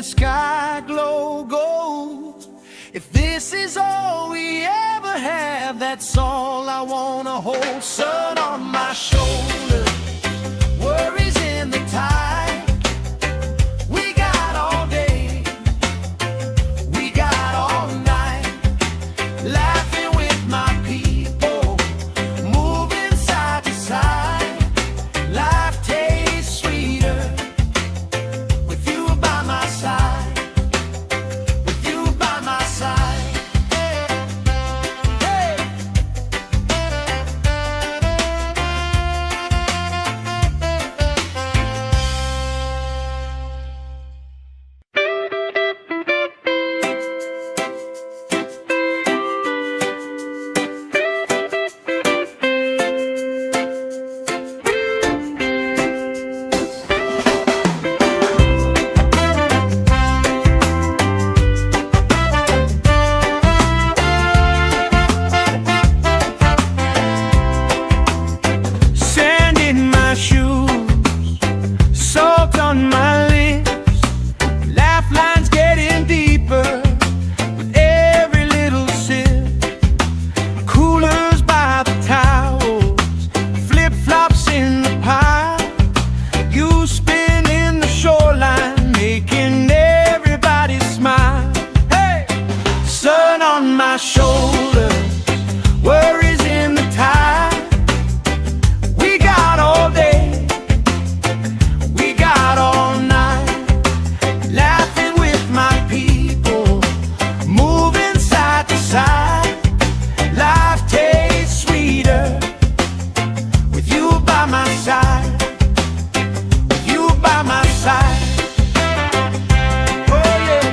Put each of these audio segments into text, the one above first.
the sky glow gold. If this is all we ever have, that's all I wanna hold. Sun on my shoulder, worries in the tide. We got all day, we got all night, laughing with my people, moving side to side. Life tastes sweeter with you by my side, with you by my side. Hey. Sand in my shoes, salt on my lips, laugh lines getting deeper with every little sip. Coolers by the towels, flip-flops in the pile, you spinning the shoreline, making everybody smile. Hey! Sun on my shoulder, worries in the tide. We got all day, we got all night, laughing with my people, moving side to side. Life tastes sweeter with you by my side, with you by my side. Oh yeah.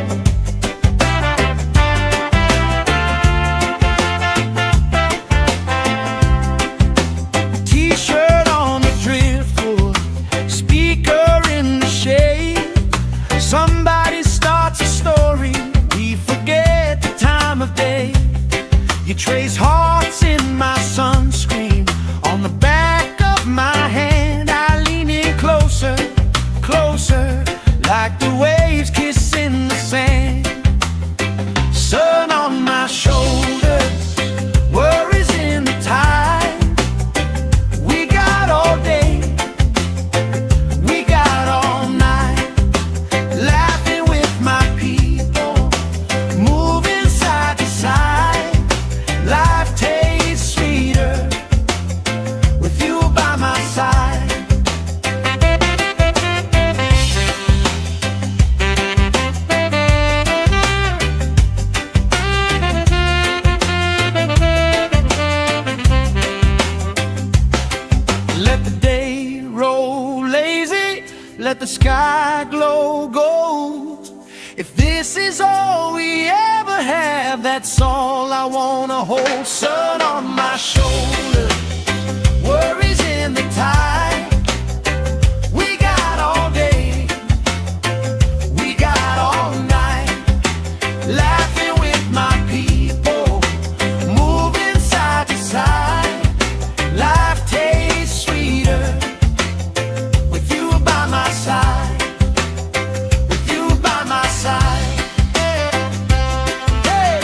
T-shirt on the driftwood, speaker in the shade. Somebody starts a story, we forget the time of day. You trace hearts in my sunscreen, on the back of my hand. I lean in closer, closer, like the waves kissing the sand. Sun on my shoulders, worries in the tide. We got all day, we got all night, laughing with my people, moving side to side. Life tastes sweeter with you by my side. Let the day roll lazy, let the sky glow gold. If this is all we ever have, that's all I wanna hold. Sun on my shoulder, worries in the tide. We got all day, we got all night, laughing with my people, moving side to side. Life tastes sweeter with you by my side, with you by my side. Hey.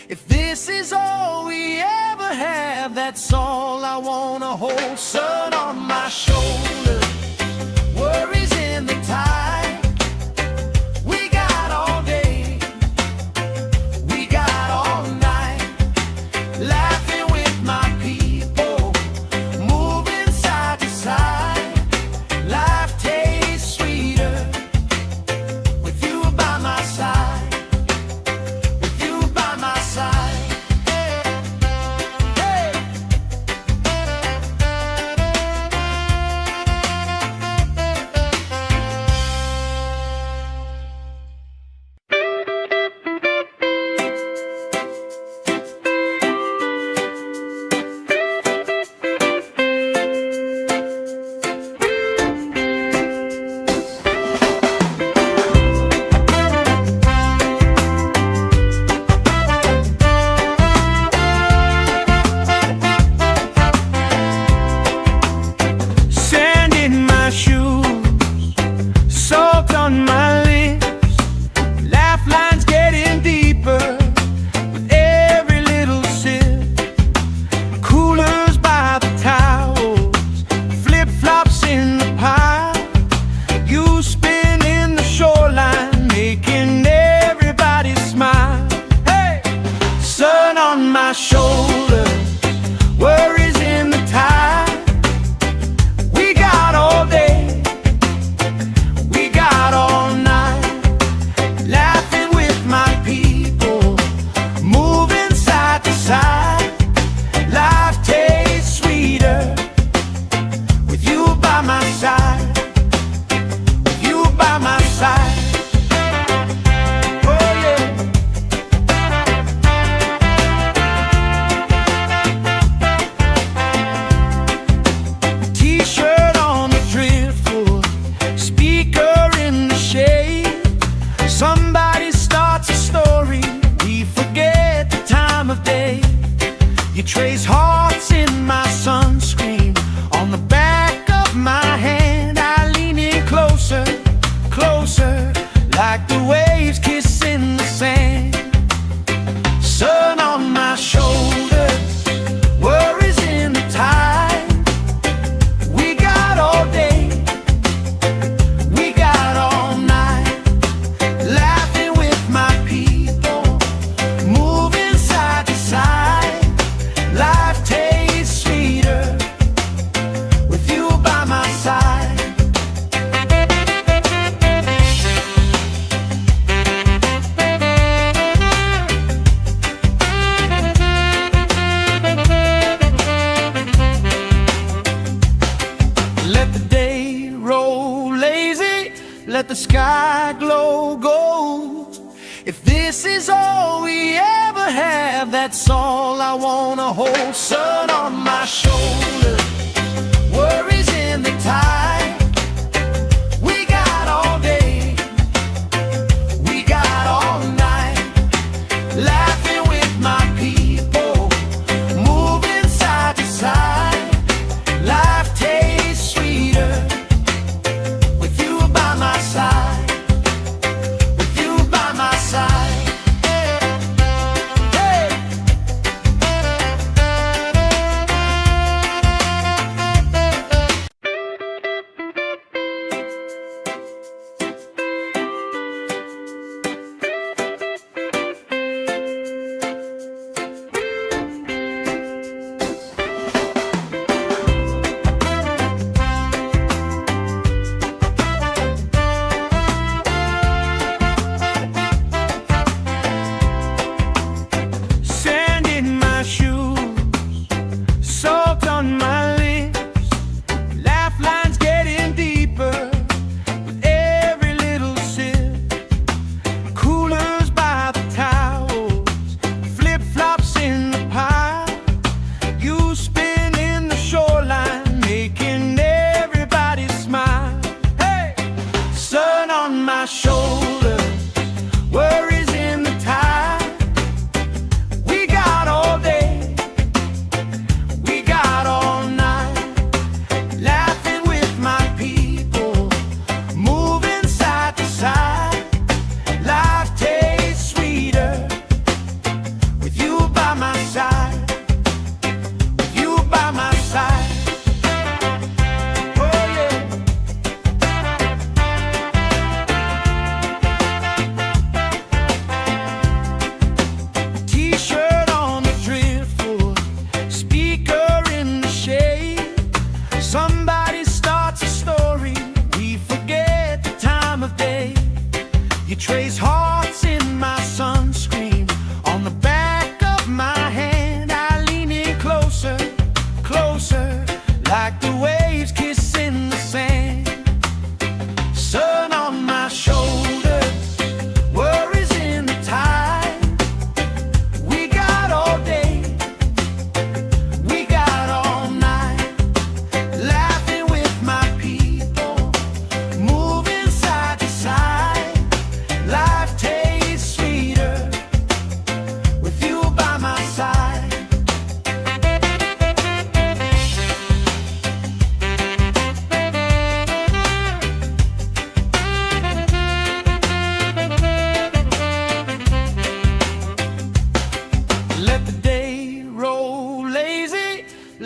If this is all we ever have, that's all I wanna hold. Sun on my shoulder, worries in the tide. We got all day, we got all night, laughing with my people, moving side to side. Life tastes sweeter with you by my side. My shoulder, worries in the tide. We got all day, we got all night, laughing with my people, moving side to side. Life tastes sweeter with you by my side, with you by my side. Somebody starts a story, we forget the time of day. You trace hearts in my sunscreen, on the back of my hand. I lean in closer, closer, like the waves kissing the sand. Sun on my shoulders, worries in the tide. We got all day, we got all night, laughing with my people, moving side to side. Life tastes sweeter with you by my side. Let the day roll lazy, let the sky glow gold. If this is all we ever have, that's all I wanna hold. Sun on my shoulder, worries in the tide. We got all day, we got all night, laughing with my people, moving side to side. Life tastes sweeter with you by my side.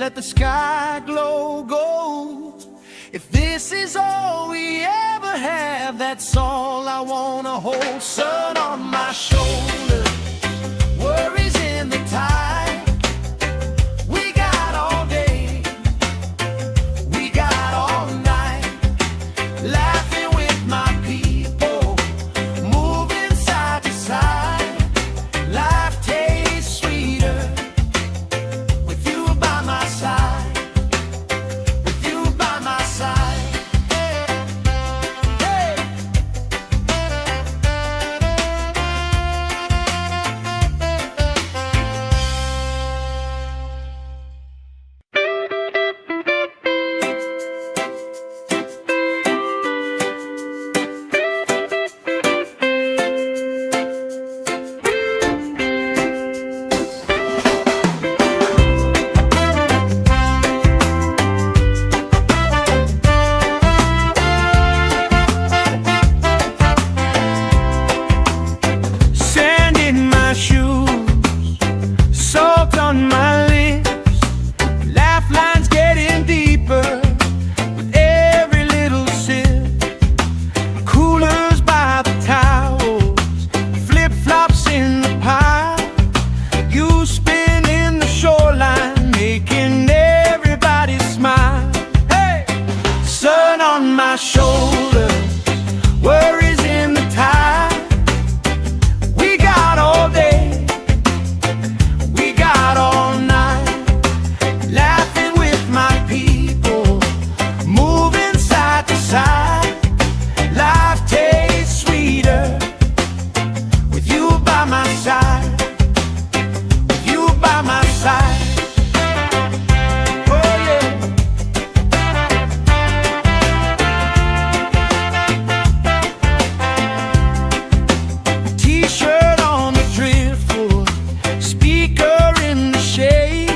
let the sky glow gold. If this is all we ever have, that's all I wanna hold. Sun on my shoulder, worries in the tide. We got all day, we got all night, laughing with my people, moving side to side. Life tastes sweeter with you by my side, with you by my side. Hey. Sand in my shoes, salt on my lips, laugh lines getting deeper with every little sip. Coolers by the towels, flip-flops in the pile, you spin in the shoreline, making everybody smile. Hey! Sun on my shoulder, worries in the tide. We got all day, we got all night, laughing with my people, moving side to side. Life tastes sweeter with you by my side, with you by my side. Oh yeah. T-shirt on the driftwood, speaker in the shade.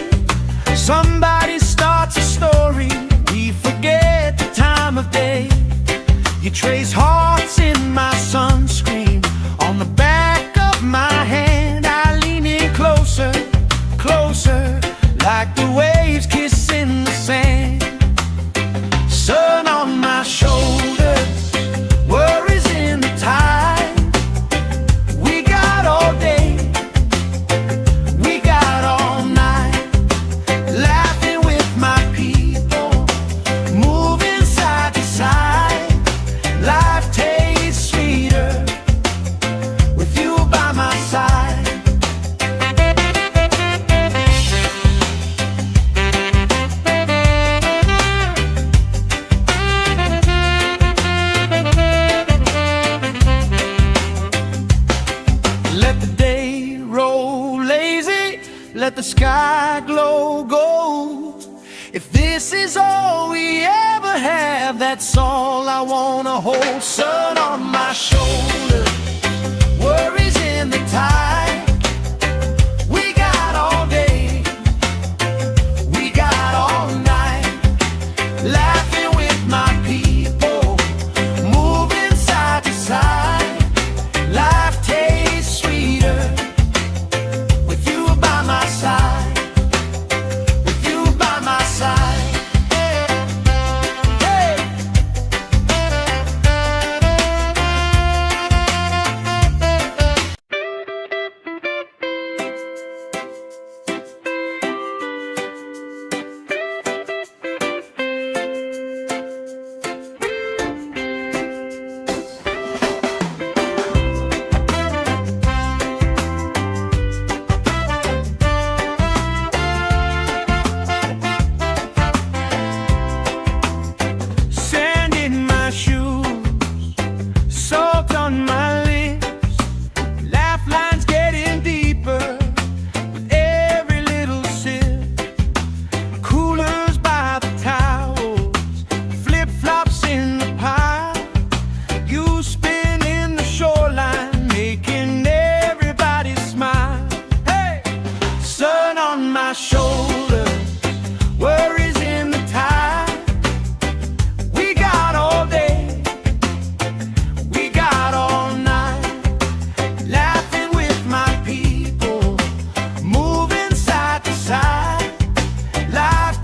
Somebody starts a story, we forget the time of day. You trace hearts in my sunscreen, on the back of my hand. I lean in closer, closer, like the waves kissing the sand. Sun on my shoulders, worries in the tide. We got all day, we got all night, laughing with my people, moving side to side. Life tastes sweeter with you by my side. Let the day roll lazy, let the sky glow gold. If this is all we ever have, that's all I wanna hold. Sun on my shoulder, worries in the tide. We got all day, we got all night, laughing with my people, moving side to side. Life tastes sweeter with you by my side, with you by my side. Hey. Sand in my shoes, salt on my lips, laugh lines getting deeper with every little sip. Coolers by the towels, flip-flops in the pile, you spin in the shoreline, making everybody smile. Hey! Sun on my shoulder, worries in the tide. We got all day, we got all night, laughing with my people, moving side to side. Life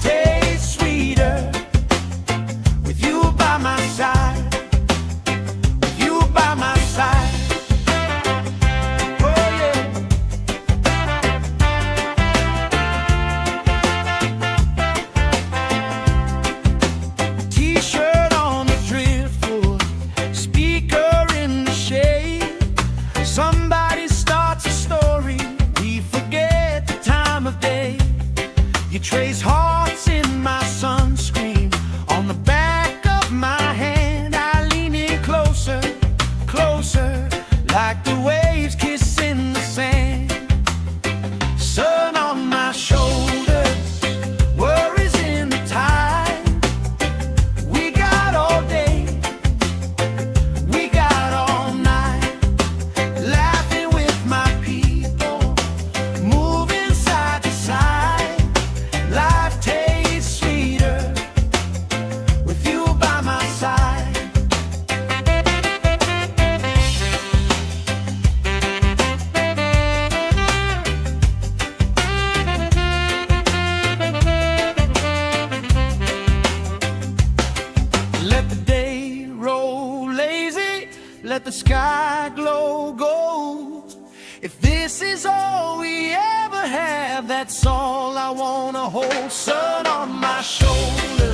the sky glow gold. If this is all we ever have, that's all I wanna hold. Sun on my shoulder,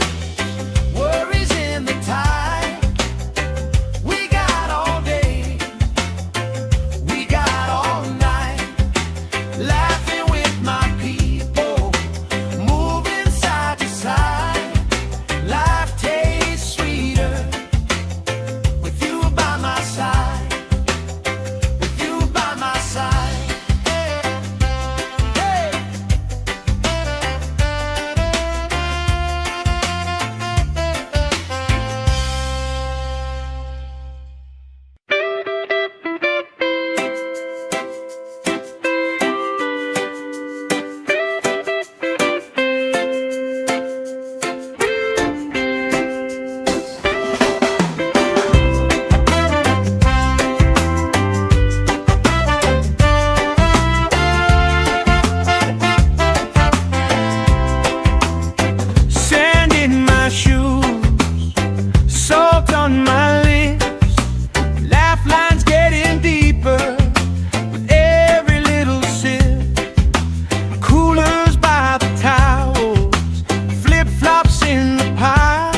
worries in the tide. We got all day, we got all night, laughing with my people, moving side to side. Life tastes sweeter with you by my side, with you by my side. Hey. Sand in my shoes, salt on my lips, laugh lines getting deeper with every little sip. Coolers by the towels, flip-flops in the pile.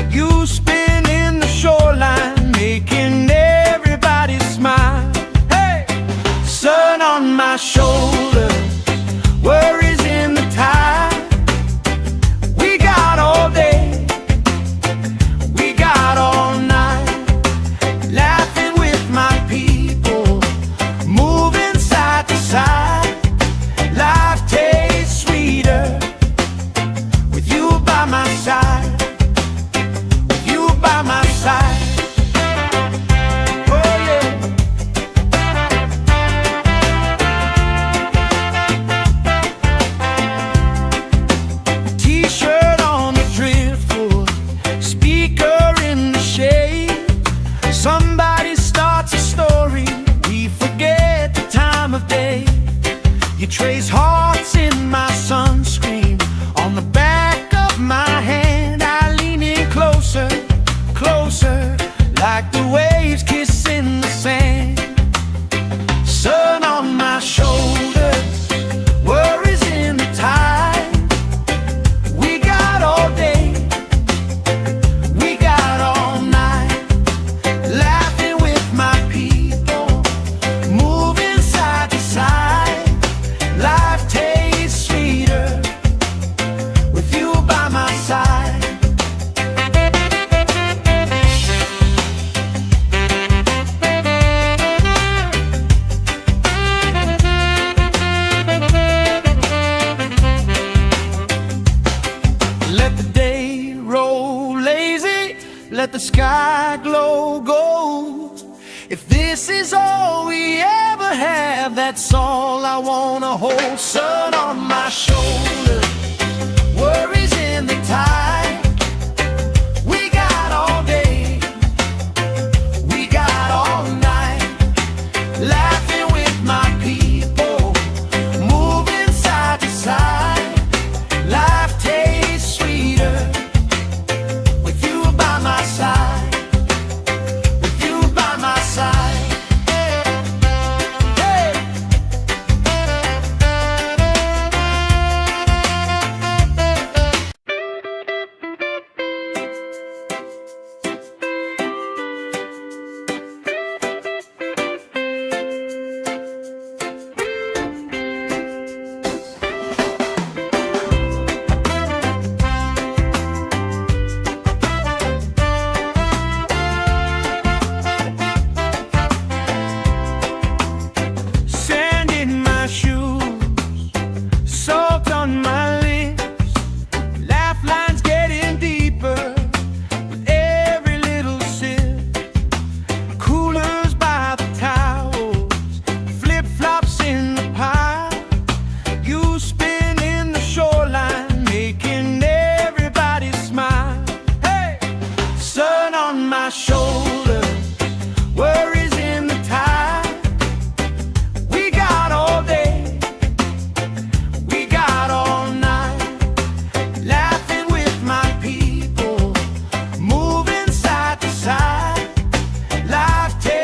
You spin in the shoreline, making everybody smile. Hey! Sun on my shoulder, worries in the tide. We got all day, we got all night, laughing with my people, moving side to side. Life tastes sweeter with you by my side, with you by my side. Oh yeah. T-shirt on the driftwood, speaker in the shade. Somebody starts a story, we forget the time of day. You trace hearts in my sunscreen, on the back of my hand. I lean in closer, closer, like the waves kissing the sand. Sun on my shoulders, worries in the tide. We got all day, we got all night, laughing with my people, moving side to side. Life tastes sweeter with you by my side. Let the day roll lazy, let the sky glow gold. If this is all we ever have, that's all I wanna hold. Sun on my shoulder, worries in the tide. We got all day, we got all night, laughing with my people, moving side to side. Life tastes sweeter with you by my side, with you by my side. Hey. Sand in my shoes, salt on my lips, laugh lines getting deeper with every little sip. Coolers by the towels, flip-flops in the pile. You spin in the shoreline, making everybody smile. Hey! Sun on my shoulder, worries in the tide. We got all day, we got all night, laughing with my people, moving side to side. Life takes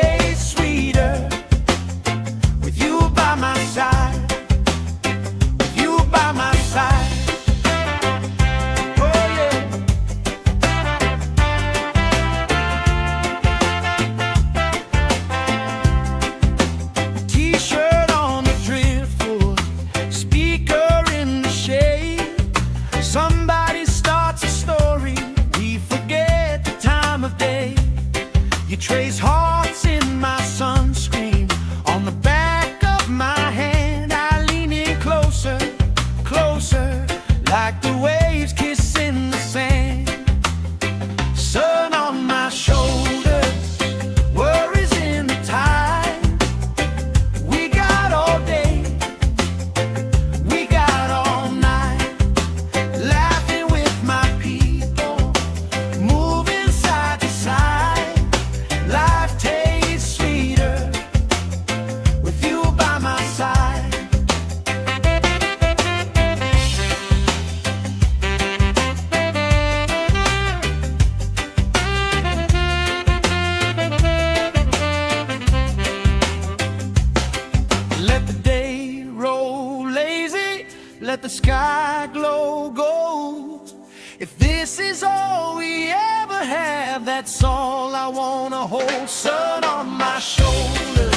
let the sky glow gold. If this is all we ever have, that's all I wanna hold. Sun on my shoulder,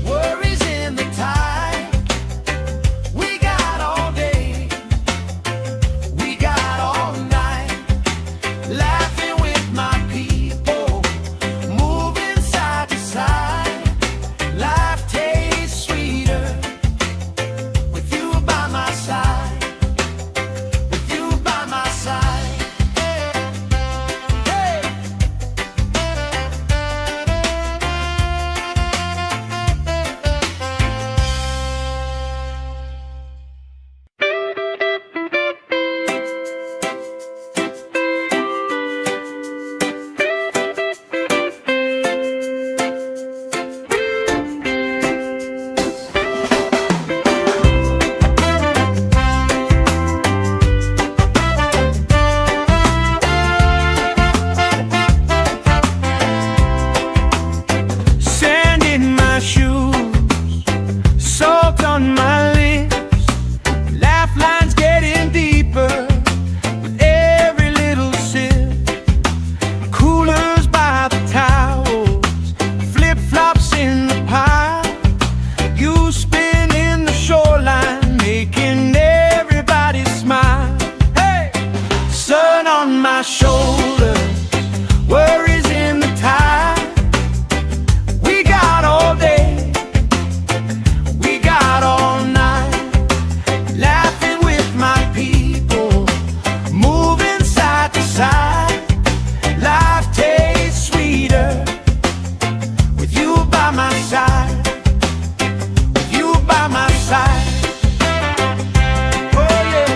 worries in the tide. We got all day, we got all night, laughing with my people, moving side to side. Life tastes sweeter with you by my side, with you by my side. Hey. Sand in my shoes, salt on my lips, laugh lines getting deeper with every little sip. Coolers by the towels, flip-flops in the pile. You spin in the shoreline, making everybody smile. Hey! Sun on my shoulder, worries in the tide. We got all day, we got all night, laughing with my people, moving side to side. Life tastes sweeter with you by my side, with you by my side. Oh yeah.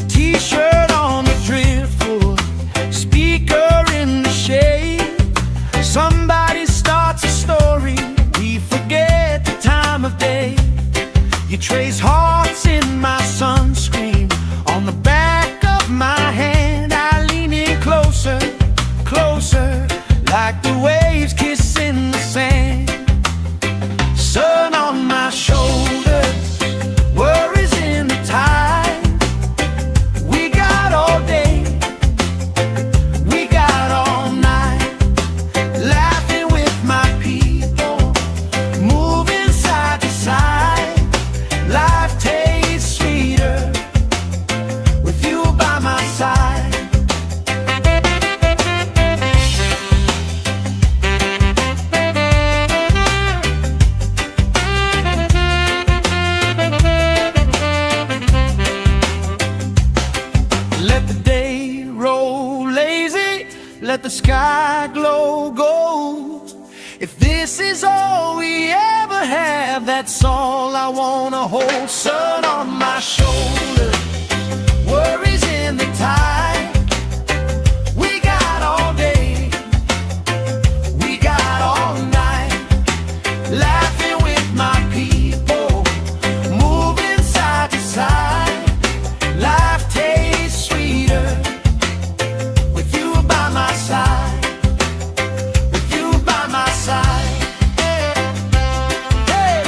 T-shirt on the driftwood, speaker in the shade. Somebody starts a story, we forget the time of day. You trace hearts in my sunscreen, on the back of my hand. I lean in closer, closer, like the waves kissing the sand. Sun on my shoulders, worries in the tide. We got all day, we got all night, laughing with my people, moving side to side. Life tastes sweeter with you by my side. Let the day roll lazy, let the sky glow gold. If this is all we ever have, that's all I wanna hold. Sun on my shoulder, worries in the tide. We got all day, we got all night, laughing with my people, moving side to side. Life tastes sweeter with you by my side, with you by my side. Hey.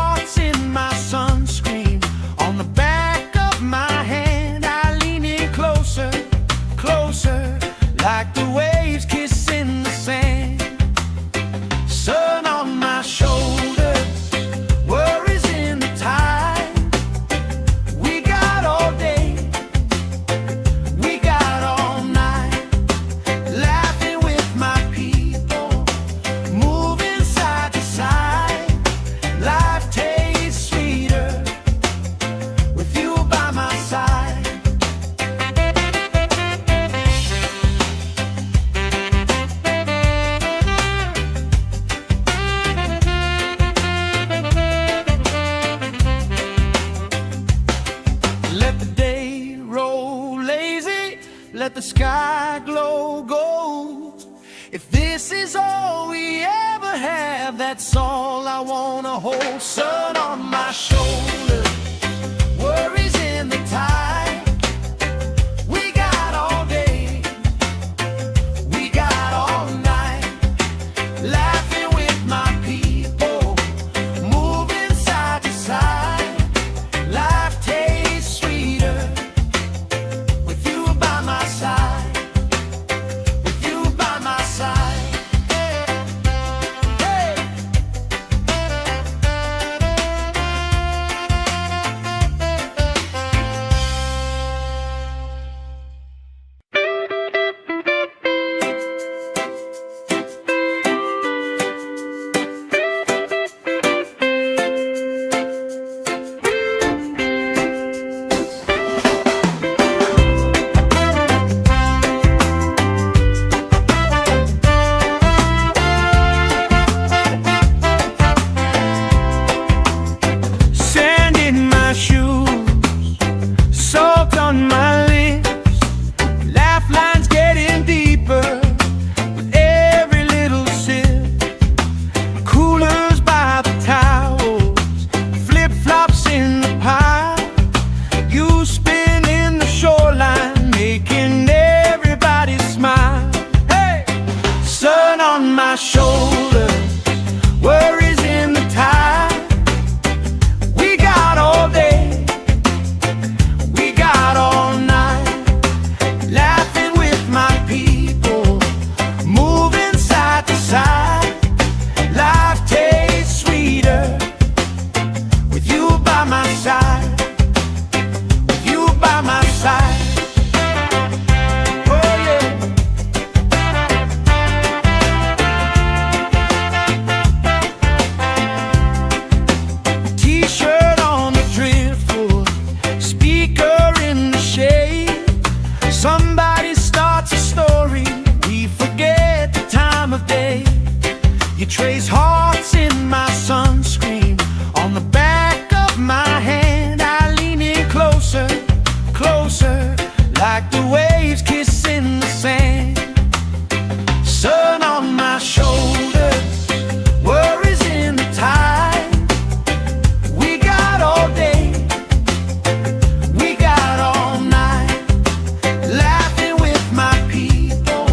hearts in my sunscreen. On the back of my hand, I lean in closer, closer, like the waves kissing the sand. Sun on my shoulders, worries in the tide. We got all day, we got all night, laughing with my people, moving side to side. Life tastes sweeter with you by my side. Let the day roll lazy, let the sky glow gold. If this is all we ever have, that's all I wanna hold. Sun on my shoulders, worries in the tide. We got all day, we got all night, laughing with my people, moving side to side. Life tastes sweeter with you by my side, with you by my side. Hey. Sand in my shoes, salt on my lips, laugh lines getting deeper with every little sip. Coolers by the towels, flip-flops in the pile. You spin in the shoreline, making everybody smile. Hey! Sun on my shoulders, worries in the tide. We got all day, we got all night, laughing with my people, moving side to side. Life tastes sweeter with you by my side, with you by my side. Oh yeah. T-shirt on the driftwood, speaker in the shade. Somebody starts a story, we forget the time of day. You trace hearts in my sunscreen. On the back of my hand, I lean in closer, closer, like the waves kissing the sand. Sun on my shoulders, worries in the tide. We got all day, we got all night, laughing with my people,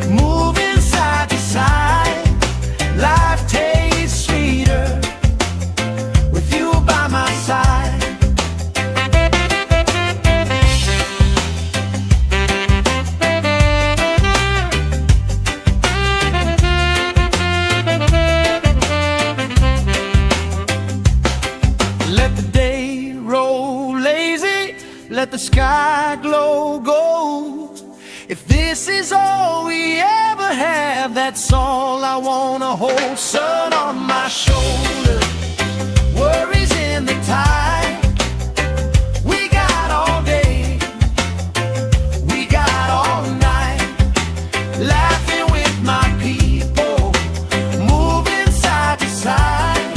moving side to side. Life tastes sweeter with you by my side. Let the day roll lazy, let the sky glow gold. If this is all we ever have, that's all I wanna hold. Sun on my shoulders, worries in the tide. We got all day, we got all night, laughing with my people, moving side to side.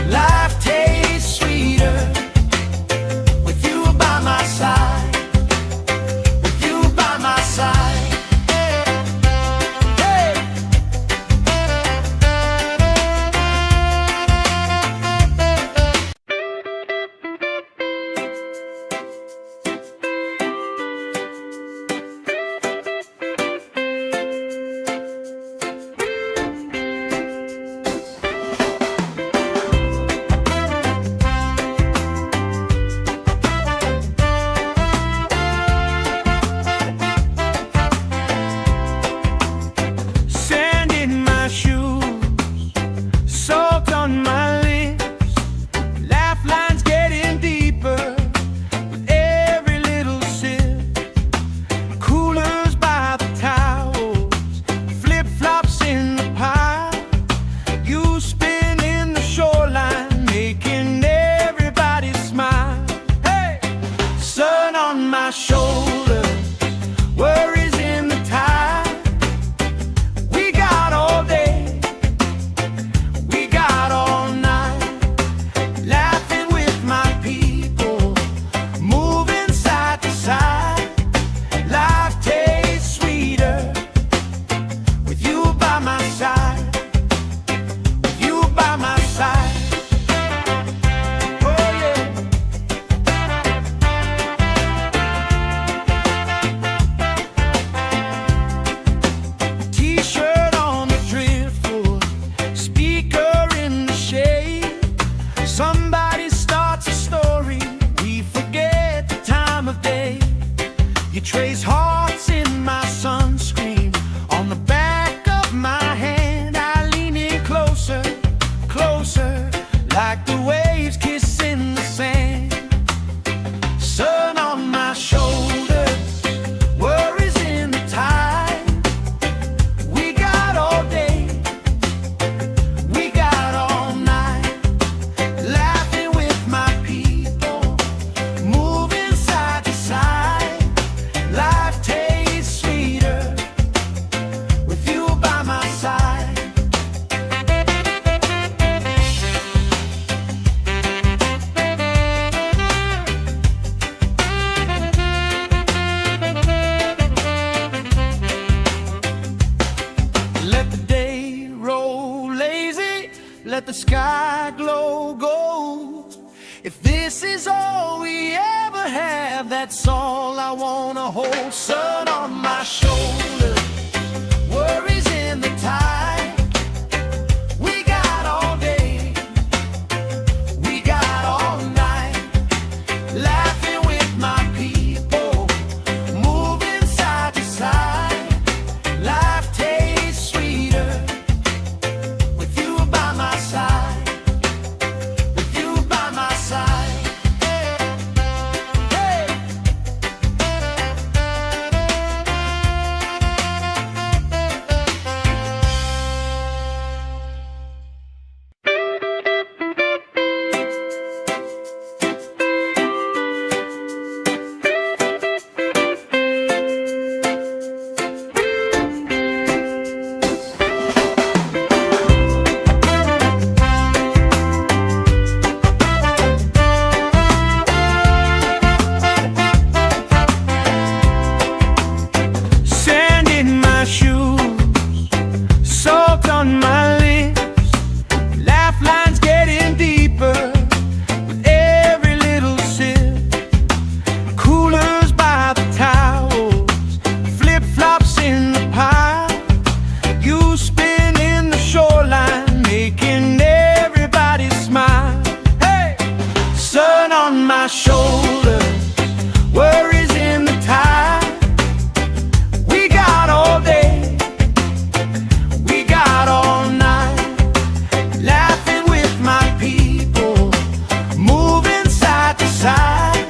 Life tastes sweeter with you by my side, with you by my side. Hey. Somebody starts a story, we forget the time of day. You trace hearts in my sunscreen, on the back of my hand. I lean in closer, closer, like the waves kissing the sand. Sun on my shoulders, worries in the tide. We got all day, we got all night, laughing with my people, moving side to side. Life tastes sweeter with you by my side. Let the day roll lazy, let the sky glow gold. If this is all we ever have, that's all I wanna hold. Sun on my shoulders, worries in the tide. We got all day, we got all night, laughing with my people, moving side to side. Life tastes sweeter with you by my side, with you by my side. Hey! Sand in my shoes, salt on my lips, laugh lines getting deeper with every little sip. Coolers by the towels, flip-flops in the pile. You spin in the shoreline, making everybody smile. Hey! Sun on my shoulders, worries in the tide. We got all day, we got all night, laughing with my people, moving side to side.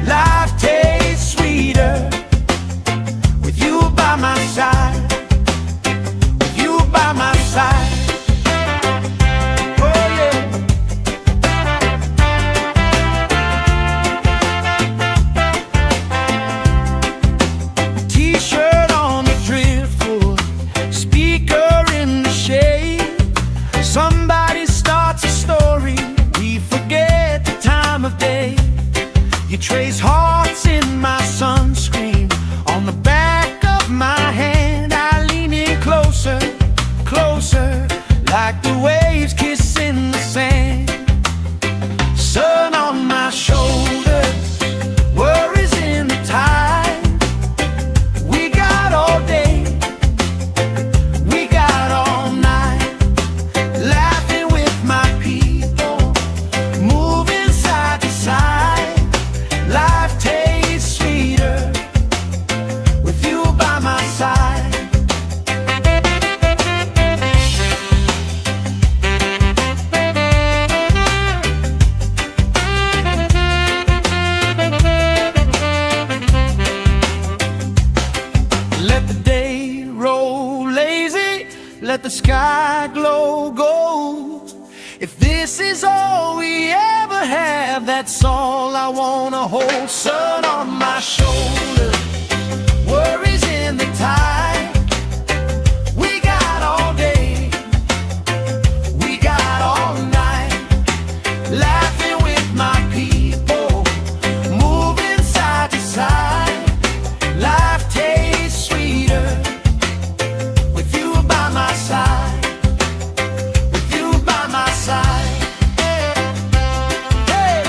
Life tastes sweeter with you by my side, with you by my side. Oh yeah. T-shirt on the driftwood, speaker in the shade. Somebody starts a story, we forget the time of day. You trace hearts in my sunscreen, on the back of my hand. I lean in closer, closer, like the waves kissing the sand. Sun on my shoulders, worries in the tide. We got all day, we got all night, laughing with my people, moving side to side. Life tastes sweeter with you by my side. Let the day roll lazy, let the sky glow gold. If this is all we ever have, that's all I wanna hold. Sun on my shoulders, worries in the tide. We got all day, we got all night, laughing with my people, moving side to side. Life tastes sweeter with you by my side, with you by my side. Hey!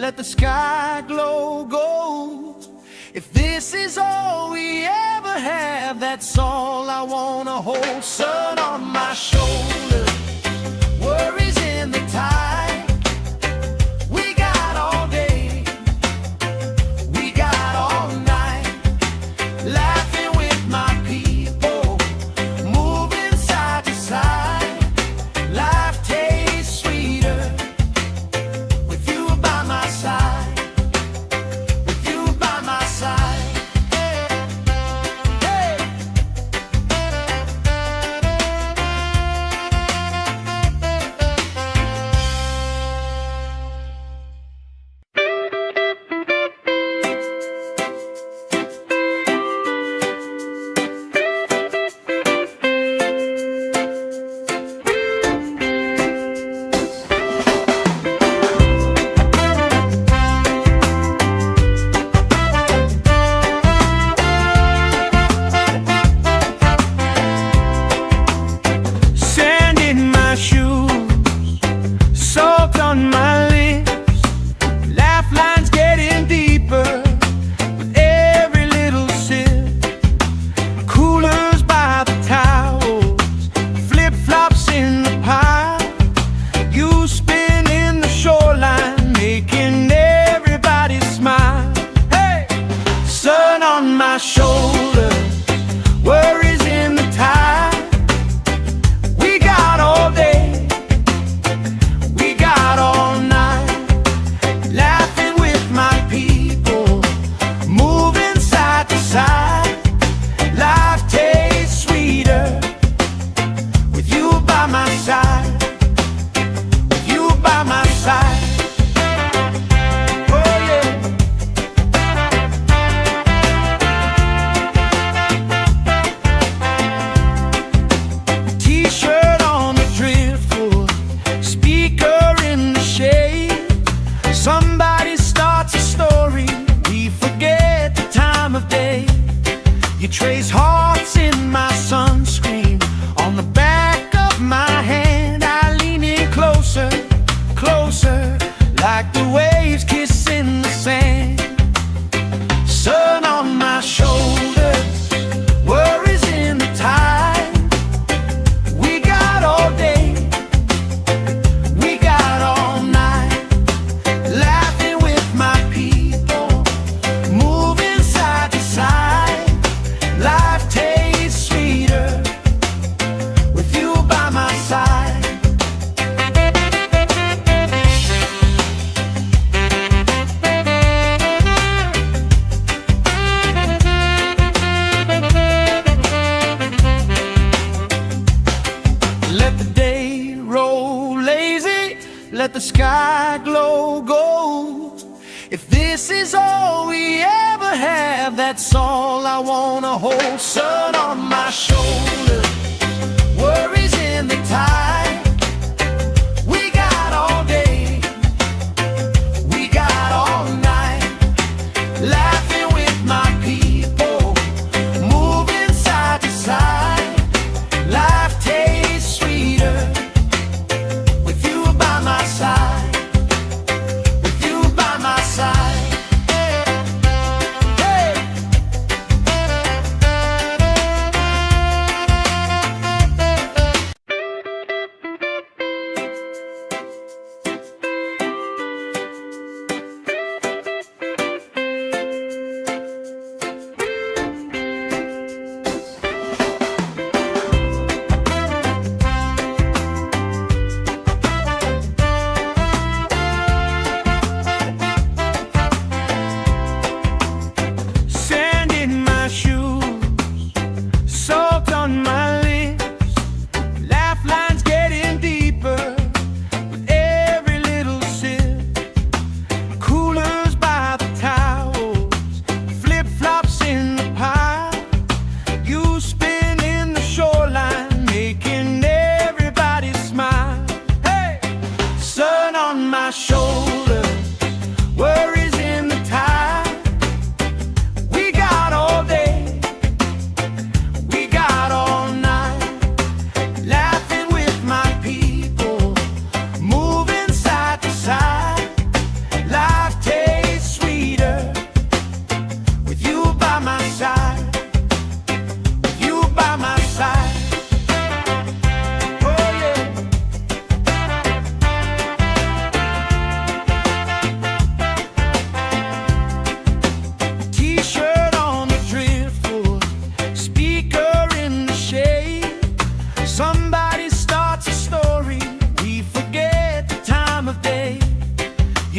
let the sky glow gold. If this is all we ever have, that's all I wanna hold. Sun on my shoulder, worries in the tide. We got all day, we got all night, laughing with my people, moving side to side. Life tastes sweeter with you by my side. My shoulder, worries in the tide. We got all day, we got all night, laughing with my people, moving side to side. Life tastes sweeter with you by my side, with you by my side. Somebody starts a story, we forget the time of day. You trace hearts in my sunscreen, on the back of my hand. I lean in closer, closer, like the waves kissing the sand. Sun on my shoulders, worries in the tide. We got all day, we got all night, laughing with my people, moving side to side. Life tastes sweeter with you by my side. Let the day roll lazy, let the sky glow gold. If this is all we ever have, that's all I wanna hold. Sun on my shoulder, worries in the tide. We got all day, we got all night, laughing with my people, moving side to side. Life tastes sweeter with you by my side, with you by my side. Hey.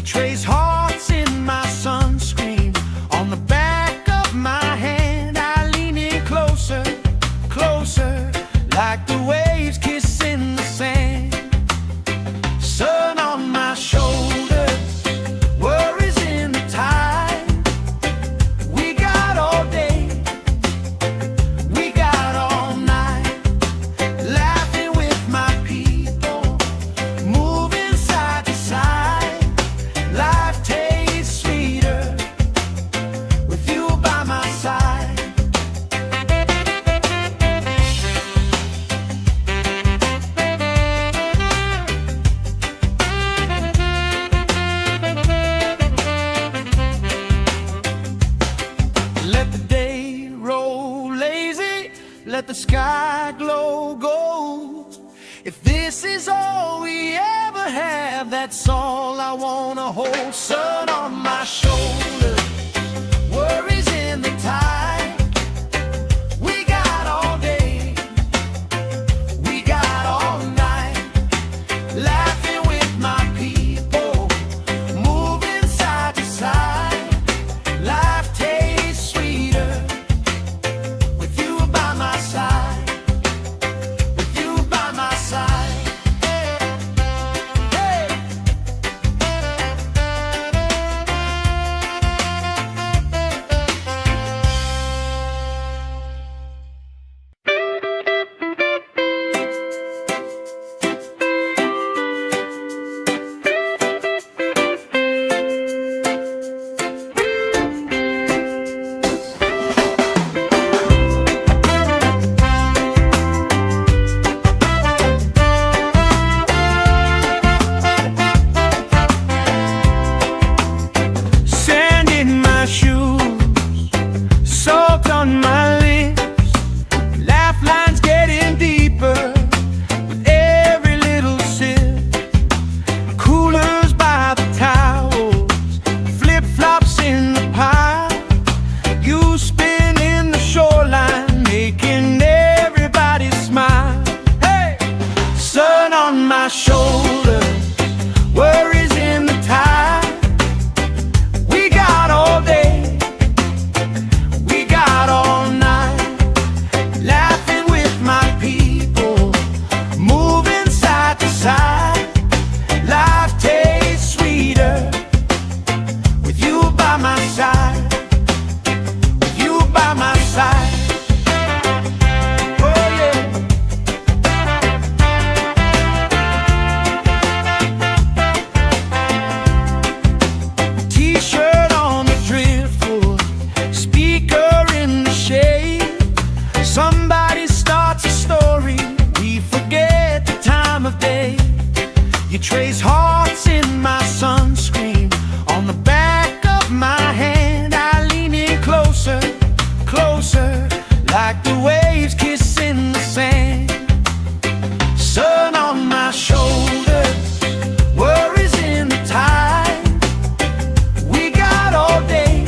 trace hearts in my sunscreen. On the back of my hand, I lean in closer, closer, like the waves kissing the sand. Sun on my shoulders, worries in the tide. We got all day, we got all night, laughing with my people, moving side to side. Life tastes sweeter with you by my side. Let the day roll lazy, let the sky glow gold. If this is all we ever have, that's all I wanna hold. Sun on my shoulders, worries in the tide. We got all day, we got all night, laughing with my people, moving side to side. Life tastes sweeter with you by my side, with you by my side. Hey! Sand in my shoes, salt on my lips, laugh lines getting deeper with every little sip. Coolers by the towels, flip-flops in the pile. You spin in the shoreline, making everybody smile. Hey! Sun on my shoulders, worries in the tide. We got all day, we got all night, laughing with my people, moving side to side. Life tastes sweeter with you by my side, with you by my side. Oh yeah. T-shirt on the driftwood, speaker in the shade. Somebody starts a story, we forget the time of day. You trace hearts in my sunscreen. On the back of my hand, I lean in closer, closer, like the waves kissing the sand. Sun on my shoulders, worries in the tide. We got all day,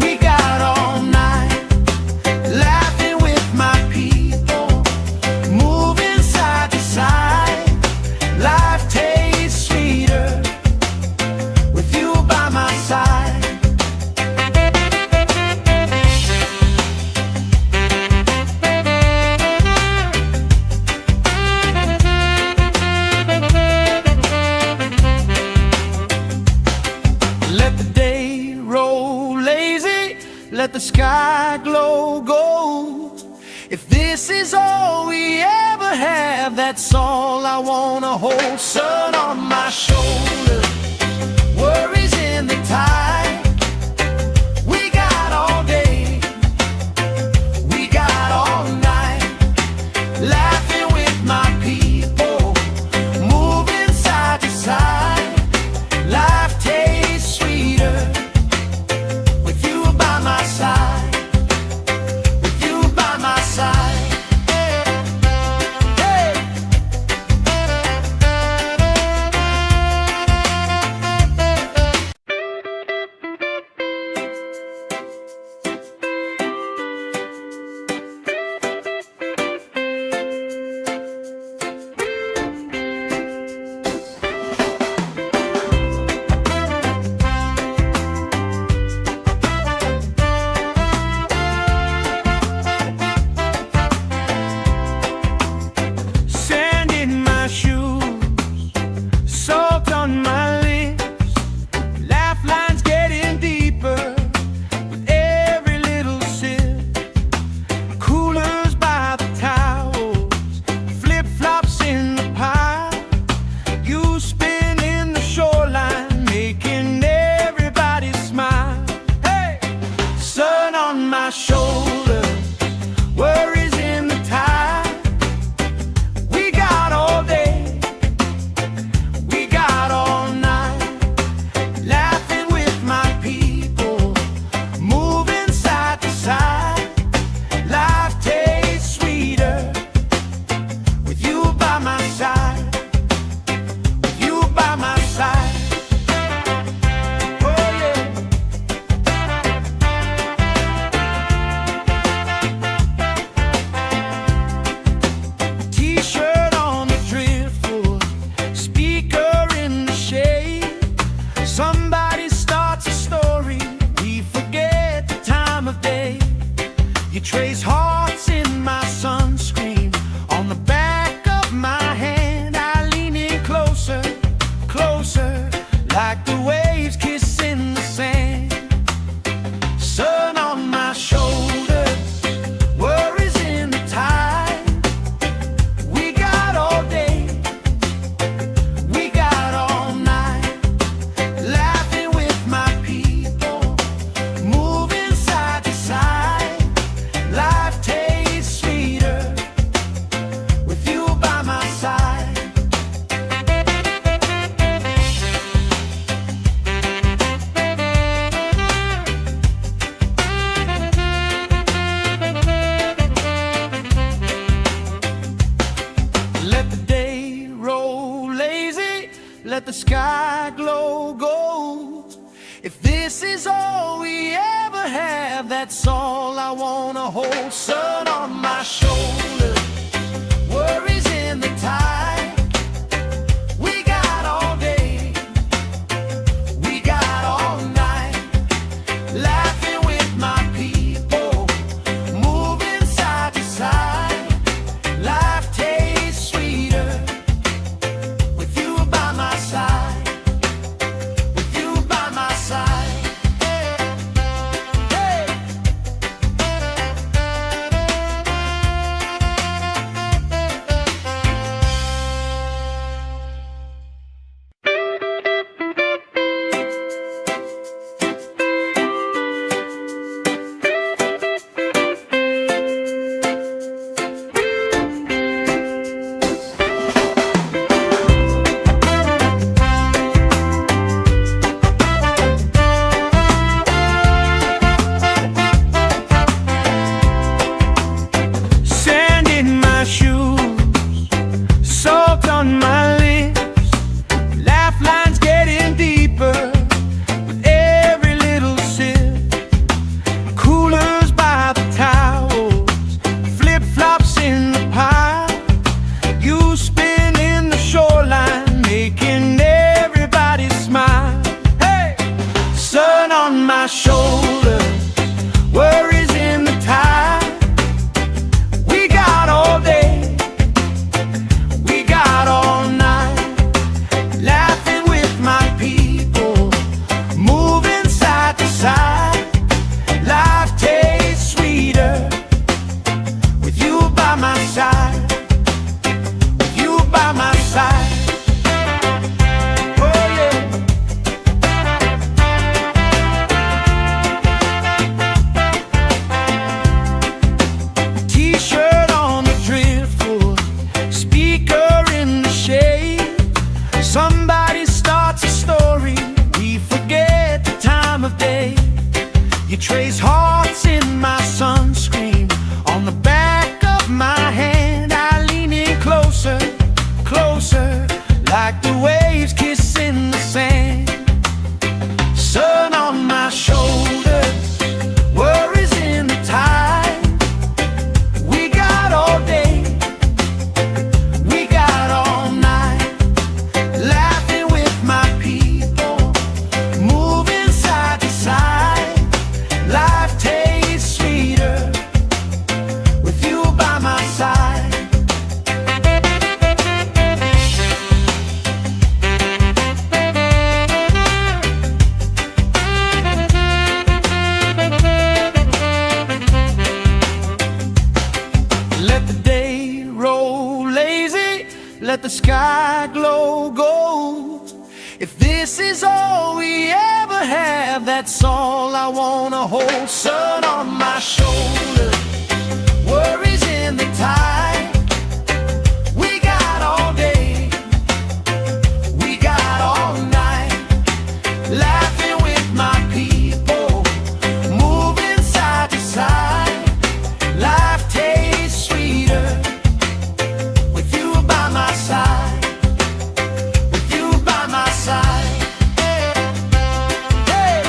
we got all night, laughing with my people, moving side to side. Life tastes sweeter with you by my side. Let the day roll lazy, let the sky glow gold. If this is all we ever have, that's all I wanna hold. Sun on my shoulders, worries in the tide. We got all day, we got all night, laughing with my people, moving side to side. Life tastes sweeter with you by my side, with you by my side. Hey! let the sky glow gold. If this is all we ever have, that's all I wanna hold. Sun on my shoulder, worries in the tide. We got all day, we got all night, laughing with my people, moving side to side. Life tastes sweeter with you by my side, with you by my side. Hey! Sand in my shoes, salt on my lips, laugh lines getting deeper with every little sip. Coolers by the towels, flip-flops in the pile. You spin in the shoreline, making everybody smile. Hey! Sun on my shoulders, worries in the tide. We got all day, we got all night, laughing with my people, moving side to side. Life tastes sweeter with you by my side, with you by my side. Oh yeah. T-shirt on the driftwood, speaker in the shade. Somebody starts a story, we forget the time of day. You trace hearts in my sunscreen, on the back of my hand. I lean in closer, closer, like the waves kissing the sand. Sun on my shoulders, worries in the tide. We got all day, we got all night, laughing with my people, moving side to side. Life tastes sweeter with you by my side. Let the day roll lazy, let the sky glow gold. If this is all we ever have, that's all I wanna hold. Sun on my shoulder, worries in the tide. We got all day, we got all night, laughing with my people, moving side to side. Life tastes sweeter with you by my side, with you by my side. Hey!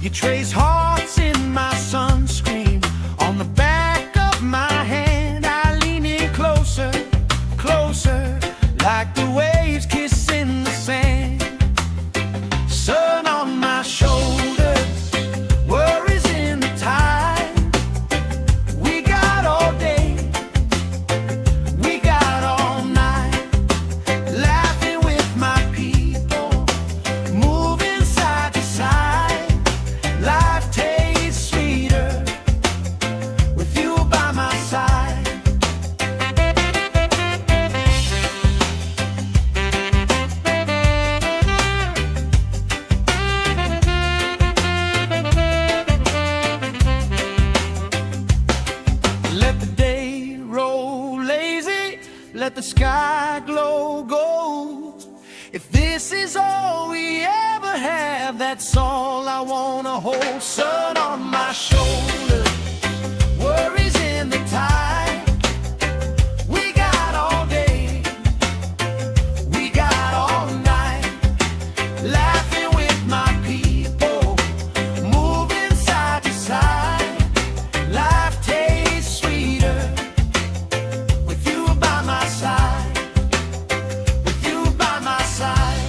You trace hearts in my sunscreen on the back of my hand. I lean in closer, closer, like the waves kissing the sand. Sun on my shoulders, worries in the tide. We got all day, we got all night, laughing with my people, moving side to side. Life tastes sweeter with you by my side. Let the day roll lazy, let the sky glow gold. If this is all we ever have, that's all I wanna hold. Sun on my shoulders, worries in the tide. We got all day, we got all night, laughing with my people, moving side to side. Life tastes sweeter with you by my side, with you by my side.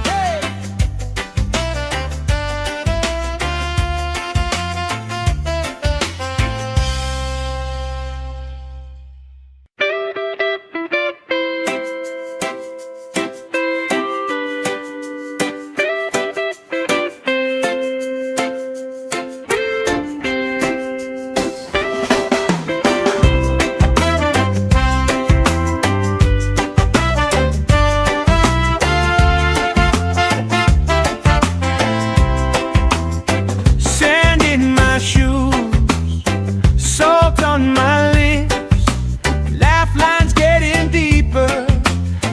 Hey. Sand in my shoes, salt on my lips, laugh lines getting deeper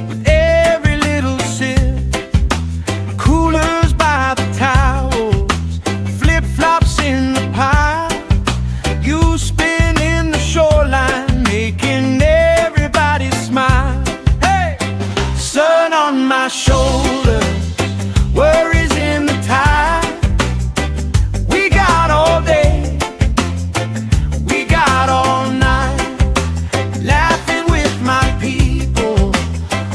with every little sip. Coolers by the towels, flip-flops in the pile. You spin in the shoreline, making everybody smile. Hey! Sun on my shoulders, worries in the tide. We got all day, we got all night, laughing with my people,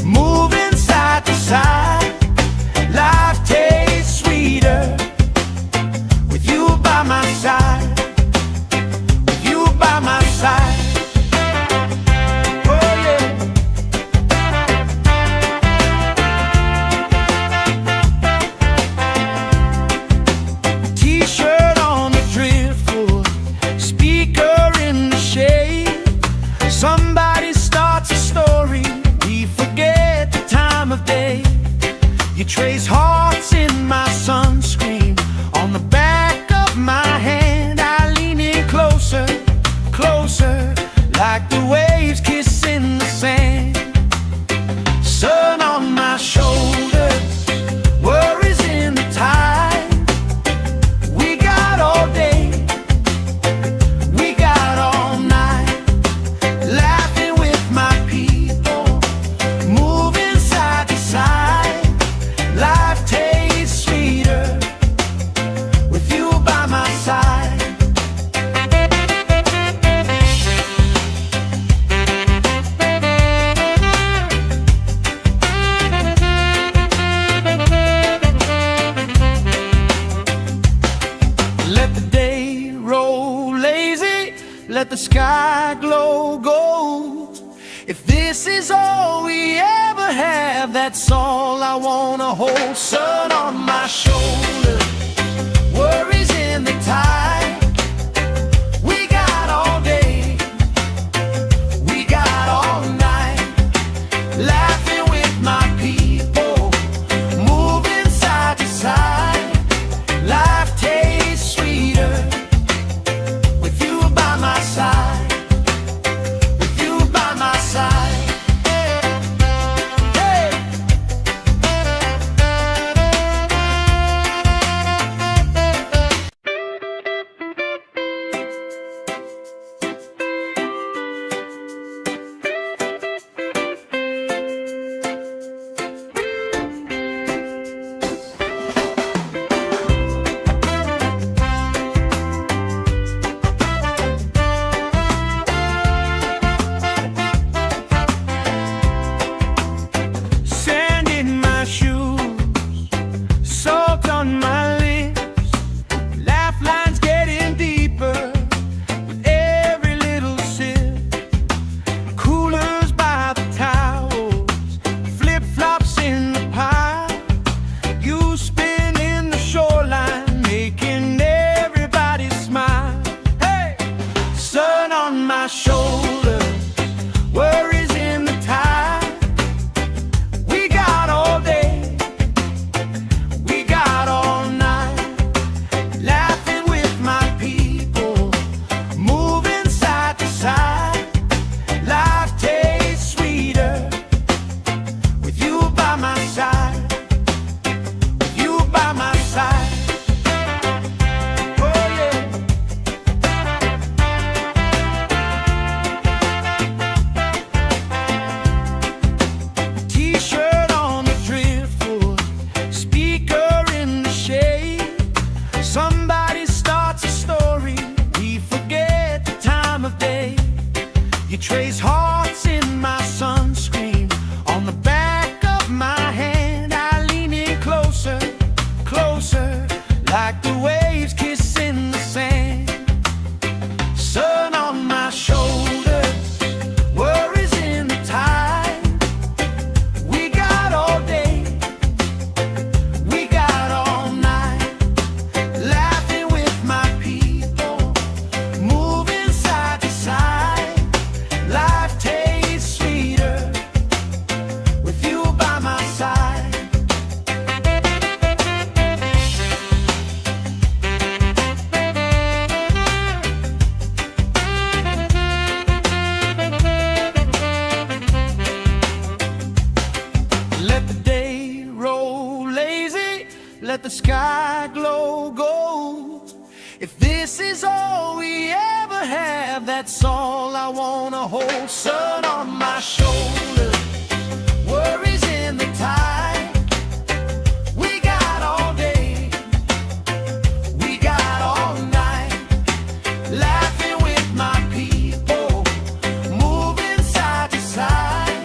moving side to side. Life tastes sweeter with you by my side, with you by my side. Oh yeah. T-shirt on the driftwood, speaker in the shade. Somebody starts a story, we forget the time of day. You trace hearts in my sunscreen on the back of my hand. I lean in closer, closer, like the waves kissing the sand. Sun on my shoulders, worries in the tide. We got all day, we got all night, laughing with my people, moving side to side. Life tastes sweeter with you by my side. Let the day roll lazy, let the sky glow gold. If this is all we ever have, that's all I wanna hold. Sun on my shoulders, worries in the tide. We got all day, we got all night, laughing with my people, moving side to side. Life tastes sweeter with you by my side, with you by my side. Hey. like the waves kissing the sand. Sun on my shoulders, worries in the tide. We got all day, we got all night, laughing with my people, moving side to side. Life tastes sweeter with you by my side. Let the day roll lazy, let the sky glow gold. If this is all we ever have, that's all I wanna hold. Sun on my shoulders, worries in the tide. We got all day, we got all night, laughing with my people, moving side to side.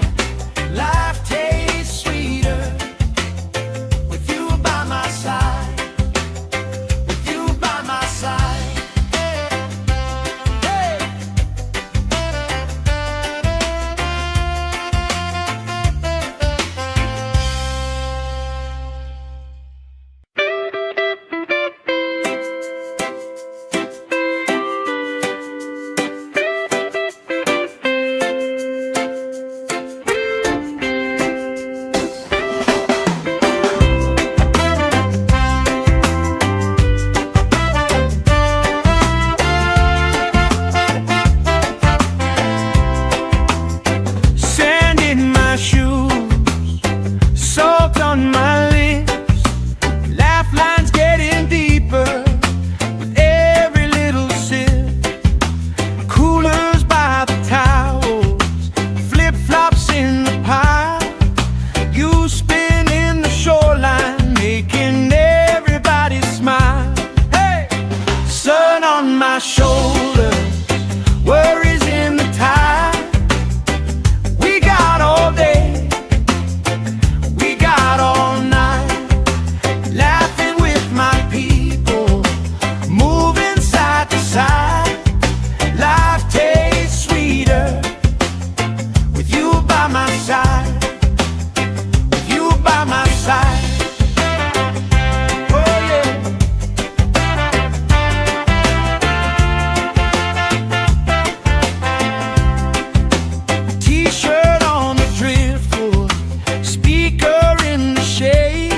Life tastes sweeter with you by my side, with you by my side. Hey. Sand in my shoes, salt on my lips, laugh lines getting deeper with every little sip. Coolers by the towels, flip-flops in the pile. You spin in the shoreline, making everybody smile. Hey! Sun on my shoulders, worries in the tide. We got all day, we got all night, laughing with my people, moving side to side. Life tastes sweeter with you by my side, with you by my side. Oh yeah. T-shirt on the driftwood, speaker in the shade.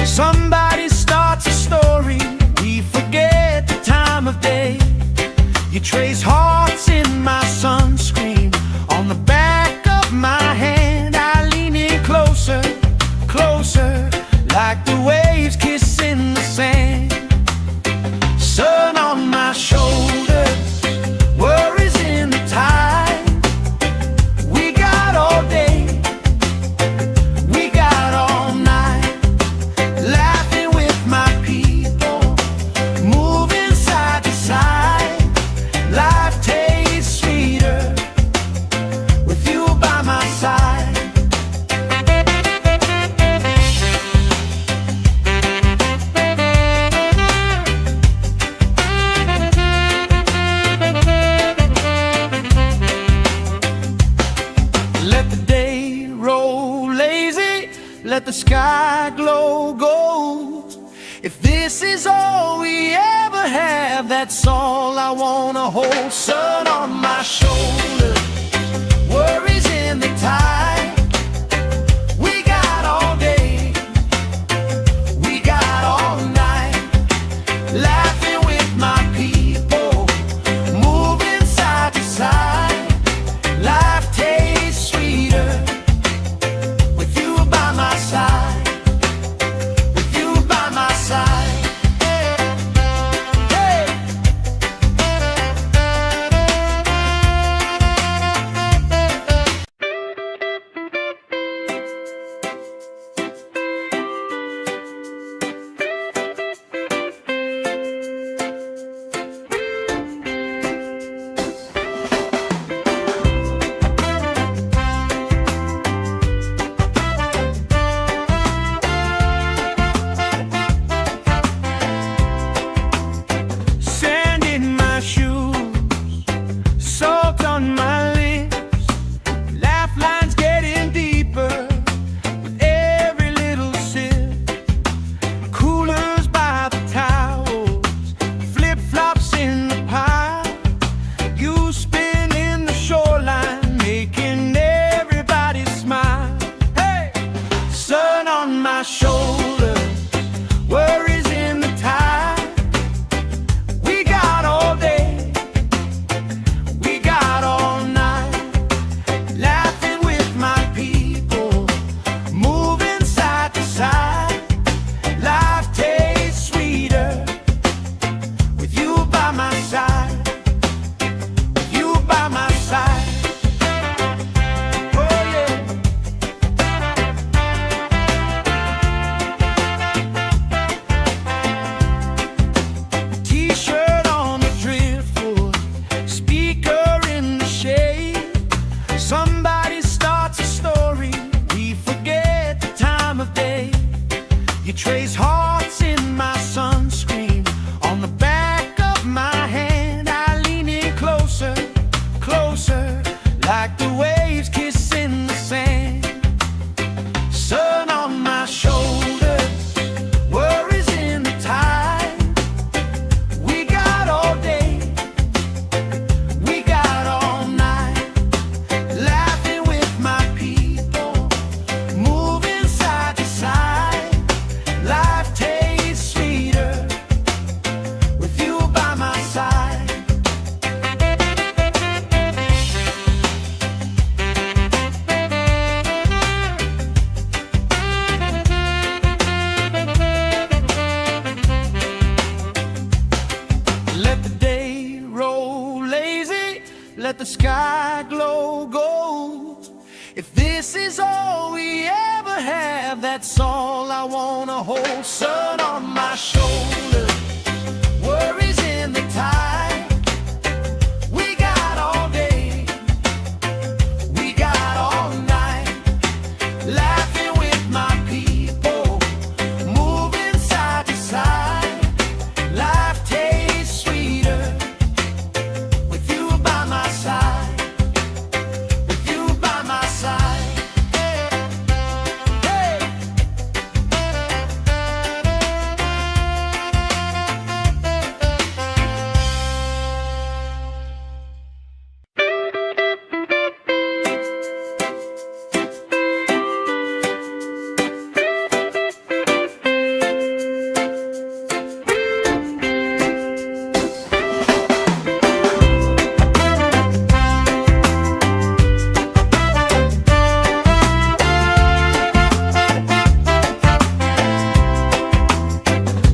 Somebody starts a story, we forget the time of day. You trace hearts in my sunscreen, on the back of my hand. I lean in closer, closer, like the waves kissing the sand. Sun on my shoulders, worries in the tide. We got all day, we got all night, laughing with my people, moving side to side. Life tastes sweeter with you by my side. Let the day roll lazy, let the sky glow gold. If this is all we ever have, that's all I wanna hold. Sun on my shoulders, worries in the tide. We got all day, we got all night, laughing with my people, moving side to side. Life tastes sweeter with you by my side, with you by my side. Hey. let the sky glow gold. If this is all we ever have, that's all I wanna hold. Sun on my shoulder, worries in the tide. We got all day, we got all night, laughing with my people, moving side to side. Life tastes sweeter with you by my side, with you by my side. Hey.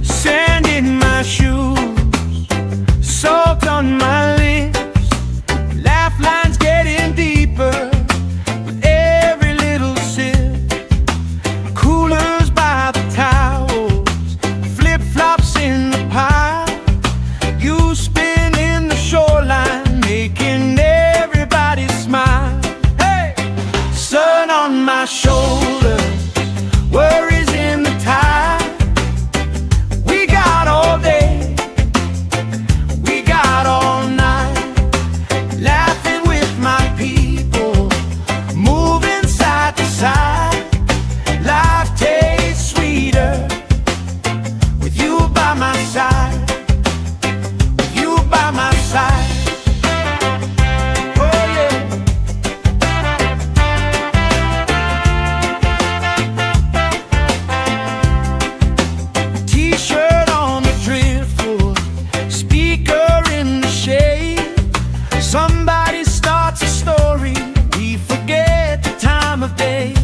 Sand in my shoes, salt on my lips, laugh lines getting deeper with every little sip. Coolers by the towels, flip-flops in the pile. You spin in the shoreline, making everybody smile. Hey! Sun on my shoulders, worries in the tide. We got all day, we got all night, laughing with my people, moving side to side. Life tastes sweeter with you by my side, with you by my side. Oh yeah. T-shirt on the driftwood, speaker in the shade. Somebody starts a story, we forget the time of day.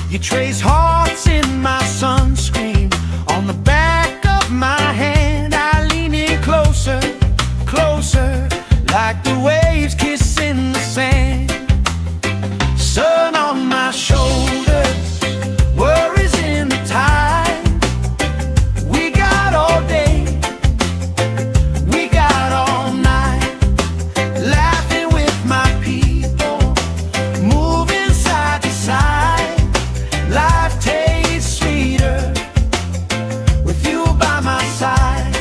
You trace hearts in my sunscreen, on the back of my hand. I lean in closer, closer, like the waves kissing the sand. Sun on my shoulders, worries in the tide. We got all day, we got all night, laughing with my people, moving side to side. Life tastes sweeter with you by my side.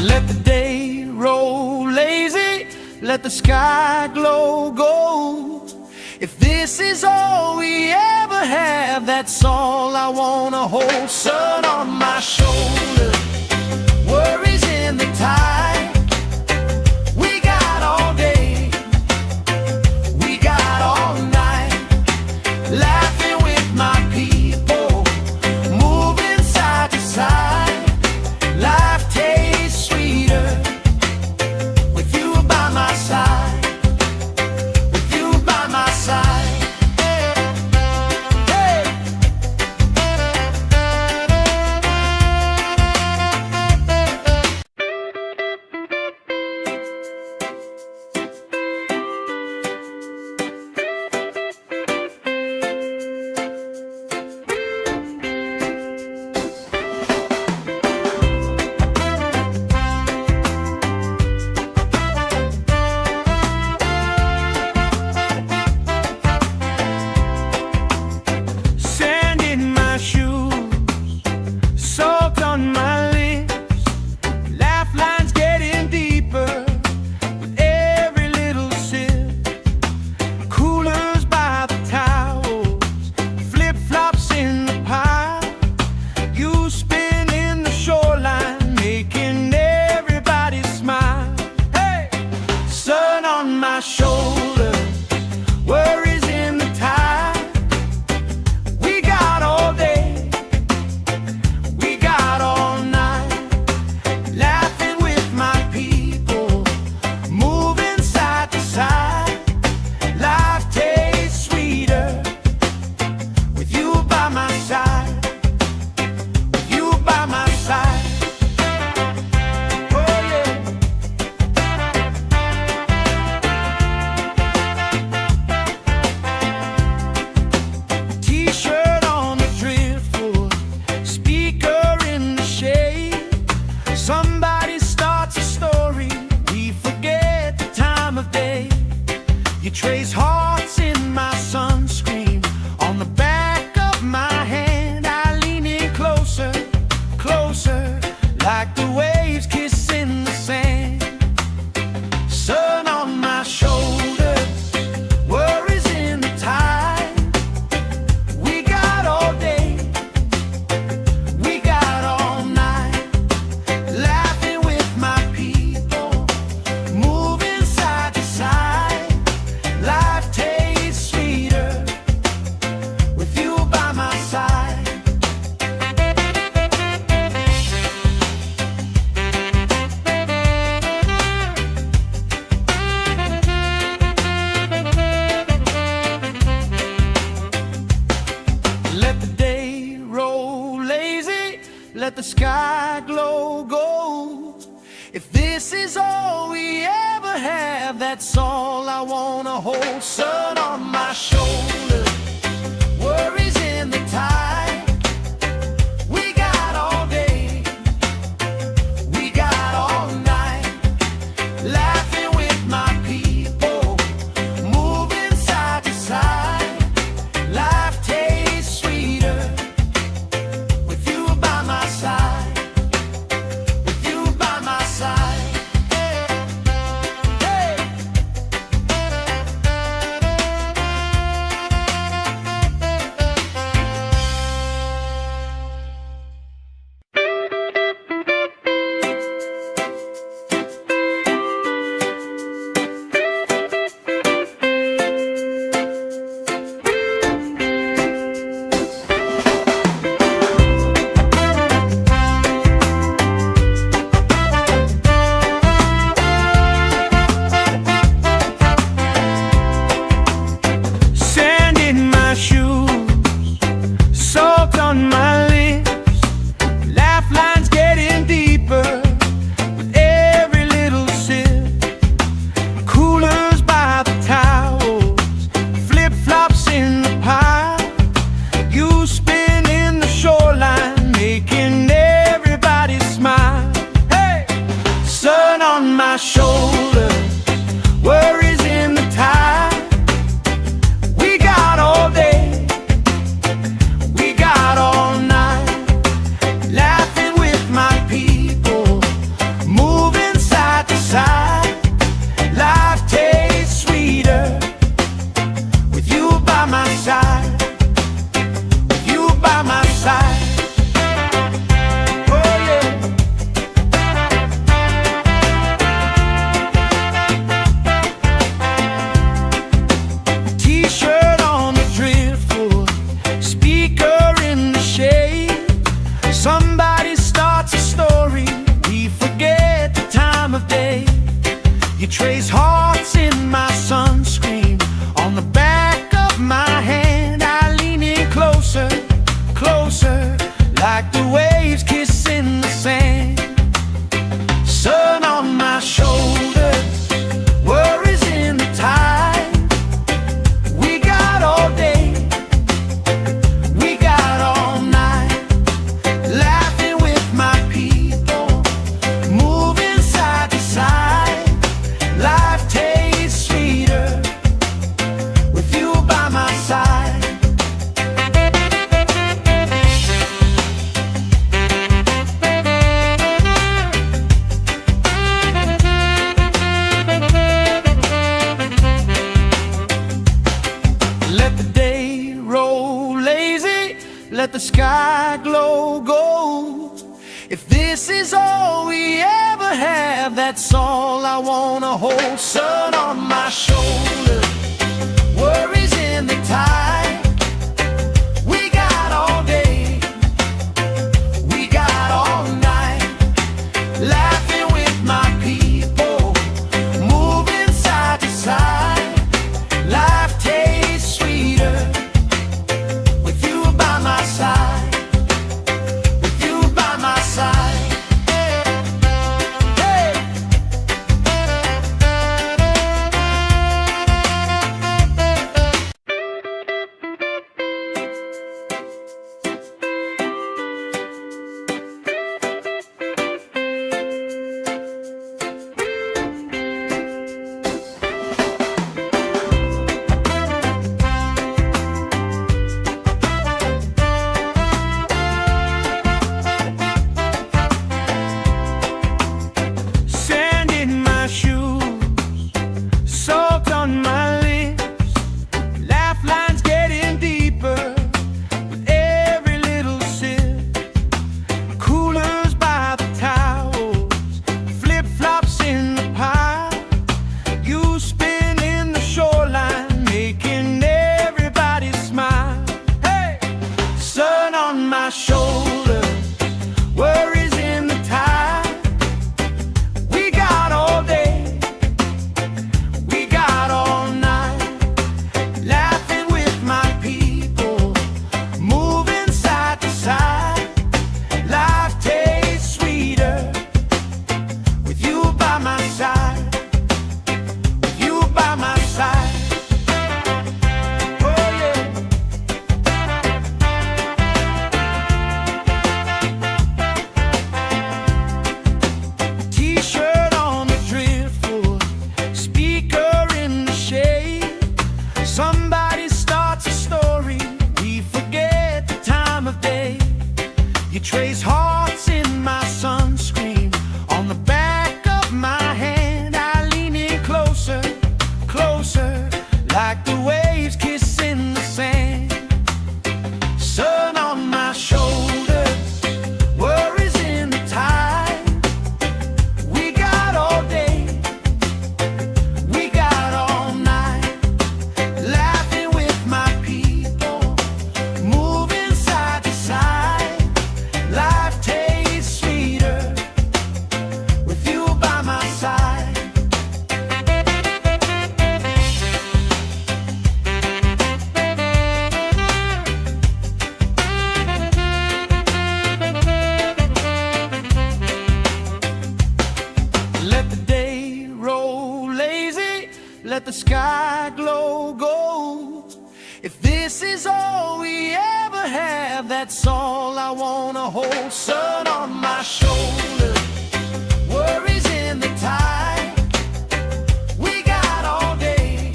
Let the day roll lazy, let the sky glow gold. If this is all we ever have, that's all I wanna hold. Sun on my shoulder, worries in the tide. We got all day, we got all night, laughing with my people, moving side to side. Life tastes sweeter with you by my side, with you by my side. Hey. trace hearts in my sunscreen. On the back of my hand, I lean in closer, closer, like the waves kissing the sand. Sun on my shoulders, worries in the tide. We got all day, we got all night, laughing with my people, moving side to side. Life tastes sweeter with you by my side. Let the day roll lazy, let the sky glow gold. If this is all we ever have, that's all I wanna hold. Sun on my shoulders, worries in the tide. We got all day, we got all night, laughing with my people, moving side to side. Life tastes sweeter with you by my side, with you by my side. Hey. Sand in my shoes, salt on my lips, laugh lines getting deeper with every little sip. Coolers by the towels, flip-flops in the pile. You spin in the shoreline, making everybody smile. Hey! Sun on my shoulders, worries in the tide. We got all day, we got all night, laughing with my people, moving side to side. Life tastes sweeter with you by my side, with you by my side. Oh yeah. T-shirt on the driftwood, speaker in the shade. Somebody starts a story, we forget the time of day. You trace hearts in my sunscreen. On the back of my hand, I lean in closer, closer, like the waves kissing the sand. Sun on my shoulders, worries in the tide. We got all day, we got all night, laughing with my people, moving side to side. Life tastes sweeter with you by my side. Let the day roll lazy, let the sky glow gold. If this is all we ever have, that's all I wanna hold. Sun on my shoulders, worries in the tide. We got all day, we got all night, laughing with my people, moving side to side. Life tastes sweeter with you by my side, with you by my side. Hey. Let the day roll lazy, let the sky glow gold. If this is all we ever have, that's all I wanna hold. Sun on my shoulder, worries in the tide. We got all day,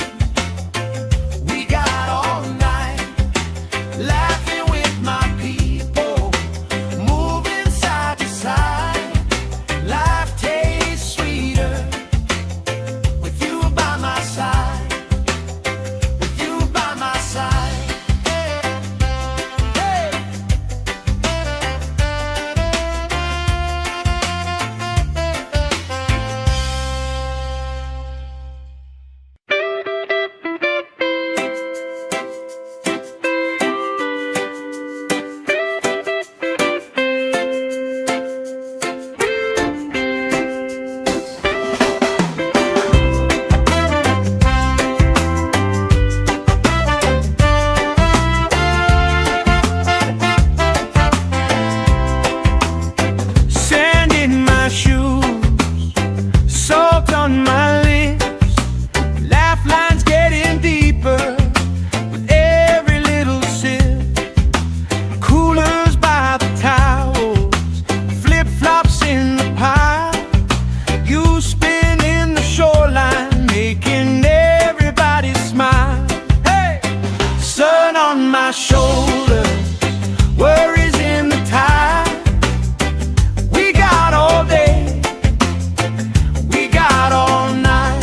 we got all night, laughing with my people, moving side to side. Life tastes sweeter with you by my side, with you by my side. Hey. Sand in my shoes, salt on my lips, laugh lines getting deeper with every little sip. Coolers by the towels, flip-flops in the pile. You spin in the shoreline, making everybody smile. Hey! Sun on my shoulders, worries in the tide. We got all day, we got all night,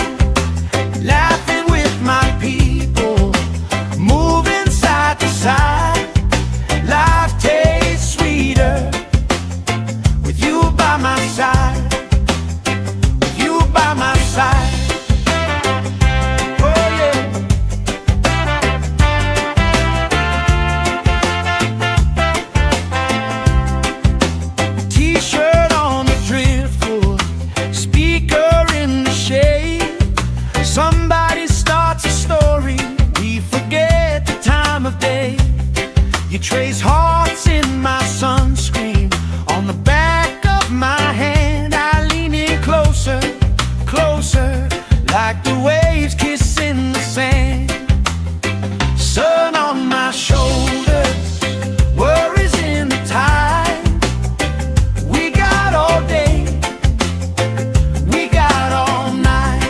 laughing with my people, moving side to side. Life tastes sweeter with you by my side, with you by my side. Oh yeah. T-shirt on the driftwood, speaker in the shade. Somebody starts a story, we forget the time of day. You trace hearts in my sunscreen, on the back of my hand. I lean in closer, closer, like the waves kissing the sand. Sun on my shoulders, worries in the tide. We got all day, we got all night,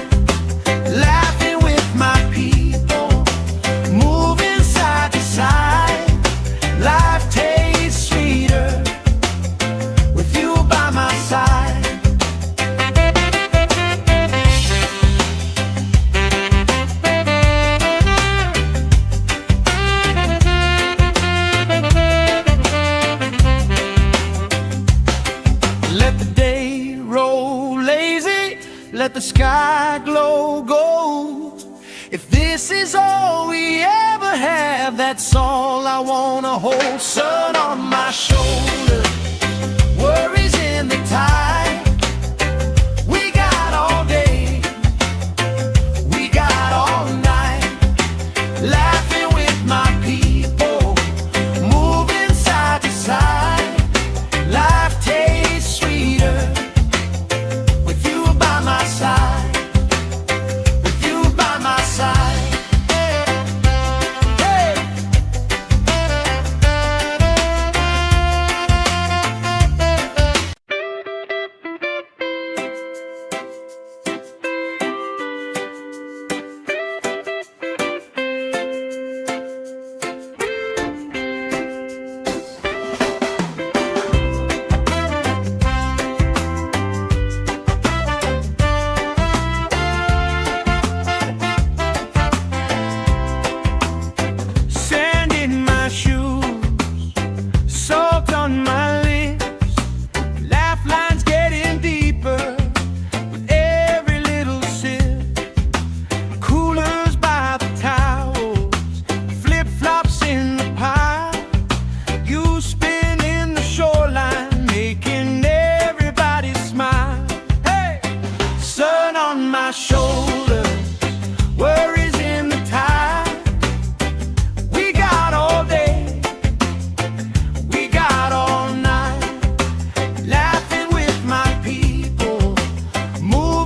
laughing with my people, moving side to side. Life tastes sweeter with you by my side. Let the day roll lazy, let the sky glow gold. If this is all we ever have, that's all I wanna hold. Sun on my shoulder, worries in the tide. We got all day, we got all night, laughing with my people, moving side to side. Life tastes sweeter with you by my side, with you by my side. Hey. Sand in my shoes, salt on my lips, laugh lines getting deeper with every little sip. Coolers by the towels, flip-flops in the pile. You spin in the shoreline, making everybody smile. Hey! Sun on my shoulders, worries in the tide. We got all day, we got all night, laughing with my people, moving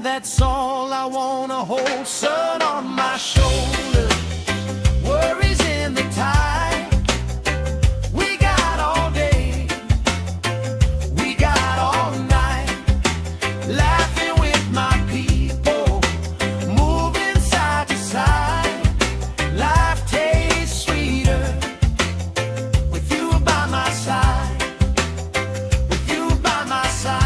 have, that's all I wanna hold. Sun on my shoulder, worries in the tide. We got all day, we got all night, laughing with my people, moving side to side. Life tastes sweeter with you by my side, with you by my side.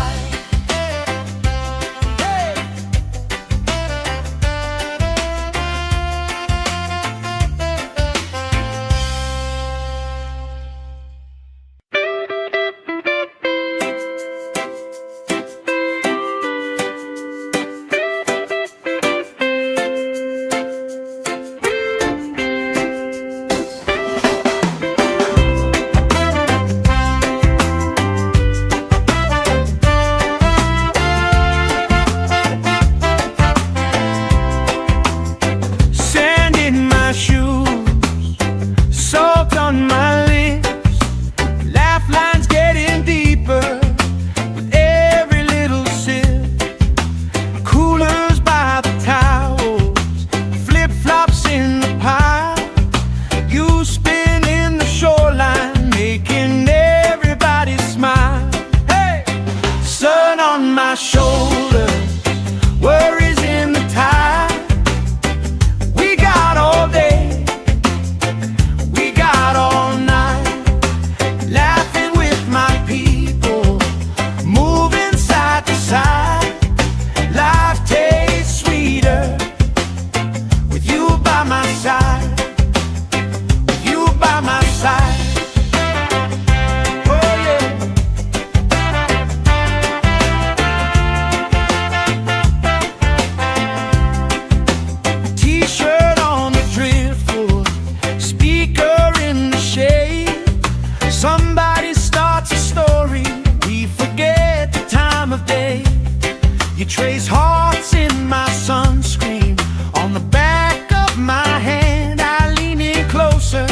On my lips, lifelines getting deeper with every little sip. Coolers by the towels, flip-flops in the pile. You spinning the shoreline, making everybody smile. Hey, sun on my shoulder, worries in the tide. We got all day, all night, laughing with my people, moving side to side. Life tastes sweeter with you by my side, with you by my side. Oh yeah. T-shirt on the driftwood, speaker in the shade. Somebody starts a story, we forget the time of day. You trace hearts in my sunscreen, on the back of my hand. I lean in closer,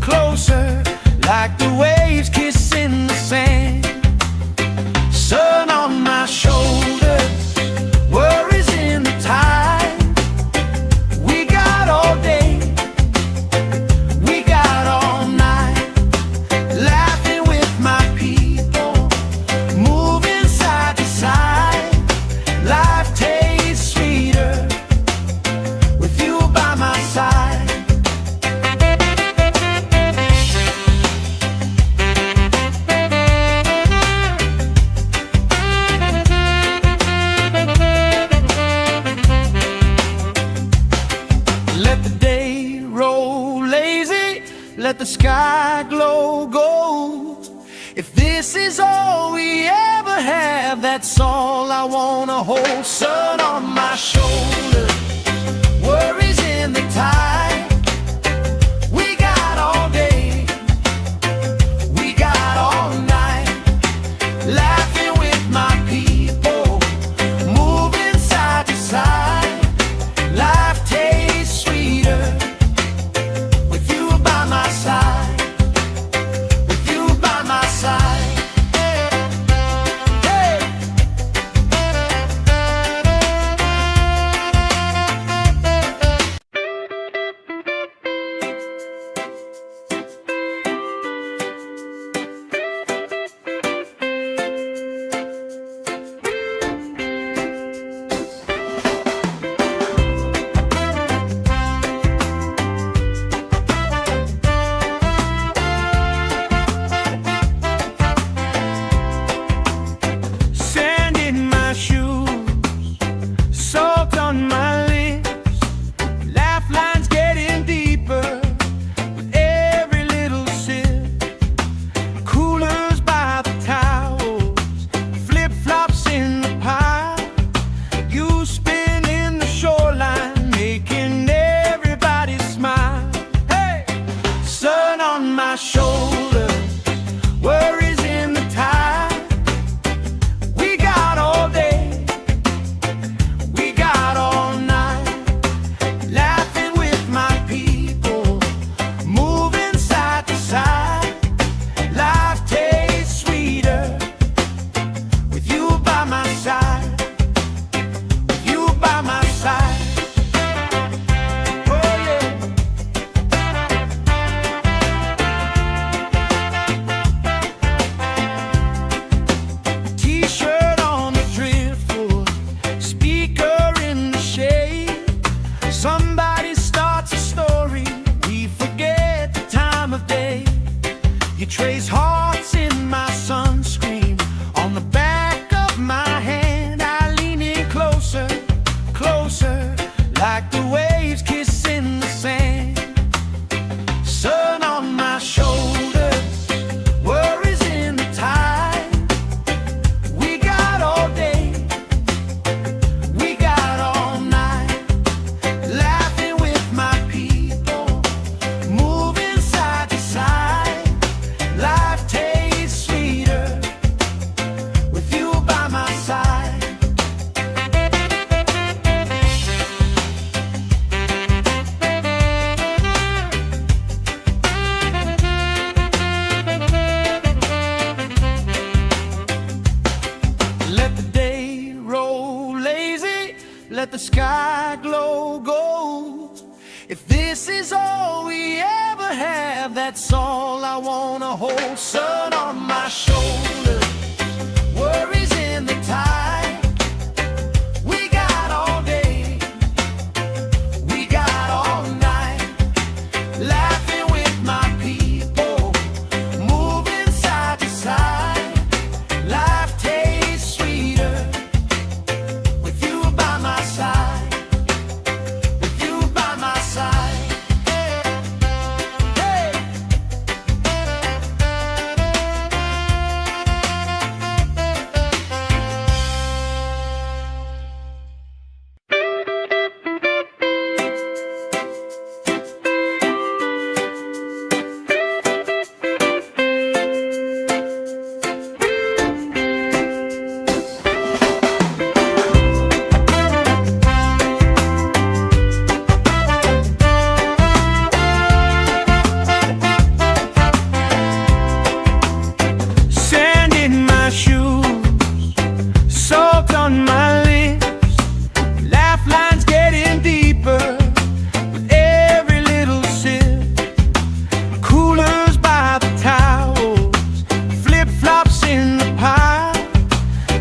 closer, like the waves kissing the sand. Sun on my shoulders, worries in the tide. We got all day, we got all night, laughing with my people, moving side to side. Life tastes sweeter with you by my side. Let the day roll lazy, let the sky glow gold. If this is all we ever have, that's all I wanna hold. Sun on my shoulder, worries in the tide. We got all day, we got all night, laughing with my people, moving side to side. Life tastes sweeter with you by my side, with you by my side. Hey. let the sky glow gold. If this is all we ever have, that's all I wanna hold. Sun on my shoulder, worries in the tide. We got all day, we got all night, laughing with my people, moving side to side. Life tastes sweeter with you by my side, with you by my side. Hey. Sand in my shoes, salt on my lips, laugh lines getting deeper with every little sip. Coolers by the towels, flip-flops in the pile,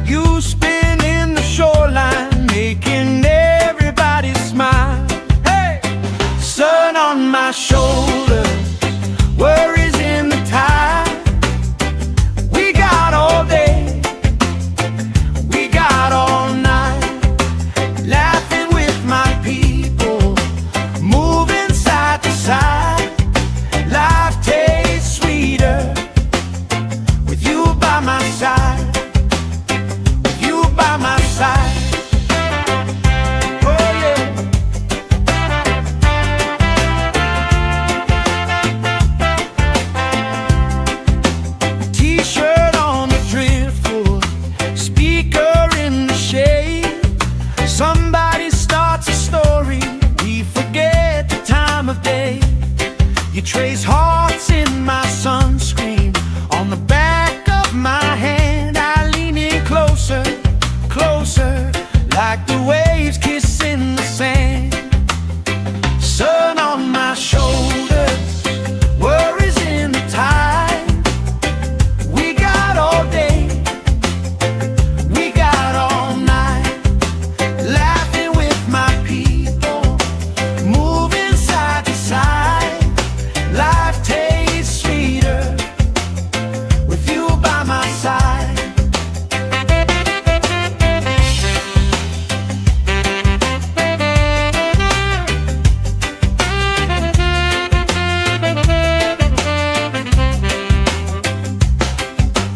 you spinning the shoreline, making everybody smile. Hey! Sun on my shoulders, worries in the tide. We got all day, we got all night, laughing with my people, moving side to side. Life tastes sweeter with you by my side, with you by my side. Oh yeah. T-shirt on the driftwood, speaker in the shade. Somebody starts a story, we forget the time of day. You trace hearts in my sunscreen, on the back of my hand. I lean in closer, closer, like the waves kissing the sand. Sun on my shoulders, worries in the tide. We got all day, we got all night, laughing with my people, moving side to side. Life tastes sweeter with you by my side.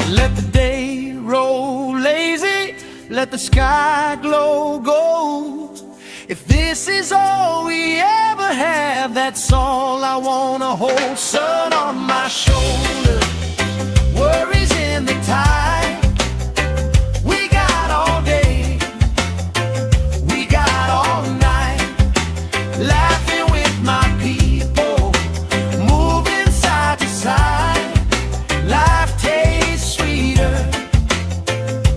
Let the day roll lazy, let the sky glow gold. If this is all we ever have, that's all I wanna hold. Sun on my shoulder, worries in the tide. We got all day, we got all night, laughing with my people, moving side to side. Life tastes sweeter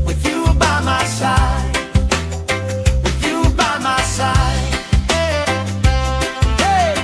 with you by my side, with you by my side. Hey.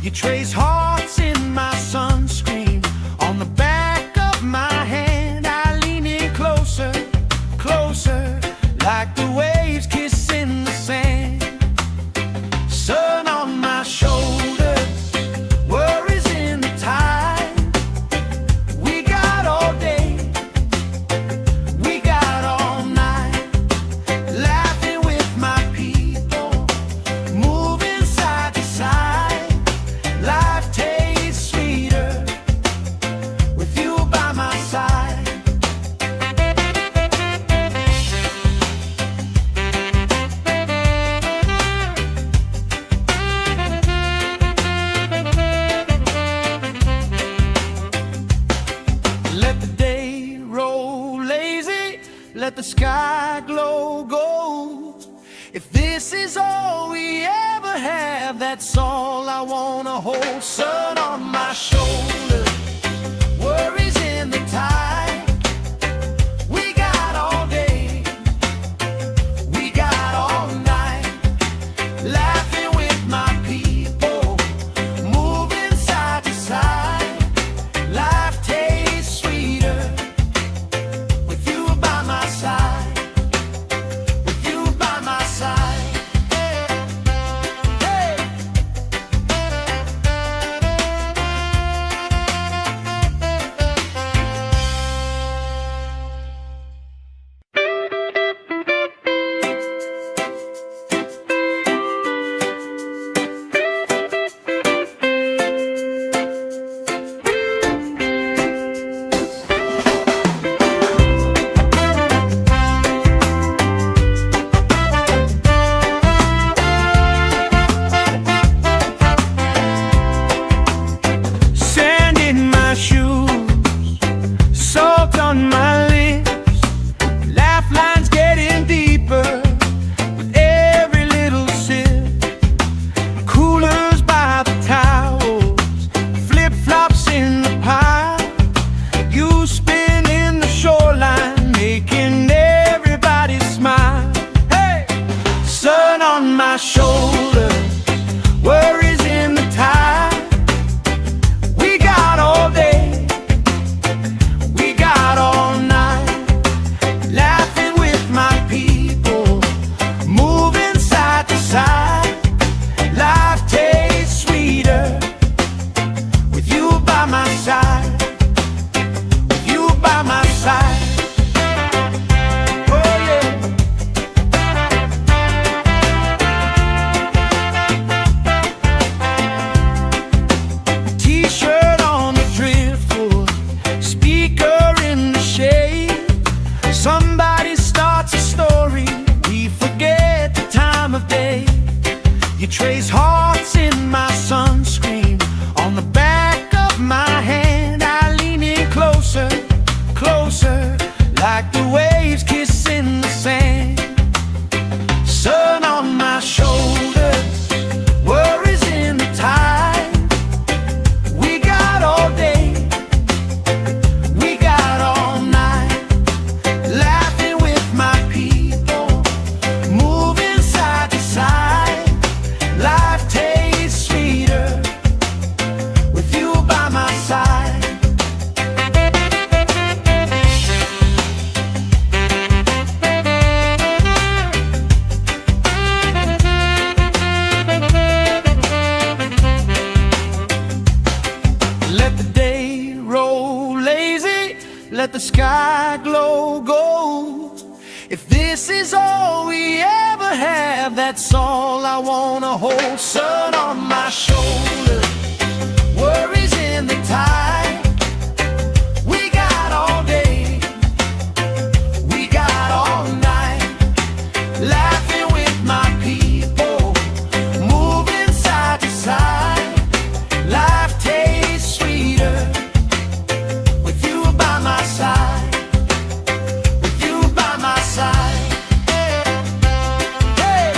You trace hearts in my sunscreen on the back of my hand. I lean in closer, closer, like the waves kissing the sand. Sun on my shoulders, worries in the tide. We got all day, we got all night, laughing with my people, moving side to side. Life tastes sweeter with you by my side. Let the day roll lazy, let the sky glow gold. If this is all we ever have, that's all I wanna hold. Sun on my shoulder, worries in the tide. We got all day, we got all night, laughing with my people, moving side to side. Life tastes sweeter with you by my side, with you by my side. Hey. Sand in my shoes, salt on my lips, laugh lines getting deeper with every little sip. Coolers by the towels, flip-flops in the pile. You spinning the shoreline, making everybody smile. Hey! Sun on my shoulder, worries in the tide. We got all day, we got all night, laughing with my people, moving side to side. Life tastes sweeter with you by my side, with you by my side. Oh yeah. T-shirt on the driftwood, speaker in the shade. Somebody starts a story, we forget the time of day. You trace hearts in my sunscreen on the back of my hand. I lean in closer, closer, like the waves kissing the sand. Sun on my shoulders, worries in the tide. We got all day, we got all night, laughing with my people, moving side to side. Life tastes sweeter with you by my side. Let the day roll lazy, let the sky glow gold. If this is all we ever have, that's all I wanna hold. Sun on my shoulder, worries in the tide. We got all day, we got all night, laughing with my people, moving side to side. Life tastes sweeter with you by my side, with you by my side. Hey.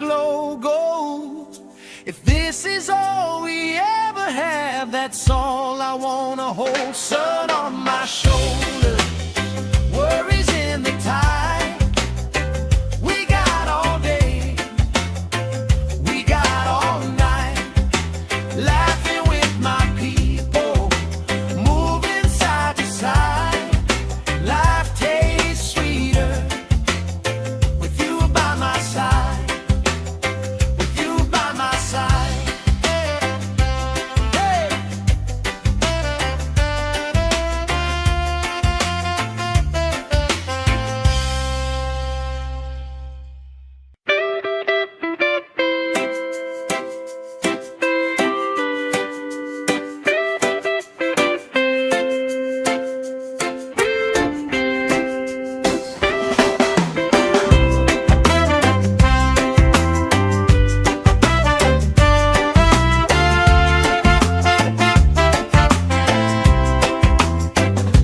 glow gold. If this is all we ever have, that's all I wanna hold. Sun on my shoulder, worries in the tide. We got all day, we got all night, laughing with my people, moving side to side. Life tastes sweeter with you by my side, with you by my side. Hey.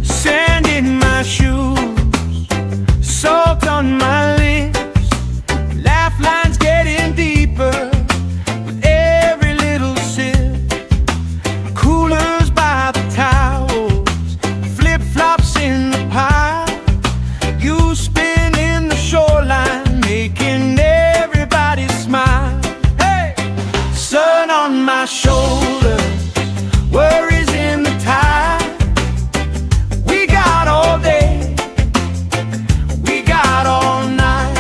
Sand in my shoes, salt on my lips, laugh lines getting deeper with every little sip. Coolers by the towels, flip-flops in the pile, you spinning the shoreline, making everybody smile. Hey! Sun on my shoulder, worries in the tide. We got all day, we got all night,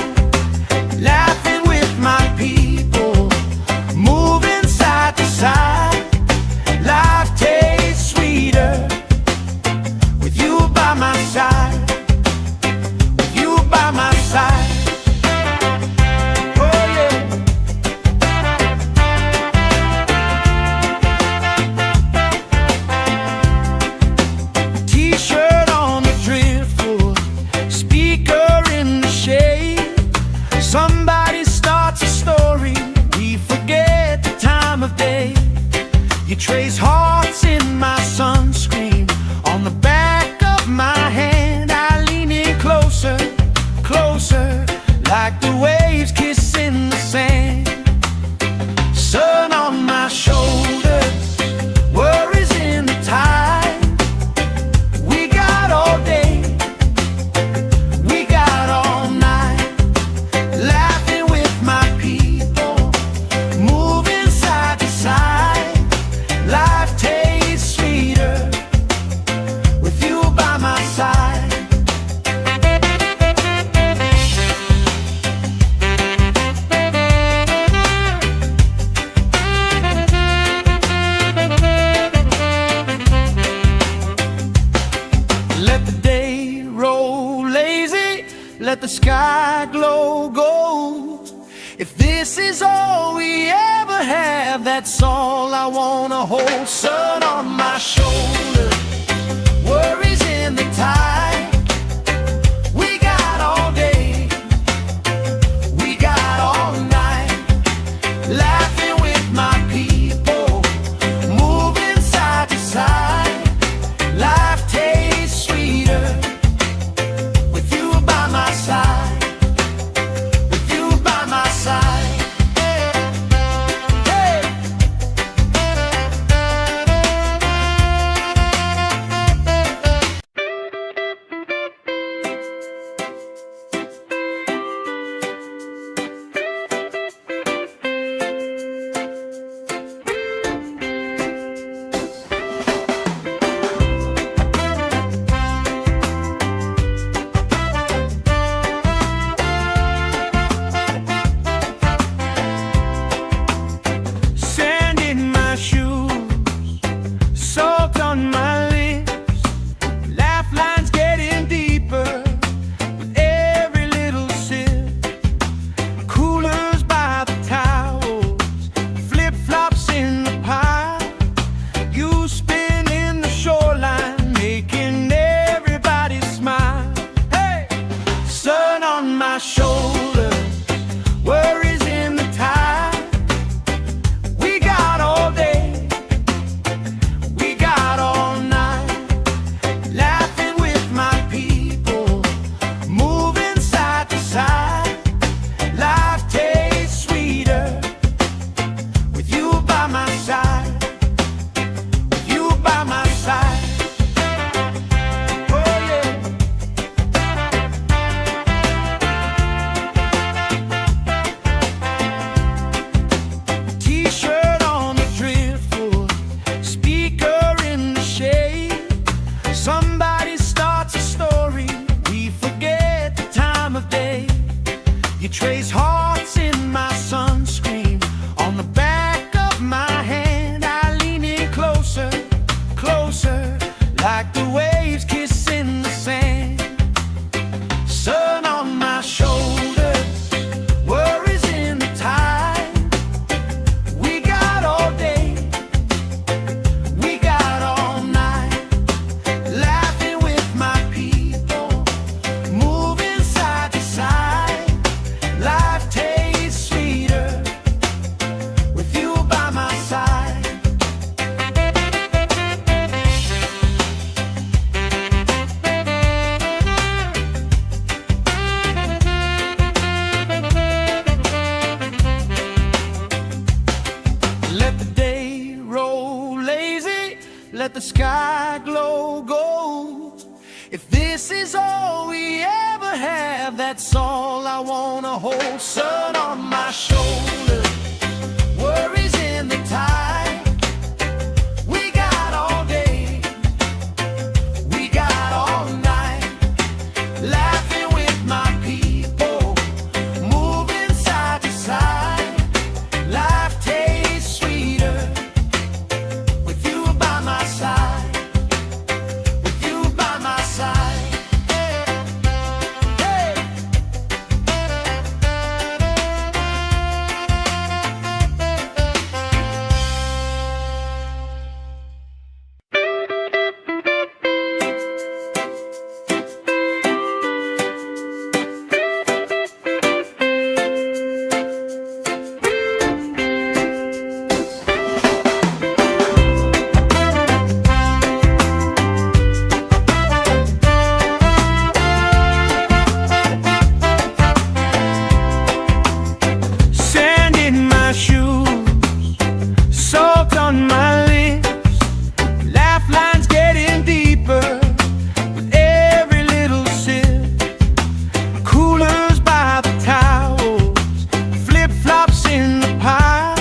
laughing with my people, moving side to side. Life tastes sweeter with you by my side, with you by my side. Oh yeah. T-shirt on the driftwood, speaker in the shade. Somebody starts a story, we forget the time of day. You trace hearts in my sunscreen, on the back of my hand. I lean in closer, closer, like the waves kissing the sand. Sun on my shoulders, worries in the tide. We got all day, we got all night, laughing with my people, moving side to side. Life tastes sweeter with you by my side. Let the day roll lazy, let the sky glow gold. If this is all we ever have, that's all I wanna hold. Sun on my shoulder, worries in the tide. We got all day, we got all night, laughing with my people, moving side to side. Life tastes sweeter with you by my side, with you by my side. Hey. the sky glow gold. If this is all we ever have, that's all I wanna hold. Sun on my shoulder, worries in the tide. We got all day, we got all night, laughing with my people, moving side to side. Life tastes sweeter with you by my side, with you by my side. Hey. Sand in my shoes, salt on my lips, laugh lines getting deeper with every little sip. Coolers by the towels, flip-flops in the pile,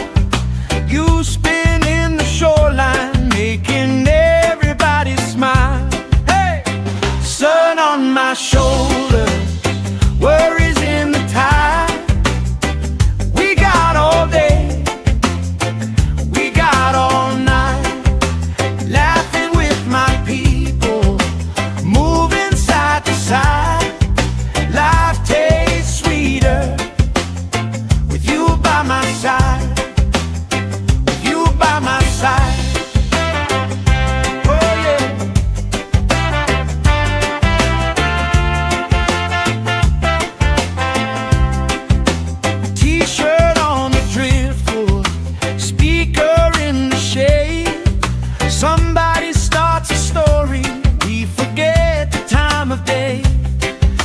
you spinning the shoreline, making everybody smile. Hey! Sun on my shoulders, worries in the tide. We got all day, we got all night, laughing with my people, moving side to side. Life tastes sweeter with you by my side, with you by my side. Oh yeah. T-shirt on the driftwood, speaker in the shade. Somebody starts a story, we forget the time of day.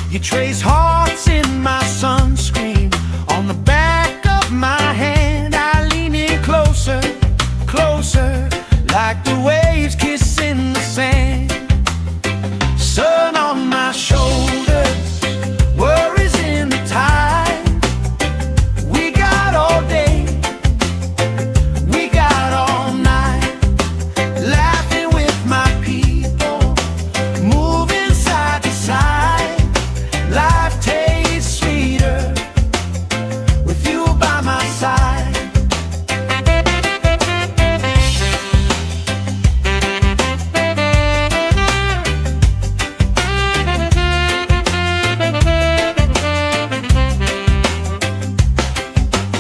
You trace hearts in my sunscreen, on the back of my hand. I lean in closer, closer, like the waves kissing the sand. Sun on my shoulders, worries in the tide. We got all day, we got all night, laughing with my people, moving side to side. Life tastes sweeter with you by my side.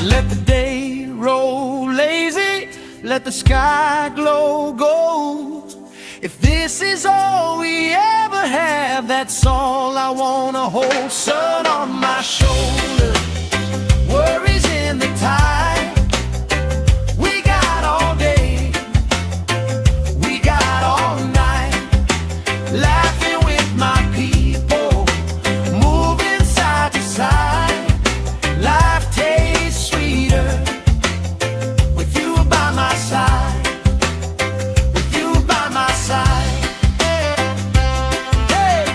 Let the day roll lazy, let the sky glow gold. If this is all we ever have, that's all I wanna hold. Sun on my shoulder, worries in the tide. We got all day, we got all night, laughing with my people, moving side to side. Life tastes sweeter with you by my side, with you by my side. Hey.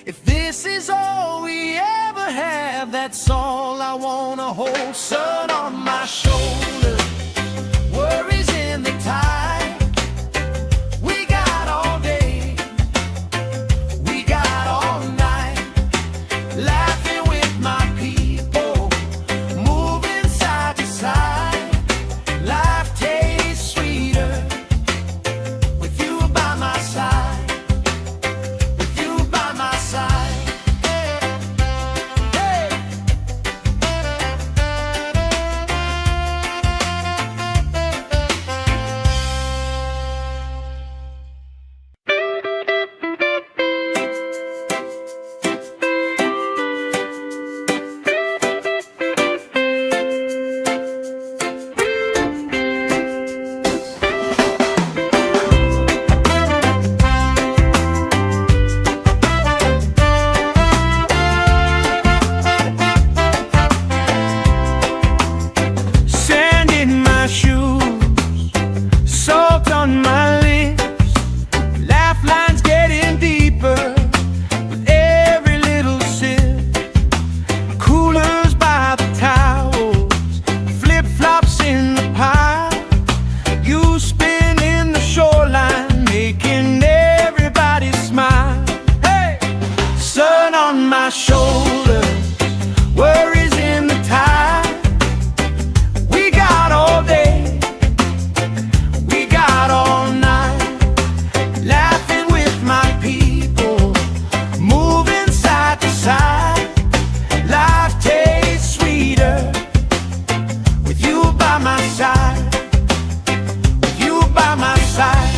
If this is all we ever have, that's all I wanna hold. Sun on my shoulder, worries in the tide. We got all day, we got all night, laughing with my people, moving side to side. Life tastes sweeter with you by my side. Shoulder, worries in the tide. We got all day, we got all night, laughing with my people, moving side to side. Life tastes sweeter with you by my side, with you by my side.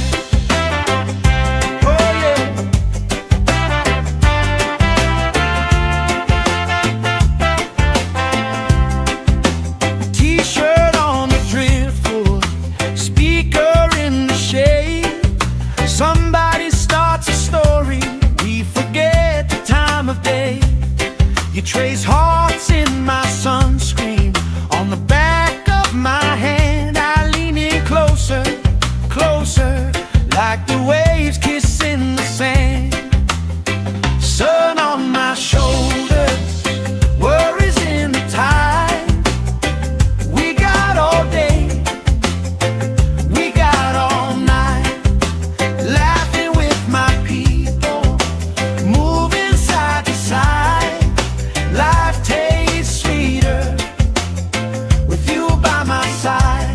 Somebody starts a story, we forget the time of day. You trace hearts in my sunscreen, on the back of my hand. I lean in closer, closer, like the waves kissing the sand. Sun on my shoulders, worries in the tide. We got all day, we got all night, laughing with my people, moving side to side. Life tastes sweeter with you by my side.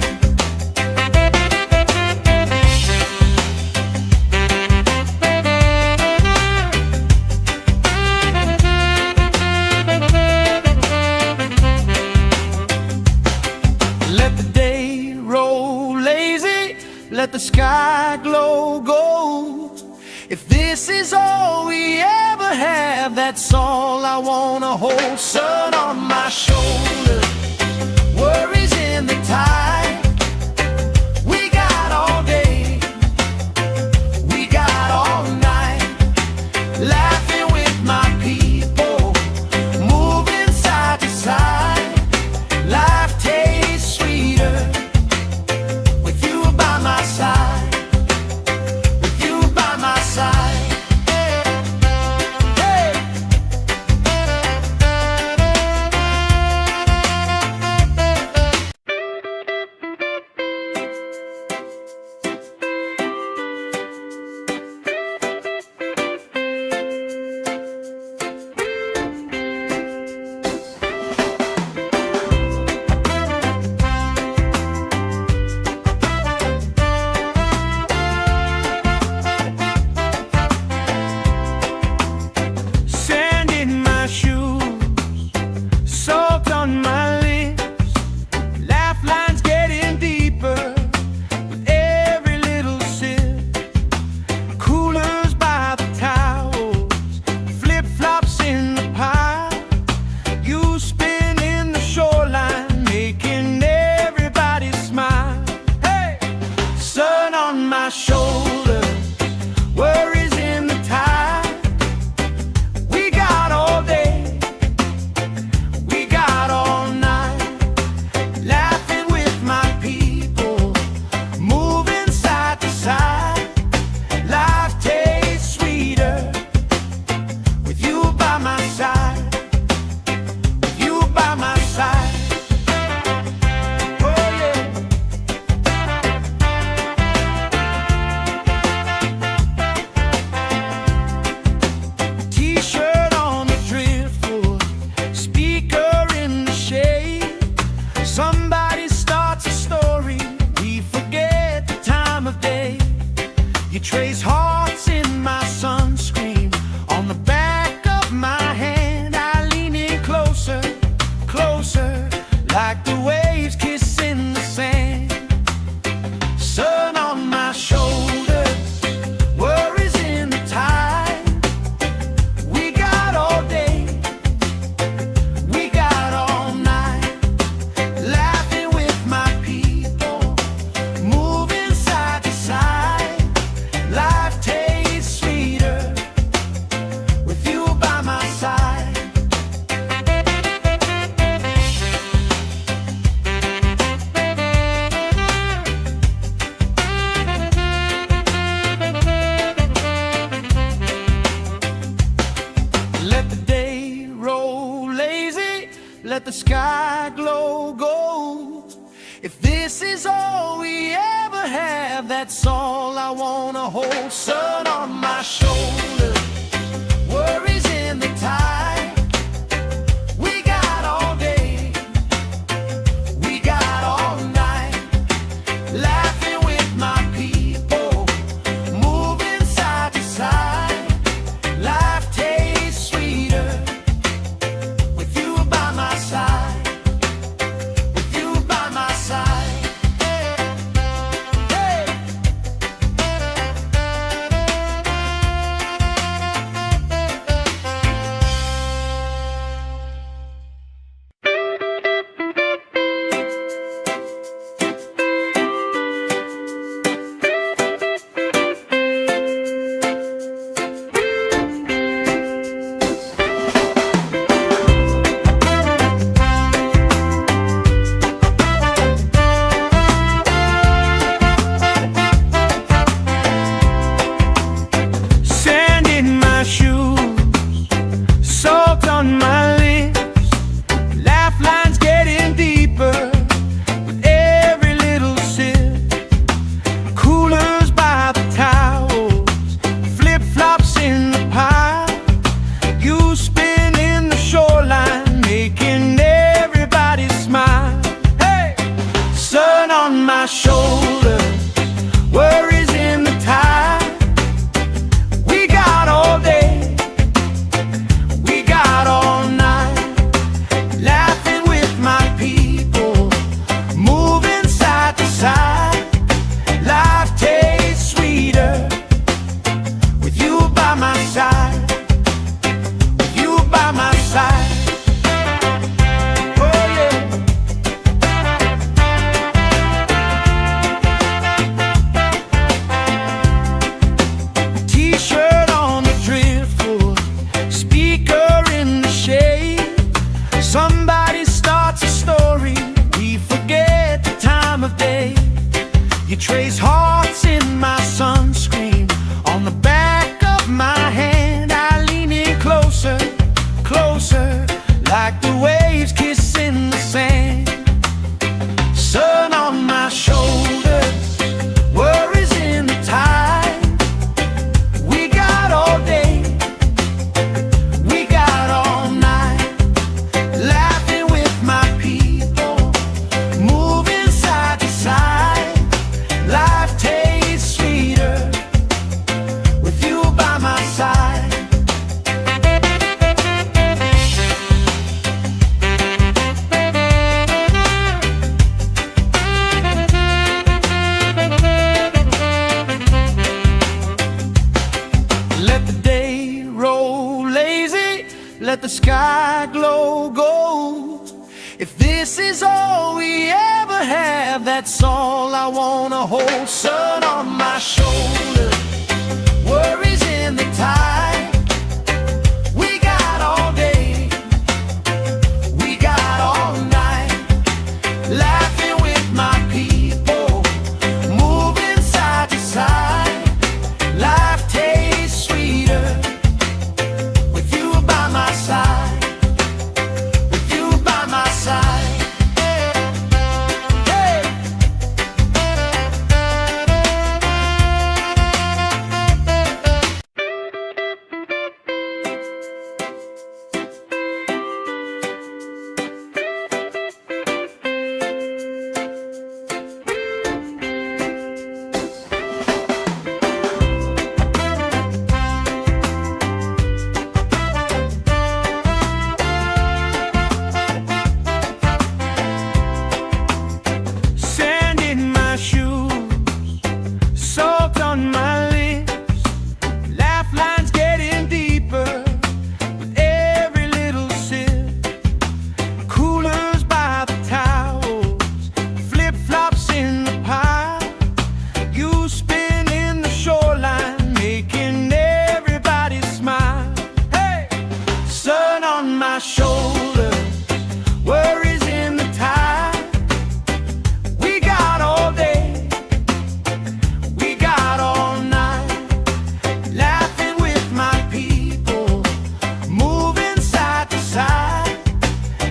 Let the day roll lazy, let the sky glow gold. If this is all we ever have, that's all I wanna hold. Sun on my shoulder, worries in the tide. We got all day, we got all night, laughing with my people, moving side to side. Life tastes sweeter with you by my side. let the sky glow gold. If this is all we ever have, that's all I wanna hold. Sun on my shoulder, worries in the tide. We got all day, we got all night, laughing with my people, moving side to side. Life tastes sweeter with you by my side. Trace hearts in my sunscreen. On the back of my hand I lean in closer, closer, like the waves kissing the sand. Sun on my shoulders, worries in the tide. We got all day, we got all night, laughing with my people, moving side to side. Life tastes sweeter with you by my side. Let the day roll lazy, let the sky glow gold. If this is all we ever have, that's all I wanna hold. Sun on my shoulder, worries in the tide. We got all day, we got all night, laughing with my people, moving side to side. Life tastes sweeter with you by my side.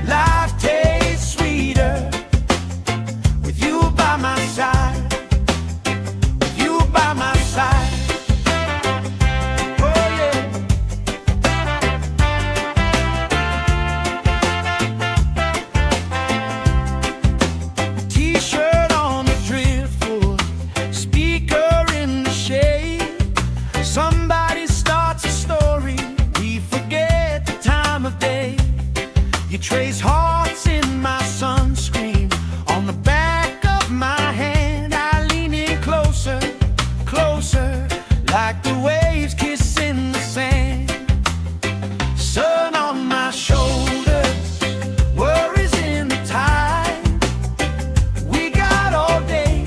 Life You trace hearts in my sunscreen. On the back of my hand, I lean in closer, closer, like the waves kissing the sand. Sun on my shoulders, worries in the tide. We got all day,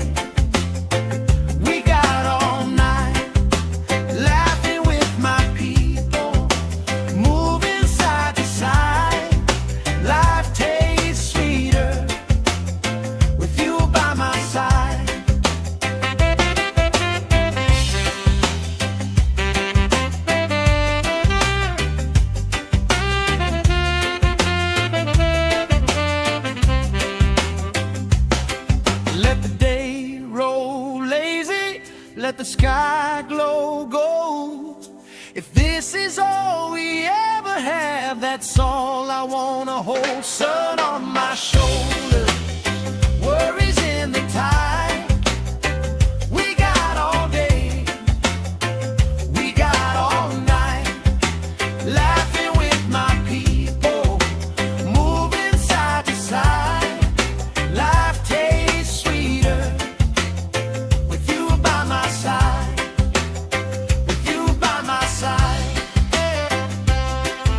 we got all night, laughing with my people, moving side to side. Life tastes sweeter with you by my side. Let the day roll lazy, let the sky glow gold. If this is all we ever have, that's all I wanna hold. Sun on my shoulders, worries in the tide. We got all day, we got all night, laughing with my people, moving side to side. Life tastes sweeter with you by my side, with you by my side.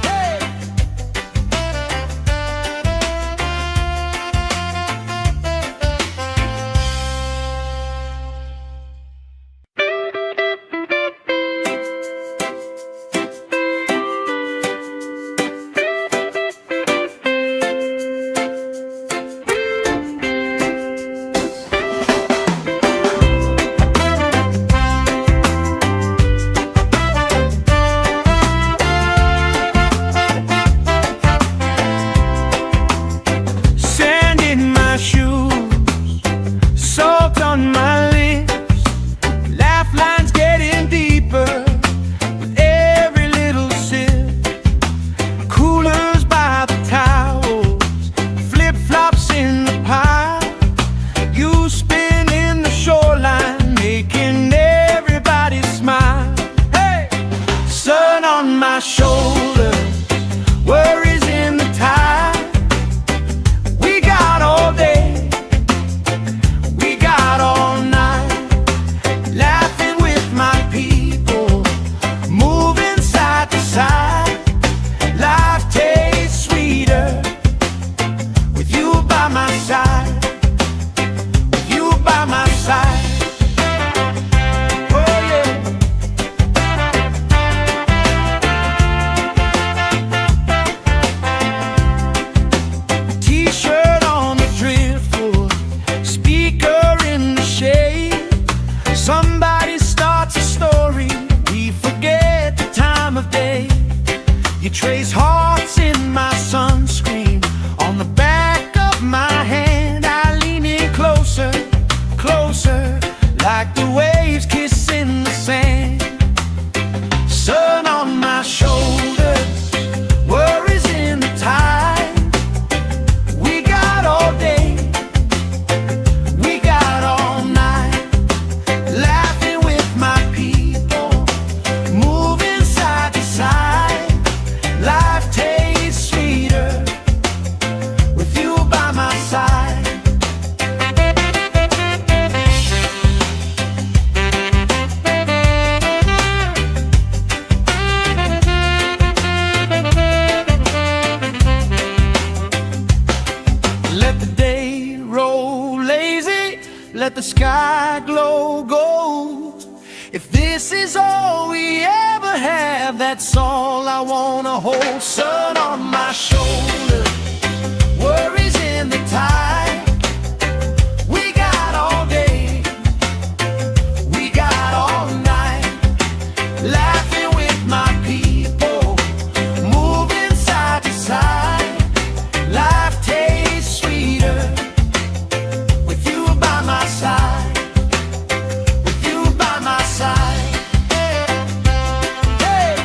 Hey. Sand in my shoes, salt on my lips, laugh lines getting deeper with every little sip. Coolers by the towels, flip-flops in the pile. You spin in the shoreline, making everybody smile. Hey! Sun on my shoulders, worries in the tide. We got all day, we got all night, laughing with my people, moving side to side. Life tastes sweeter with you by my side, with you by my side. Oh yeah. T-shirt on the driftwood, speaker in the shade. Somebody starts a story, we forget the time of day. You trace hearts in my sunscreen. On the back of my hand, I lean in closer, closer, like the waves kissing the sand. Sun on my shoulders, worries in the tide. We got all day, we got all night, laughing with my people, moving side to side. Life tastes sweeter with you by my side. Let the day roll lazy, let the sky glow gold. If this is all we ever have, that's all I wanna hold. Sun on my shoulders, worries in the tide. We got all day, we got all night, laughing with my people, moving side to side. Life tastes sweeter with you by my side, with you by my side. Hey.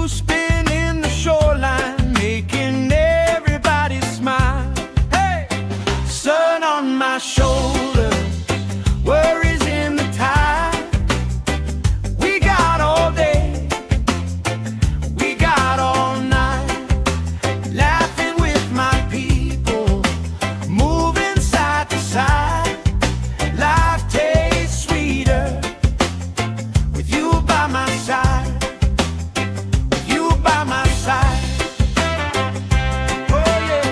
spin in the shoreline, making everybody smile. Hey! Sun on my shoulder, worries in the tide. We got all day, we got all night, laughing with my people, moving side to side. Life tastes sweeter with you by my side, with you by my side. Oh yeah.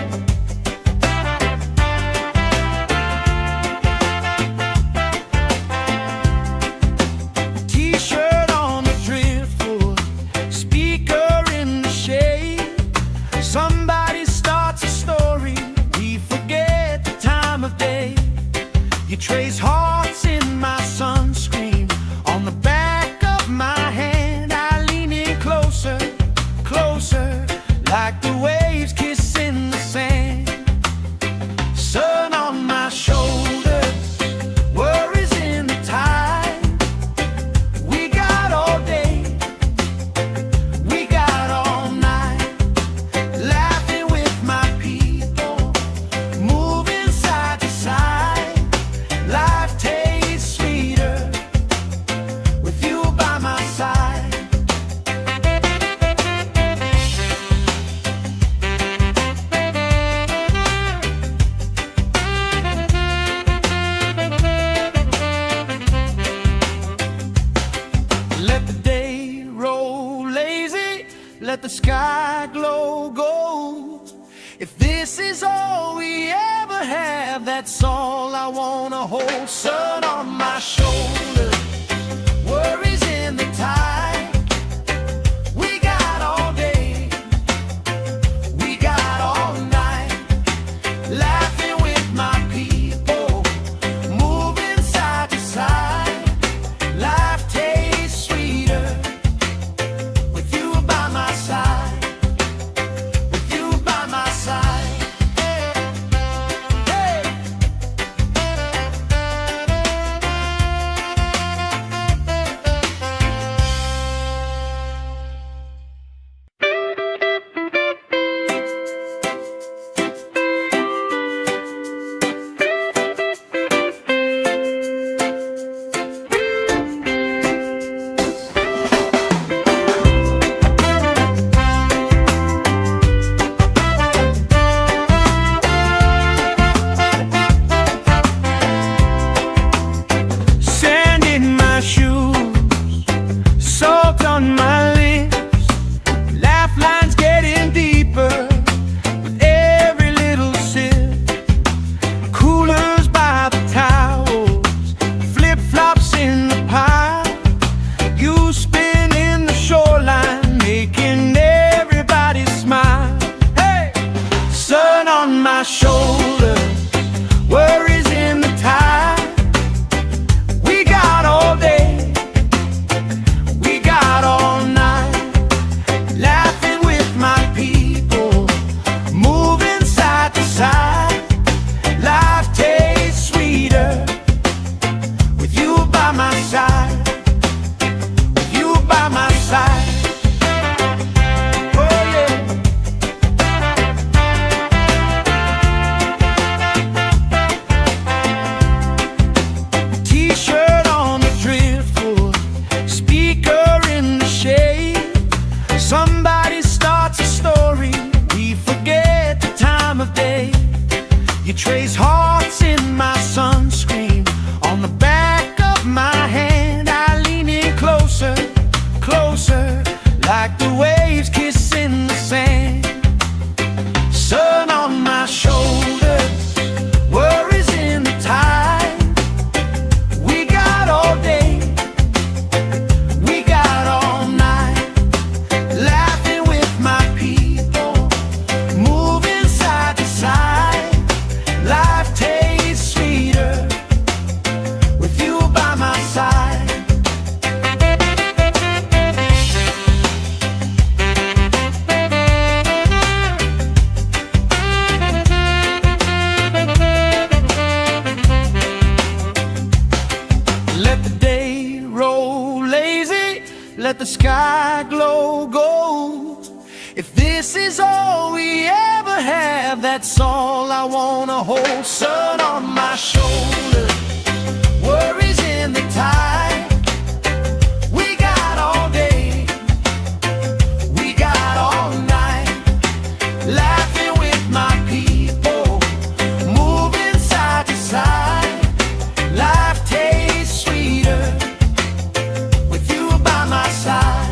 T-shirt on the driftwood, speaker in the shade. Somebody starts a story, we forget the time of day. You trace hearts in my sunscreen, on the back of my hand. I lean in closer, closer, like the waves kissing the sand. Sun on my shoulders, worries in the tide. We got all day, we got all night, laughing with my people, moving side to side. Life tastes sweeter with you by my side. Let the day roll lazy, let the sky glow gold. If this is all we ever have, that's all I wanna hold. Sun on my shoulders, worries in the tide. We got all day, we got all night, laughing with my people, moving side to side. Life tastes sweeter with you by my side, with you by my side. Hey! Sand in my shoes, salt on my lips, laugh lines getting deeper with every little sip. Coolers by the towels, flip-flops in the pile. You spin in the shoreline, making everybody smile. Hey! Sun on my shoulders, worries in the tide. We got all day, we got all night, laughing with my people, moving side to side. Life tastes sweeter with you by my side, with you by my side. Oh yeah. T-shirt on the driftwood, speaker in the shade. Somebody starts a story, we forget the time of day. You trace hearts in my sunscreen, on the back of my hand. I lean in closer, closer, like the waves kissing the sand. Sun on my shoulders, worries in the tide. We got all day, we got all night, laughing with my people, moving side to side. Life this is all we ever have, that's all I wanna hold. Sun on my shoulder, worries in the tide. We got all day, we got all night, laughing with my people, moving side to side. Life tastes sweeter with you by my side.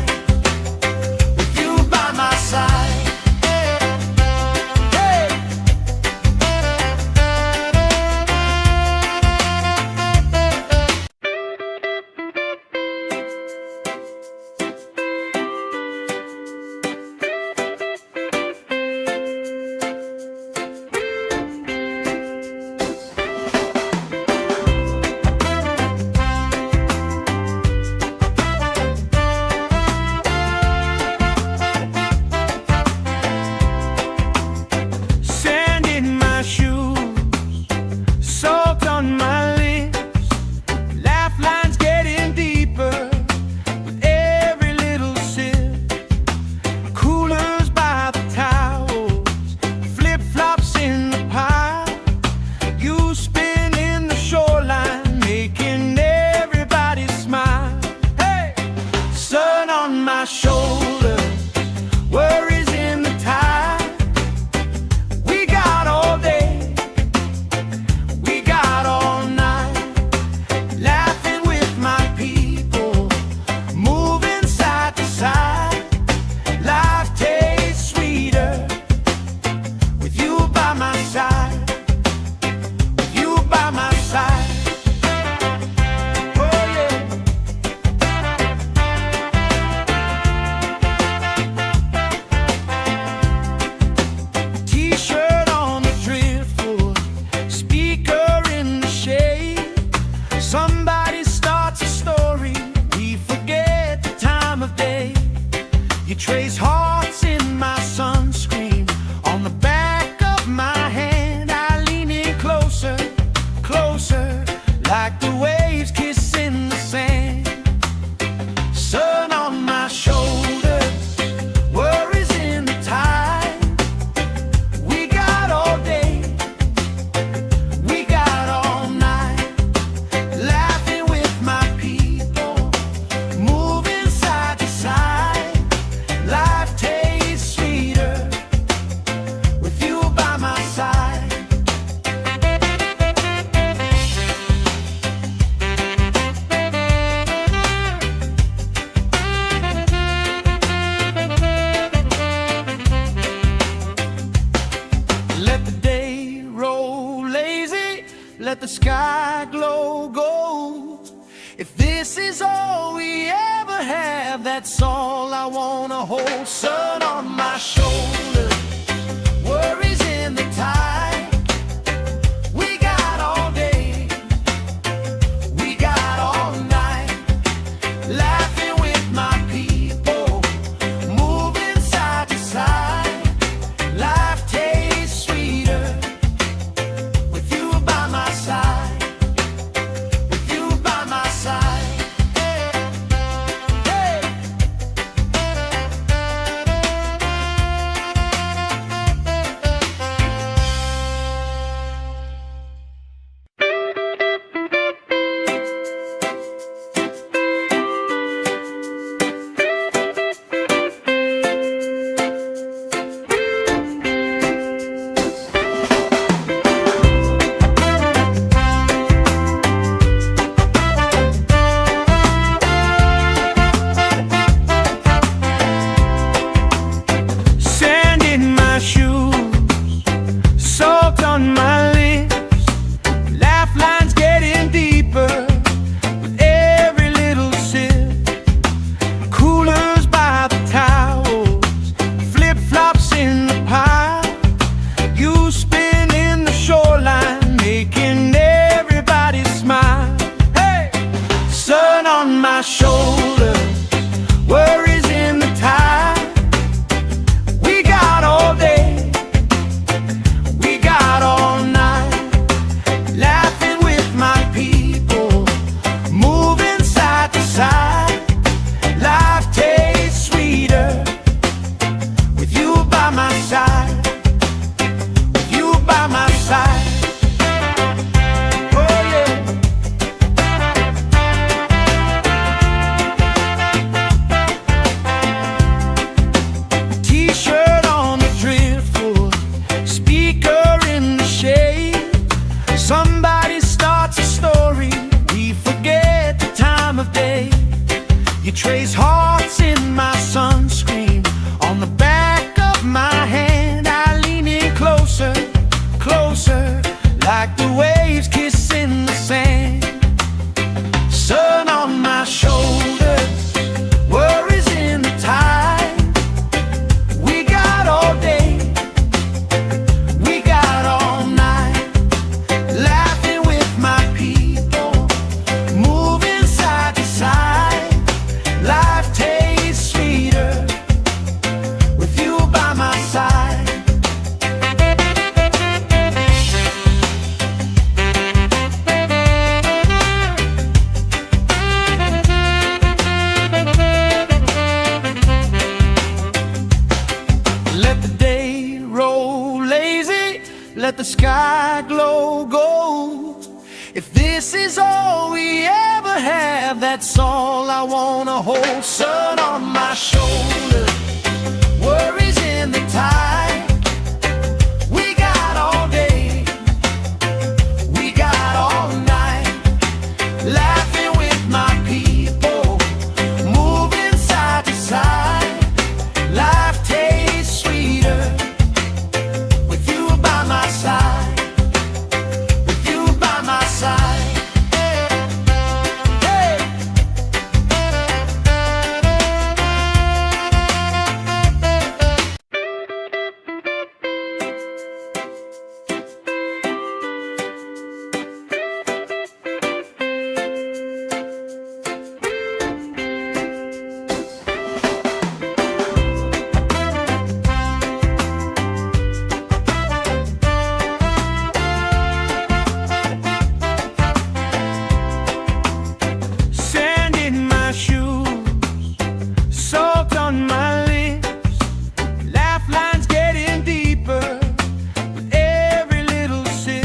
Shoulder, worries in the tide. We got all day, we got all night, laughing with my people, moving side to side. Life tastes sweeter with you by my side, with you by my side. Somebody starts a story, we forget the time of day. You trace hearts in my sunscreen, on the back of my hand. I lean in closer, closer, like the waves kissing the sand. Sun on my shoulders, worries in the tide. We got all day, we got all night, laughing with my people, moving side to side. Life tastes sweeter with you by my side. Let the day roll lazy, let the sky glow gold. If this is all we ever have, that's all I wanna hold. Sun on my shoulder, worries in the tide. We got all day, we got all night, laughing with my people, moving side to side. Life tastes sweeter with you by my side, with you by my side. Hey. let the sky glow gold. If this is all we ever have, that's all I wanna hold. Sun on my shoulder, worries in the tide. We got all day, we got all night, laughing with my people, moving side to side. Life tastes sweeter with you by my side, with you by my side. Hey! Sand in my shoes, salt on my lips, laugh lines getting deeper with every little sip.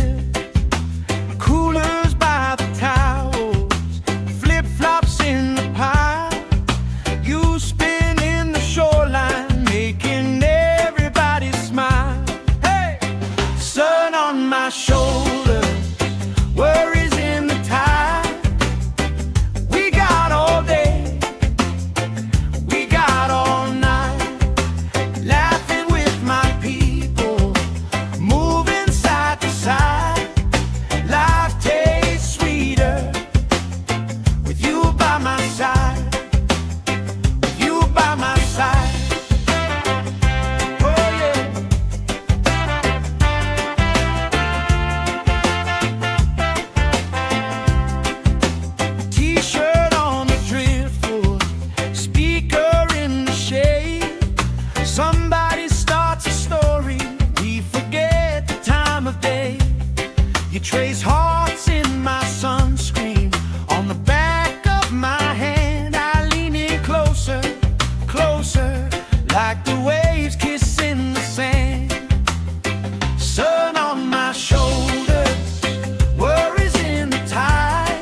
Coolers by the towels, flip-flops in the pile. You spin in the shoreline, making everybody smile. Hey! Sun on my shoulder, worries in the tide. We got all day, we got all night, laughing with my people, moving side to side. Life tastes sweeter with you by my side, with you by my side. Oh yeah. T-shirt on the driftwood, speaker in the shade. Somebody starts a story, we forget the time of day. You trace hearts in my sunscreen, on the back of my hand. I lean in closer, closer, like the waves kissing the sand. Sun on my shoulders, worries in the tide.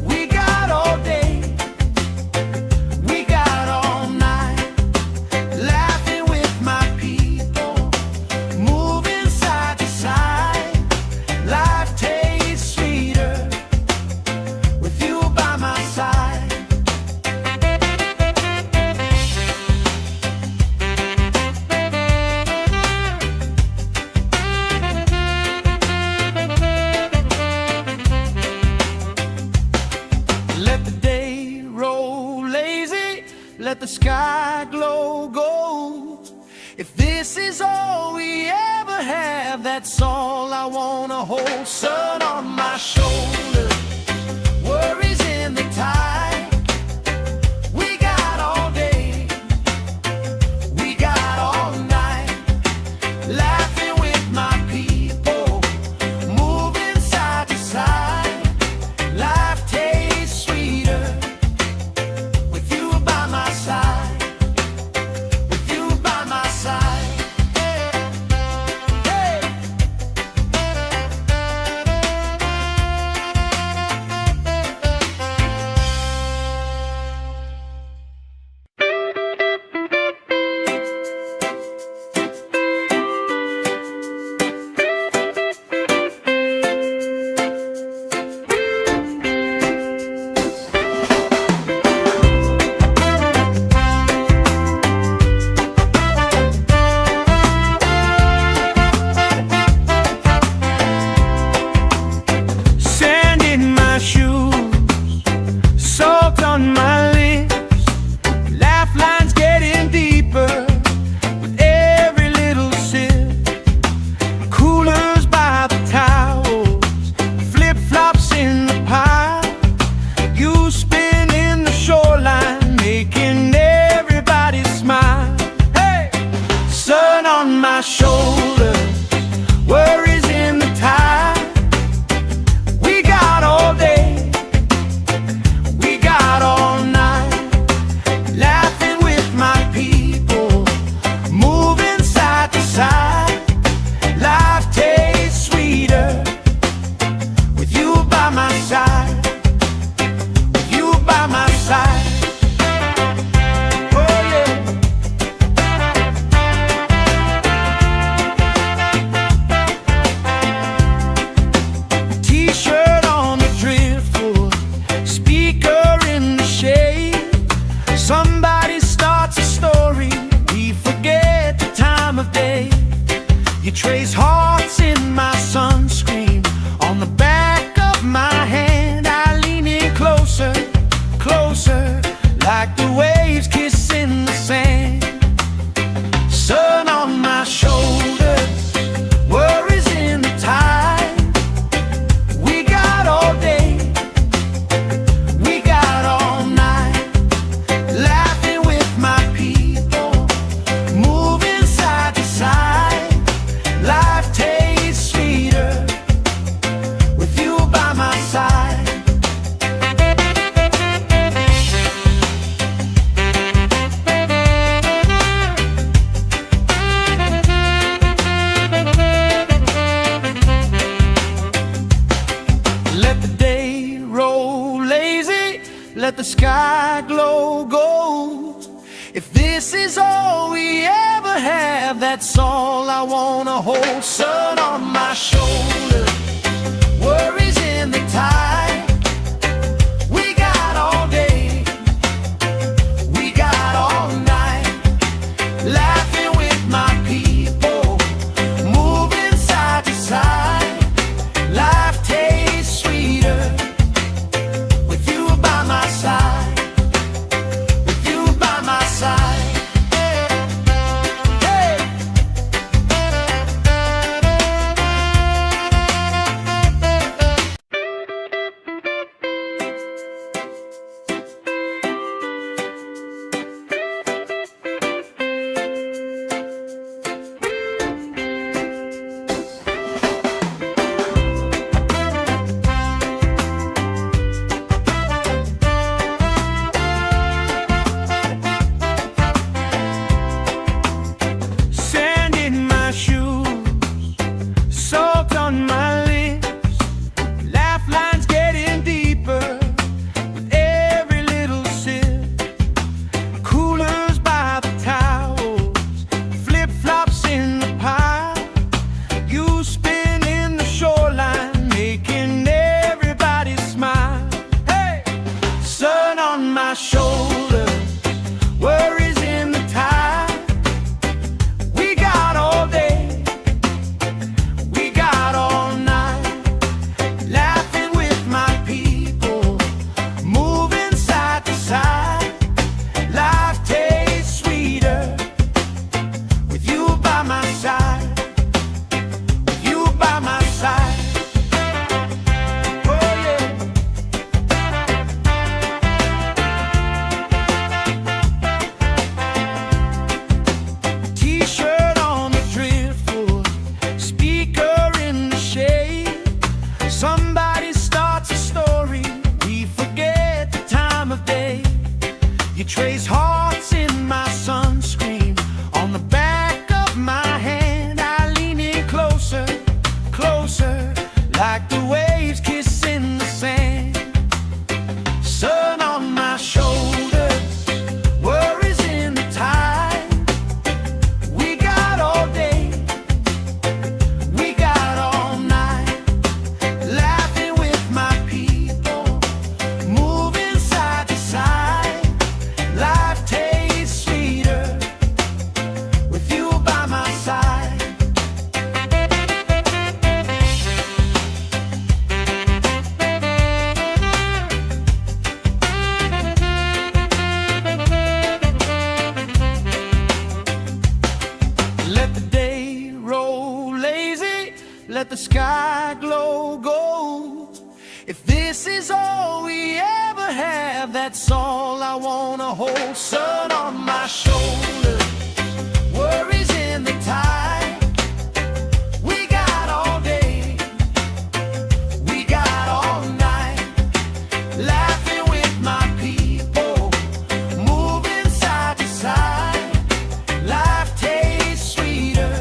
We got all day, we got all night, laughing with my people, moving side to side. Life tastes sweeter with you by my side. Let the day roll lazy, let the sky glow gold. If this is all we ever have, that's all I wanna hold. Sun on my shoulder, worries in the tide. We got all day, we got all night, laughing with my people, moving side to side. Life tastes sweeter with you by my side, with you by my side. Hey! Sand in my shoes, salt on my lips, laugh lines getting deeper with every little sip. Coolers by the towels, flip-flops in the pile. You spin in the shoreline, making everybody smile. Hey! Sun on my shoulder, worries in the tide. We got all day, we got all night, laughing with my people, moving side to side. Life this is all we ever have, that's all I wanna hold. Sun on my shoulder, worries in the tide. We got all day, we got all night, laughing with my people, moving side to side. Life tastes sweeter with you by my side, with you by my side. Shoulder, worries in the tide. We got all day, we got all night, laughing with my people, moving side to side. Life tastes sweeter with you by my side, with you by my side. Trace hearts in my sunscreen, on the back of my hand. I lean in closer, closer, like the waves kissing the sand. Sun on my shoulders, worries in the tide. We got all day, we got all night, laughing with my people, moving side to side. Life tastes sweeter with you by my side. Let the day roll lazy, let the sky glow gold. If this is all we ever have, that's all I wanna hold. Sun on my shoulder, worries in the tide. We got all day, we got all night, laughing with my people, moving side to side. Life tastes sweeter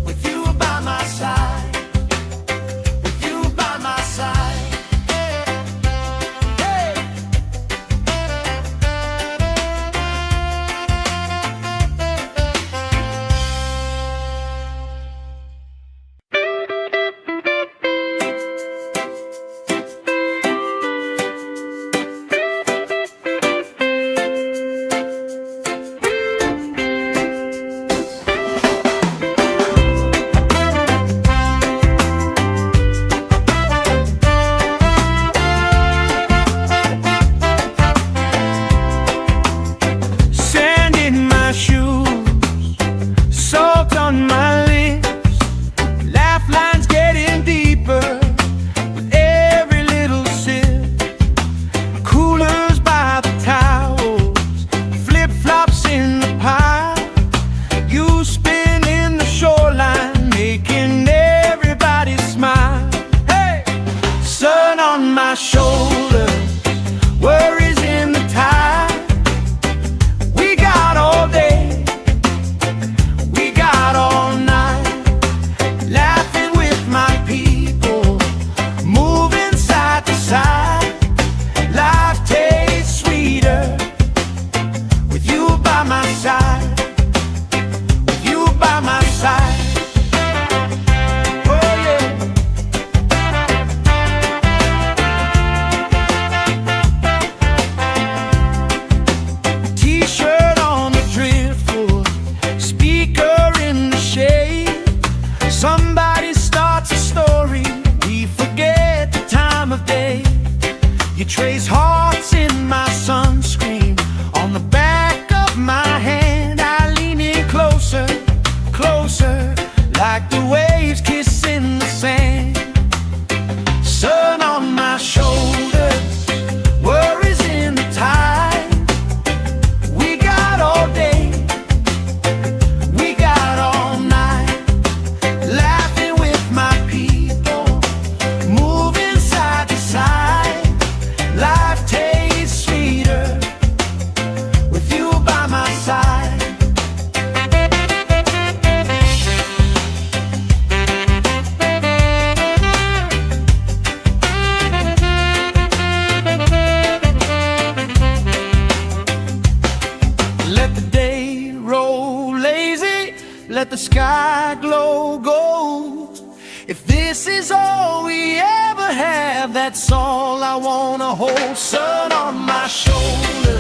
with you by my side, with you by my side. let the sky glow gold. If this is all we ever have, that's all I wanna hold. Sun on my shoulder,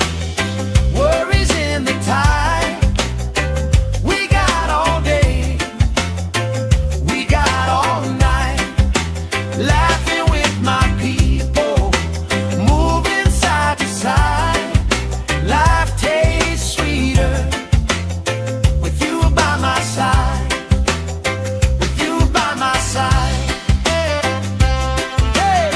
worries in the tide. We got all day, we got all night, laughing with my people, moving side to side. Life tastes sweeter with you by my side, with you by my side. Hey!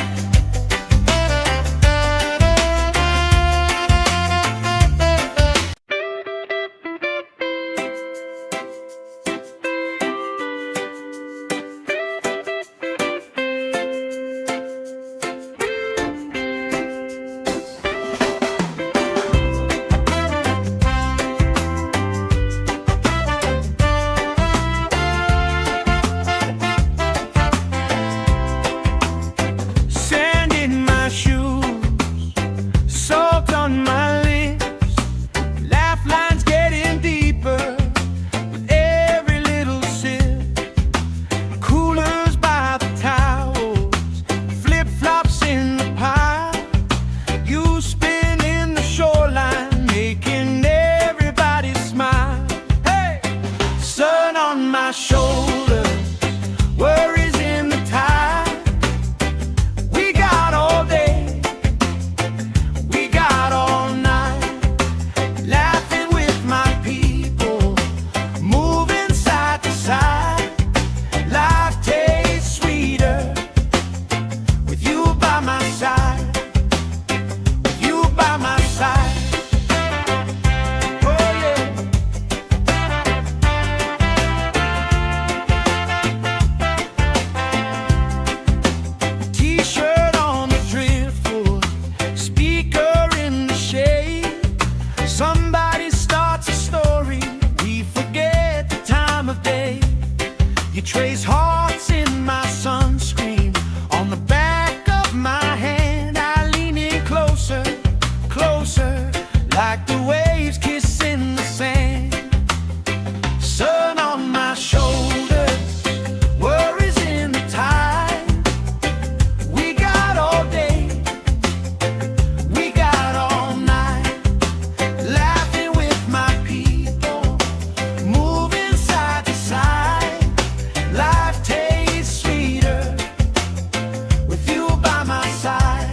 Sand in my shoes, salt on my lips, laugh lines getting deeper with every little sip. Coolers by the towels, flip-flops in the pile. You spin in the shoreline, making everybody smile. Hey! Sun on my shoulder, worries in the tide. We got all day, we got all night, laughing with my people, moving side to side. Life tastes sweeter with you by my side, with you by my side. Oh yeah. T-shirt on the driftwood, speaker in the shade. Somebody starts a story, we forget the time of day. You trace hearts in my sunscreen, on the back of my hand. I lean in closer, closer, like the waves kissing the sand. Sun on my shoulders, worries in the tide. We got all day, we got all night, laughing with my people, moving side to side. Life tastes sweeter with you by my side.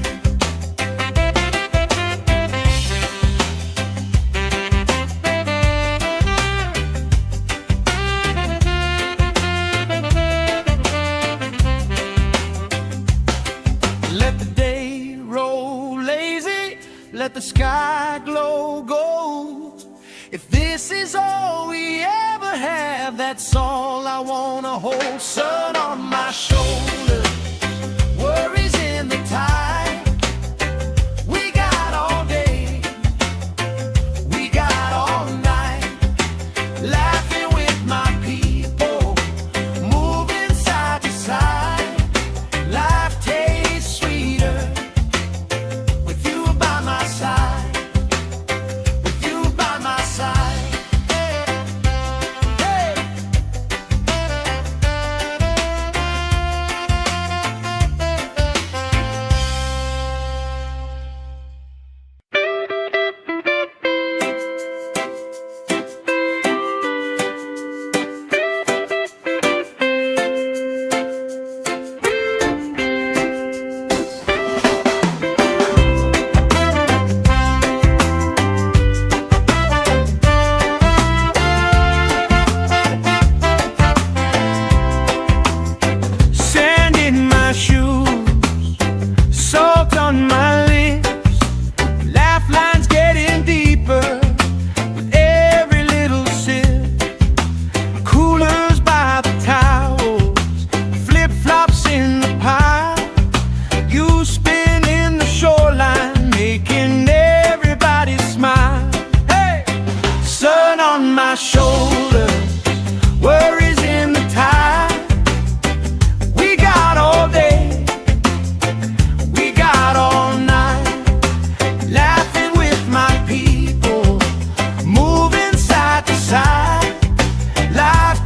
Let the day roll lazy, let the sky glow gold. If this is all we ever have, that's all I wanna hold. Sun on my shoulder, worries in the tide. We got all day, we got all night, laughing with my people, moving side to side. Life tastes sweeter with you by my side, with you by my side. Hey! Sand in my shoes, salt on my lips, laugh lines getting deeper with every little sip. Coolers by the towels, flip-flops in the pile. You spin in the shoreline, making everybody smile. Hey! Sun on my shoulder, worries in the tide. We got all day, we got all night, laughing with my people, moving side to side. Life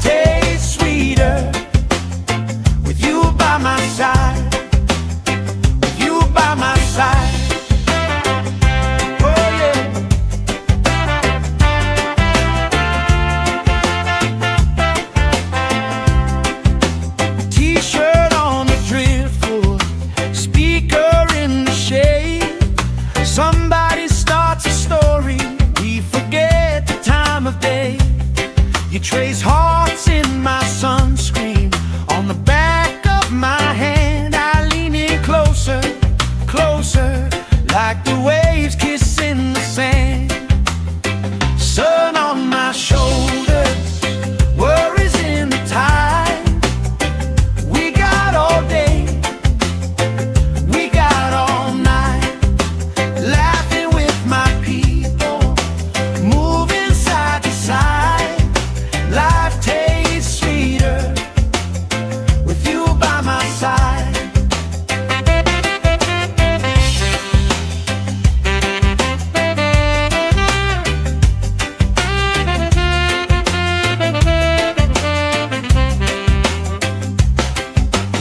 You trace hearts in my sunscreen on the back of my hand. I lean in closer, closer, like the waves kissing the sand. Sun on my shoulders, worries in the tide. We got all day, we got all night, laughing with my people, moving side to side. Life tastes sweeter with you by my side.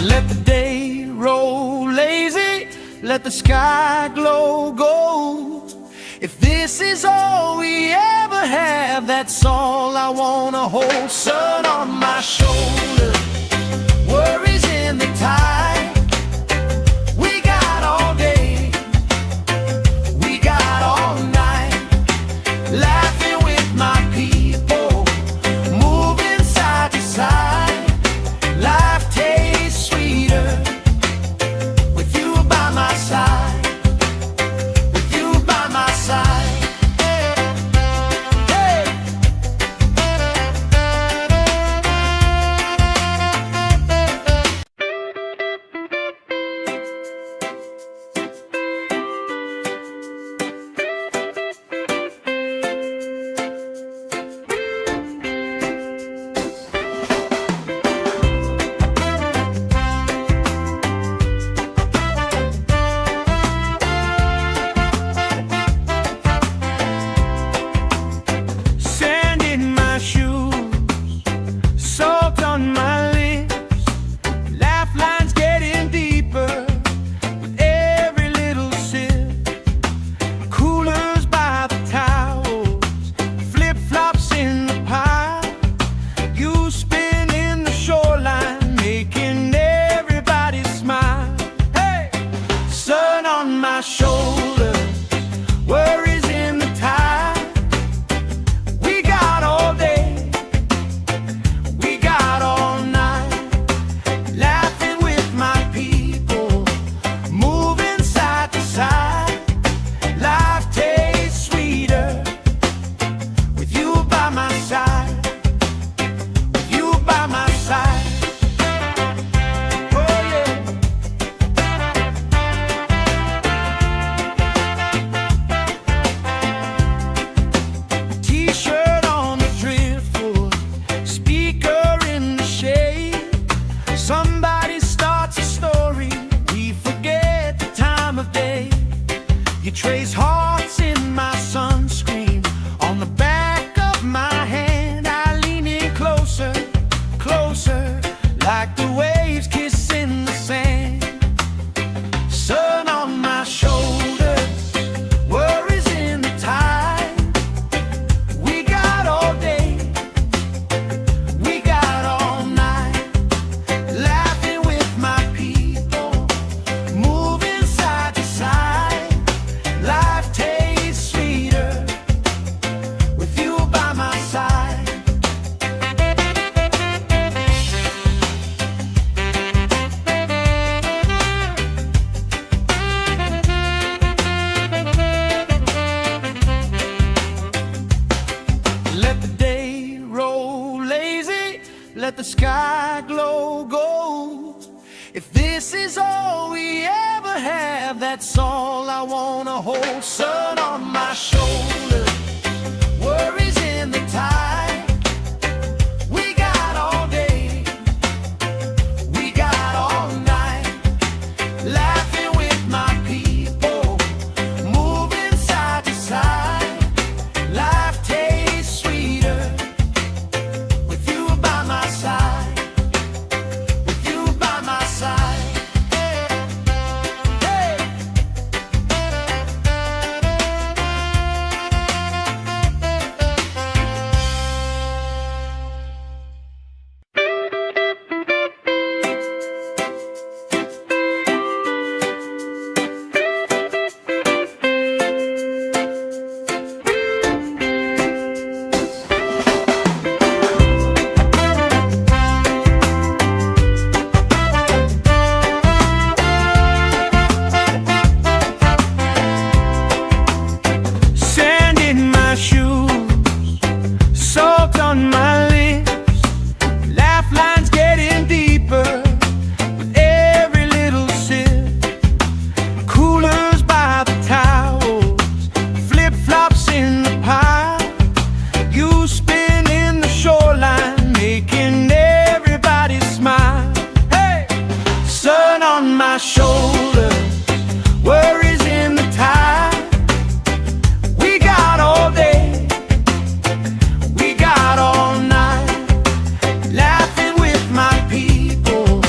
Let the day roll lazy, let the sky glow gold. If this is all we ever have, that's all I wanna hold. Sun on my shoulders, worries in the tide. We got all day, we got all night, laughing with my people, moving side to side. Life tastes sweeter with you by my side, with you by my side. Hey. Sand in my shoes, salt on my lips, laugh lines getting deeper with every little sip. Coolers by the towels, flip-flops in the pile. You spin in the shoreline, making everybody smile. Hey! Sun on my shoulders, worries in the tide. We got all day, we got all night, laughing with my people, moving side to side. Life tastes sweeter with you by my side, with you by my side. Oh yeah. T-shirt on the driftwood, speaker in the shade. Somebody starts a story, we forget the time of day. You trace hearts in my sunscreen on the back of my hand. I lean in closer, closer, like the waves kissing the sand. Sun on my shoulders, worries in the tide. We got all day, we got all night, laughing with my people, moving side to side. Life tastes sweeter with you by my side. Let the day roll lazy, let the sky glow gold. If this is all we ever have, that's all I wanna hold. Sun on my shoulders, worries in the tide. We got all day, we got all night, laughing with my people, moving side to side. Life tastes sweeter with you by my side, with you by my side. Hey. on my lips, laugh lines getting deeper with every little sip. Coolers by the towels, flip-flops in the pile. You spin in the shoreline, making everybody smile. Hey! Sun on my shoulders, worries in the tide. We got all day, we got all night, laughing with my people,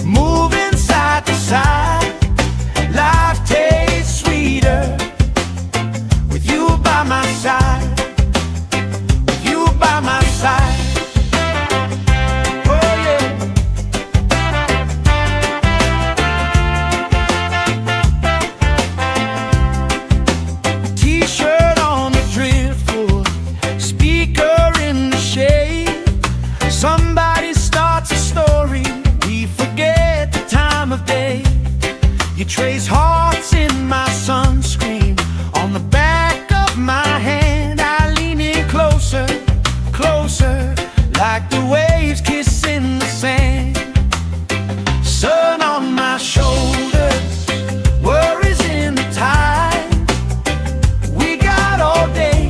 moving side to side. Life tastes sweeter with you by my side, with you by my side. Oh yeah. T-shirt on the driftwood, speaker in the shade. Somebody starts a story, we forget the time of day. You trace hearts in my sunscreen, on the back of my hand. I lean in closer, closer, like the waves kissing the sand. Sun on my shoulders, worries in the tide. We got all day,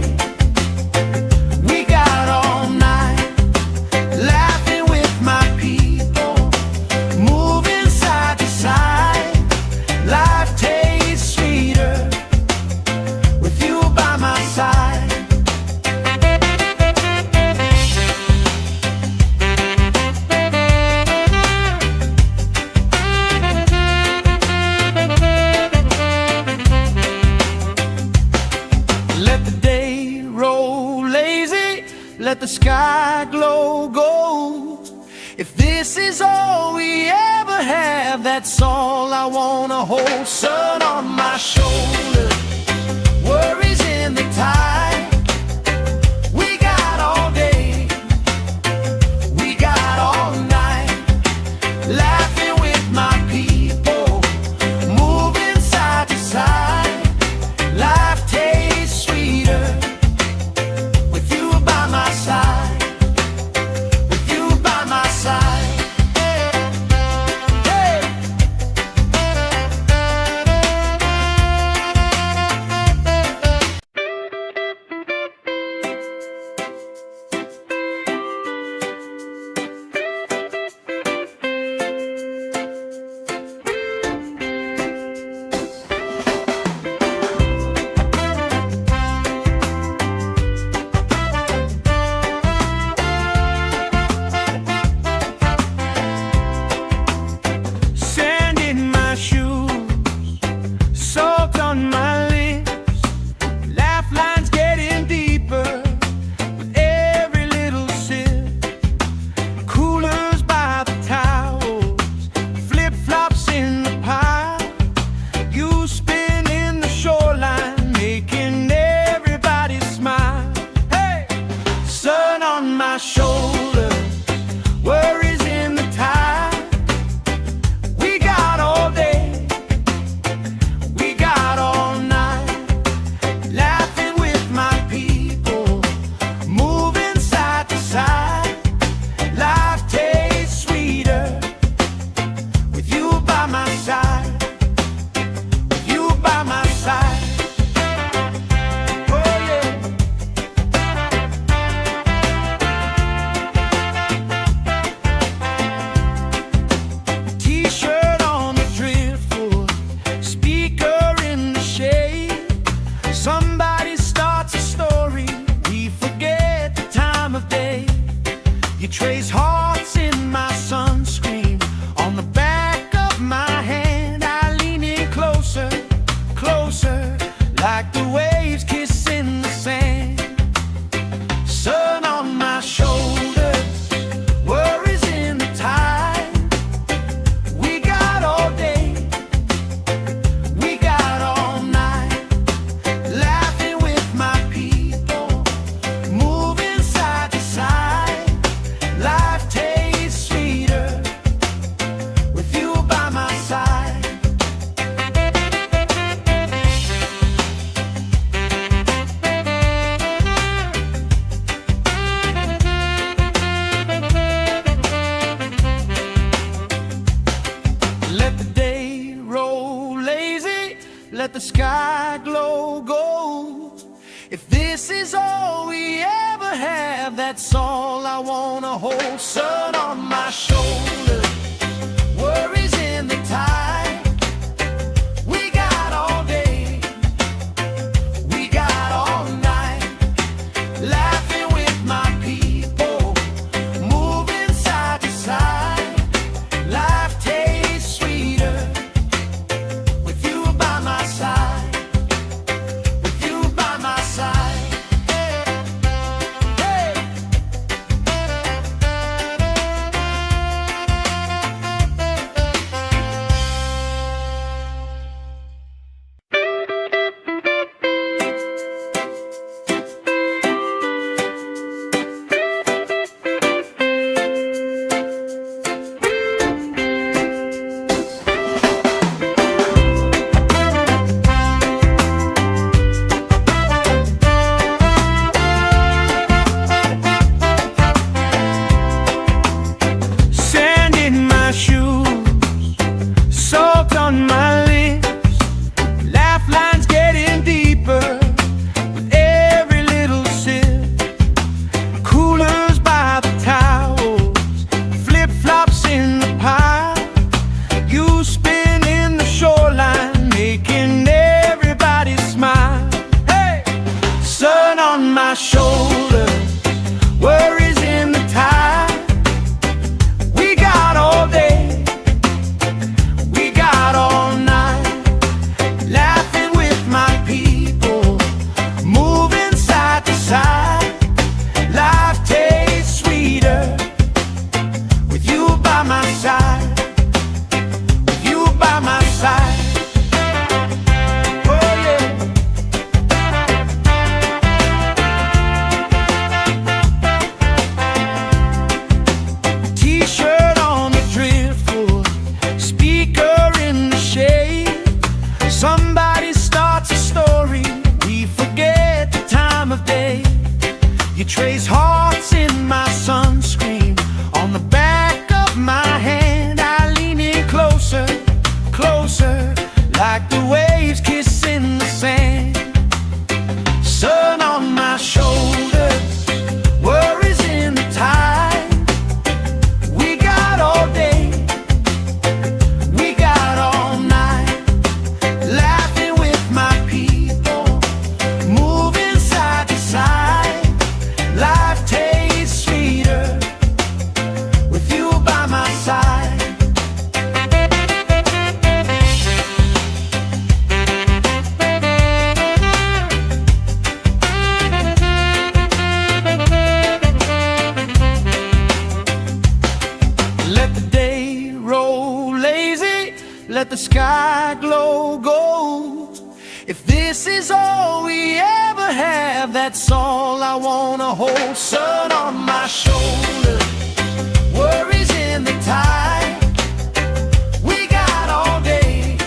we got all night, laughing with my people, moving side to side. Life tastes sweeter with you by my side. Let the day roll lazy, let the sky glow gold. If this is all we ever have, that's all I wanna hold. Sun on my shoulders, worries in the tide. We got all day, we got all night, laughing with my people, moving side to side. Life tastes sweeter with you by my side, with you by my side. Hey! Sand in my shoes, salt on my lips, laugh lines getting deeper with every little sip. Coolers by the towels, flip-flops in the pile. You spin in the shoreline, making everybody smile. Hey! Sun on my shoulders, worries in the tide. We got all day, we got all night, laughing with my people, moving side to side. Life tastes sweeter with you by my side, with you by my side. Oh yeah. T-shirt on the driftwood, speaker in the shade. Somebody starts a story, we forget the time of day. You trace hearts in my sunscreen, on the back of my hand. I lean in closer, closer, like the waves kissing the sand. Sun on my shoulders, worries in the tide. We got all day, we got all night, laughing with my people, moving side to side. Life sky glow gold. If this is all we ever have, that's all I wanna hold. Sun on my shoulder, worries in the tide. We got all day, we got all night, laughing with my people, moving side to side. Life tastes sweeter with you by my side, with you by my side. Hey. Sand in my shoes, salt on my lips, laugh lines getting deeper with every little sip. Coolers by the towels, flip-flops in the pile. You spin in the shoreline, making everybody smile. Hey! Sun on my shoulder, worries in the tide. We got all day, we got all night, laughing with my people, moving side to side. Life tastes sweeter with you by my side, with you by my side. Oh yeah. T-shirt on the driftwood, speaker in the shade. Somebody starts a story, we forget the time of day. You trace hearts in my sunscreen, on the back of my hand. I lean in closer, closer, like the waves kissing the sand. Sun on my shoulders, worries in the tide. We got all day, we got all night, laughing with my people, moving side to side. Life tastes sweeter with you by my side. Let the day roll lazy, let the sky glow gold. If this is all we ever have, that's all I wanna hold. Sun on my shoulder, worries in the tide. We got all day,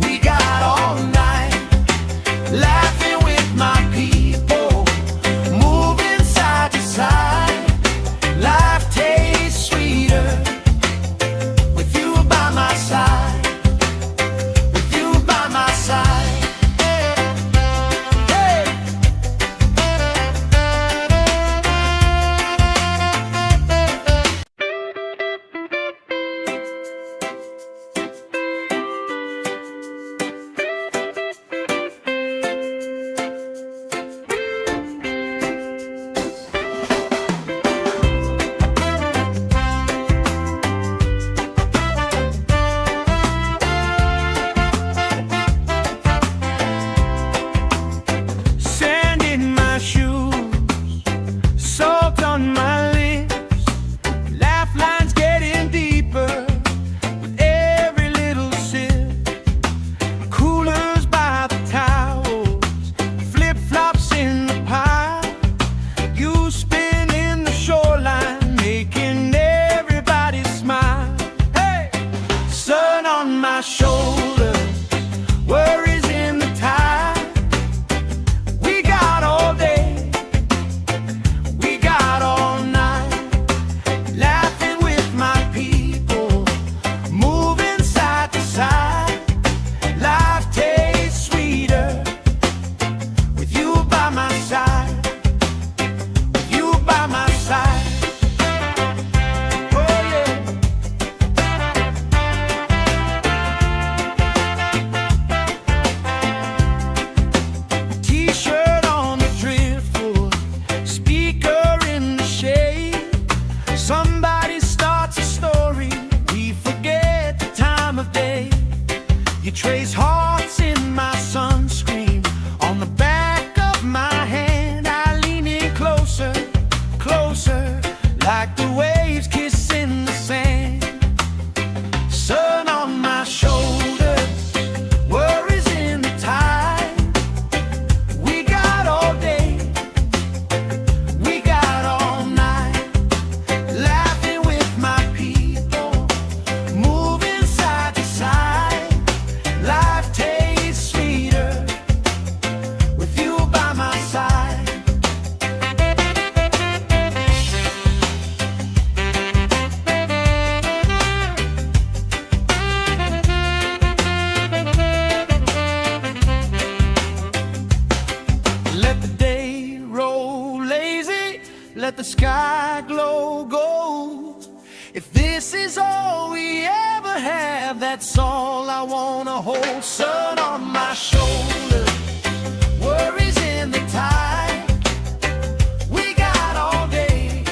we got all night, laughing with my people, moving side to side. Life tastes sweeter with you by my side, with you by my side. Hey. like the waves kissing the sand. Sun on my shoulders, worries in the tide. We got all day, we got all night, laughing with my people, moving side to side. Life tastes sweeter with you by my side. Let the day roll lazy, let the sky glow gold. If this is all we ever have, that's all I wanna hold. Sun on my shoulders, worries in the tide. We got all day,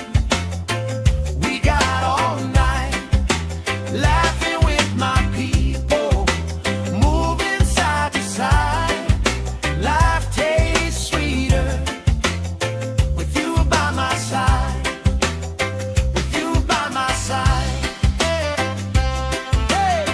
we got all night, laughing with my people, moving side to side. Life tastes sweeter with you by my side, with you by my side. Hey!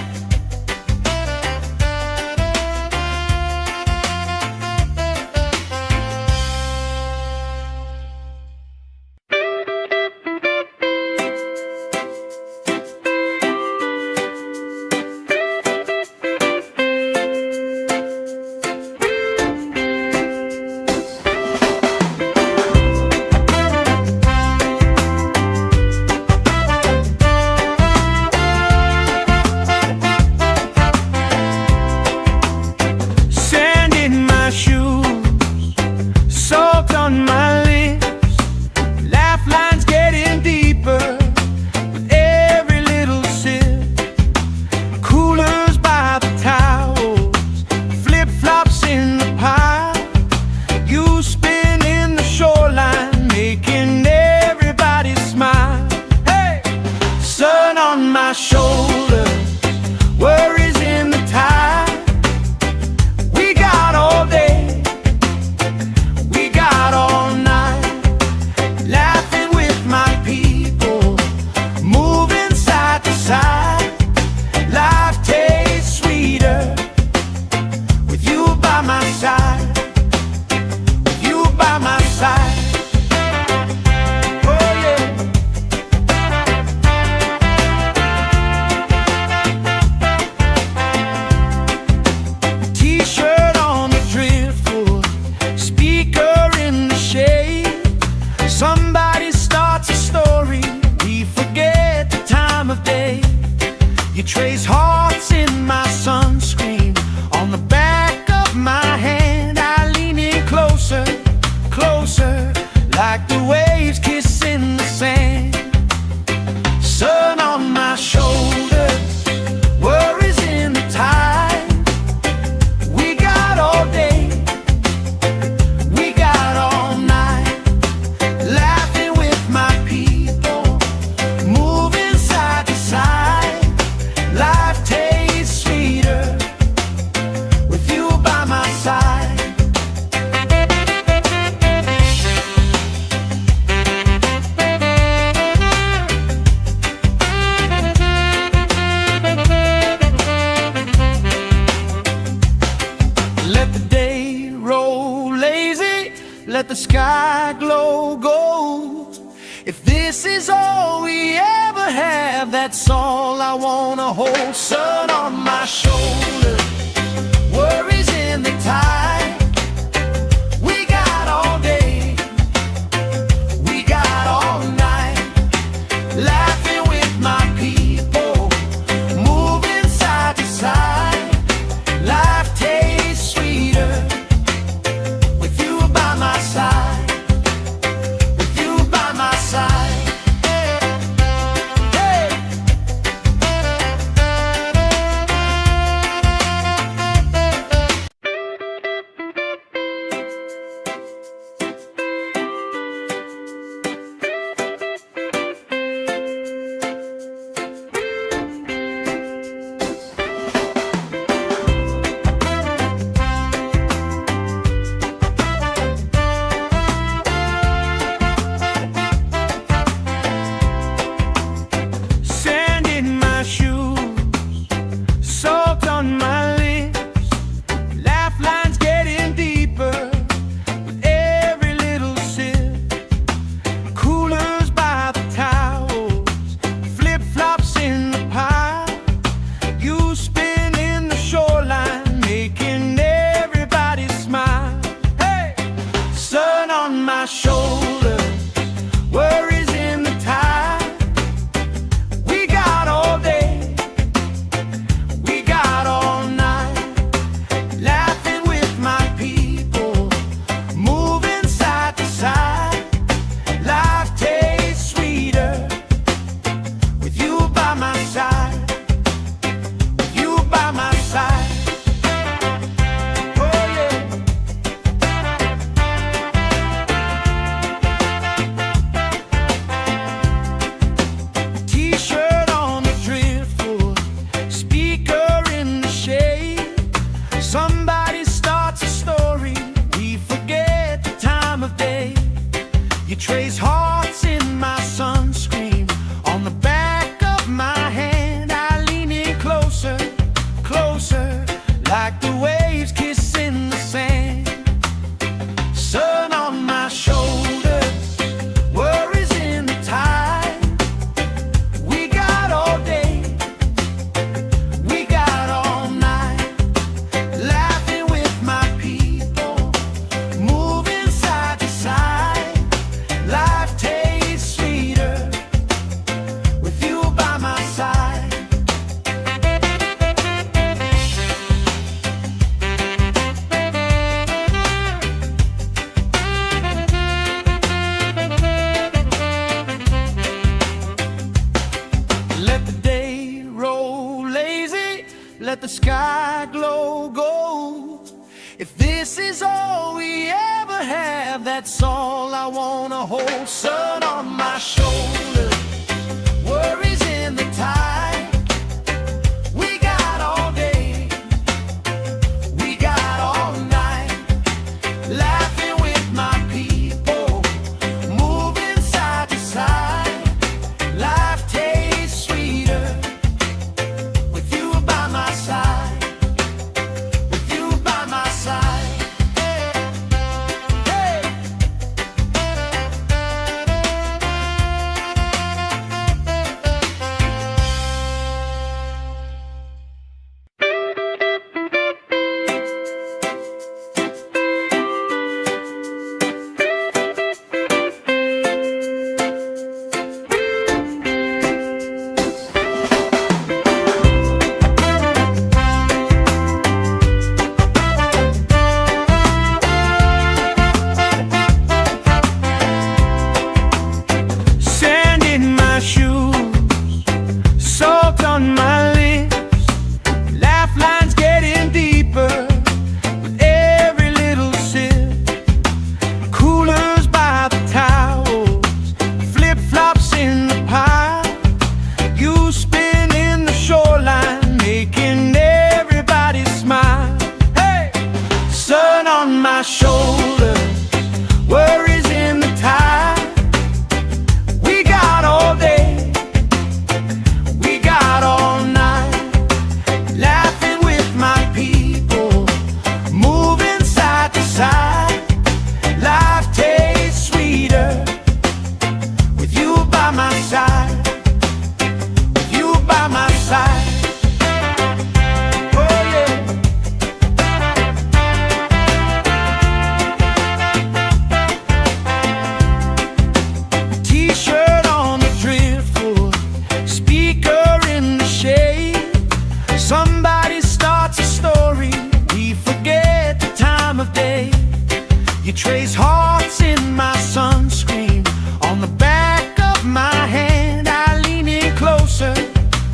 Sand in my shoes, salt on my lips, laugh lines getting deeper with every little sip. Coolers by the towels, flip-flops in the pile. You spin in the shoreline, making everybody smile. Hey! Sun on my shoulders, worries in the tide. We got all day, we got all night, laughing with my people, moving side to side. Life tastes sweeter with you by my side, with you by my side. Oh yeah. T-shirt on the driftwood, speaker in the shade. Somebody starts a story, we forget the time of day. You trace hearts in my sunscreen, on the back of my hand. I lean in closer, closer, like the waves kissing the sand. Sun on my shoulders, worries in the tide. We got all day, we got all night, laughing with my people, moving side to side. Life tastes sweeter with you by my side. Let the day roll lazy, let the sky glow gold. If this is all we ever have, that's all I wanna hold. Sun on my shoulders, worries in the tide. We got all day, we got all night, laughing with my people, moving side to side. Life tastes sweeter with you by my side, with you by my side. Hey! let the sky glow gold. If this is all we ever have, that's all I wanna hold. Sun on my shoulder, worries in the tide. We got all day, we got all night, laughing with my people, moving side to side. Life tastes sweeter with you by my side, with you by my side. Hey! Sand in my shoes, salt on my lips, laugh lines getting deeper with every little sip. Coolers by the towels, flip-flops in the pile. You spin in the shoreline, making everybody smile. Hey! Sun on my shoulders, worries in the tide. We got all day, we got all night, laughing with my people, moving side to side. Life tastes sweeter with you by my side, with you by my side. Oh yeah. T-shirt on the driftwood, speaker in the shade. Somebody starts a story, we forget the time of day. You trace hearts in my sunscreen, on the back of my hand. I lean in closer,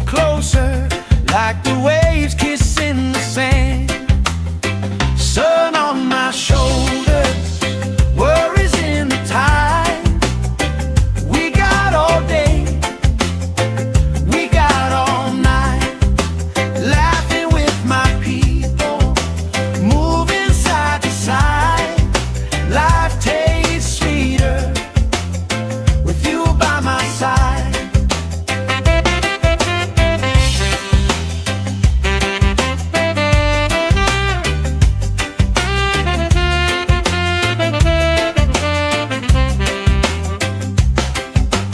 closer, like the waves kissing the sand. Sun on my shoulders, worries in the tide. We got all day, we got all night, laughing with my people, moving side to side. Life tastes sweeter with you by my side.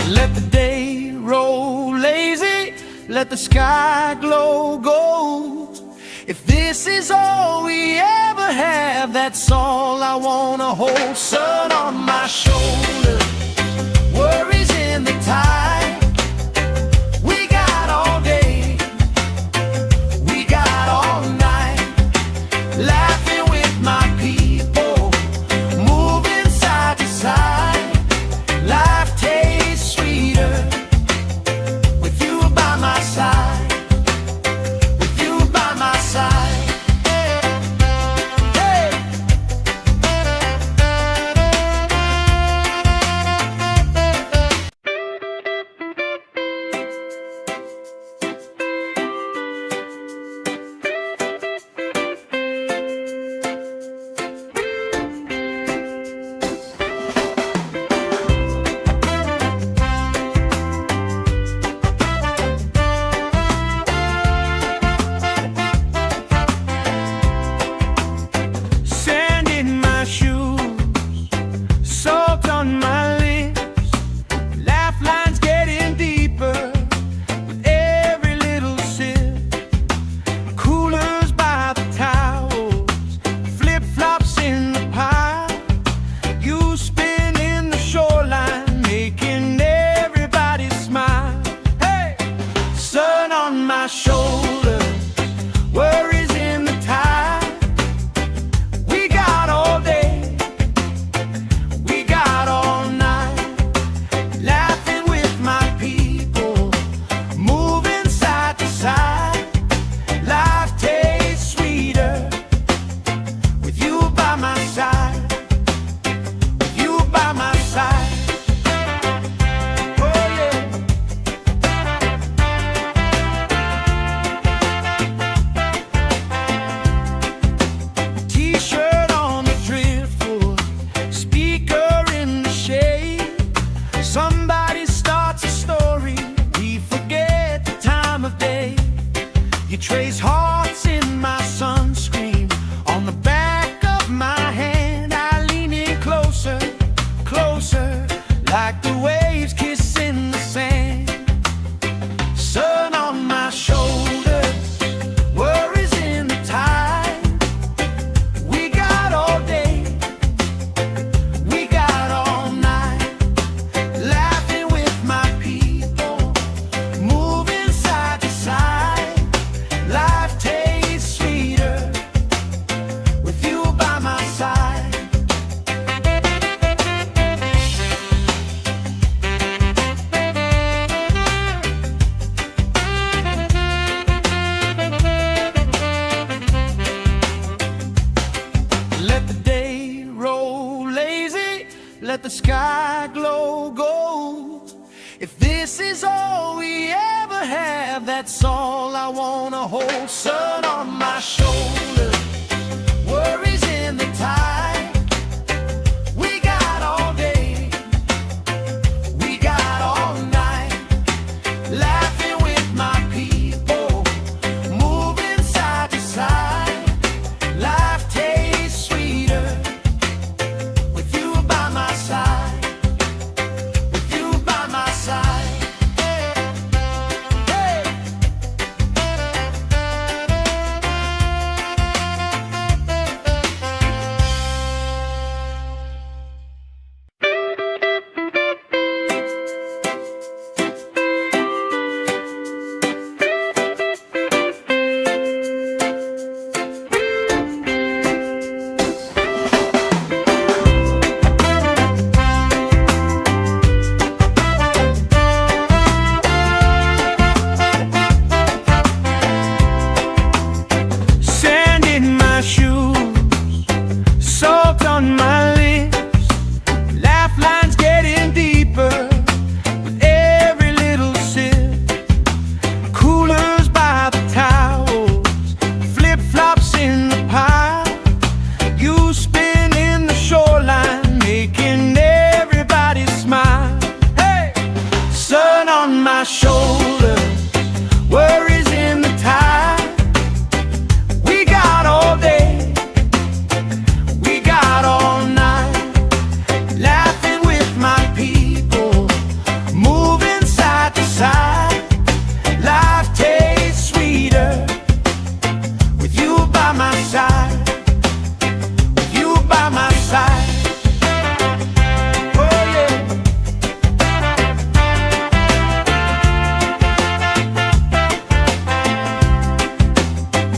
Let the day roll lazy, let the sky glow gold. If this is all we ever have, that's all I wanna hold. Sun on my shoulder, worries in the tide. We got all day, we got all night, laughing with my people, moving side to side. Life tastes sweeter with you by my side, with you by my side. Hey! If this is all we ever have, that's all I wanna hold. Sun on my shoulder, worries in the tide. We got all day, we got all night, laughing with my people, moving side to side. Life tastes sweeter with you by my side, with you by my side. Hey. Sand in my shoes, salt on my lips, laugh lines getting deeper with every little sip. Coolers by the towels, flip-flops in the pile. You spin in the shoreline, making everybody smile. Hey! Sun on my shoulders, worries in the tide. We got all day, we got all night, laughing with my people, moving side to side. Life tastes sweeter with you by my side, with you by my side. Oh yeah.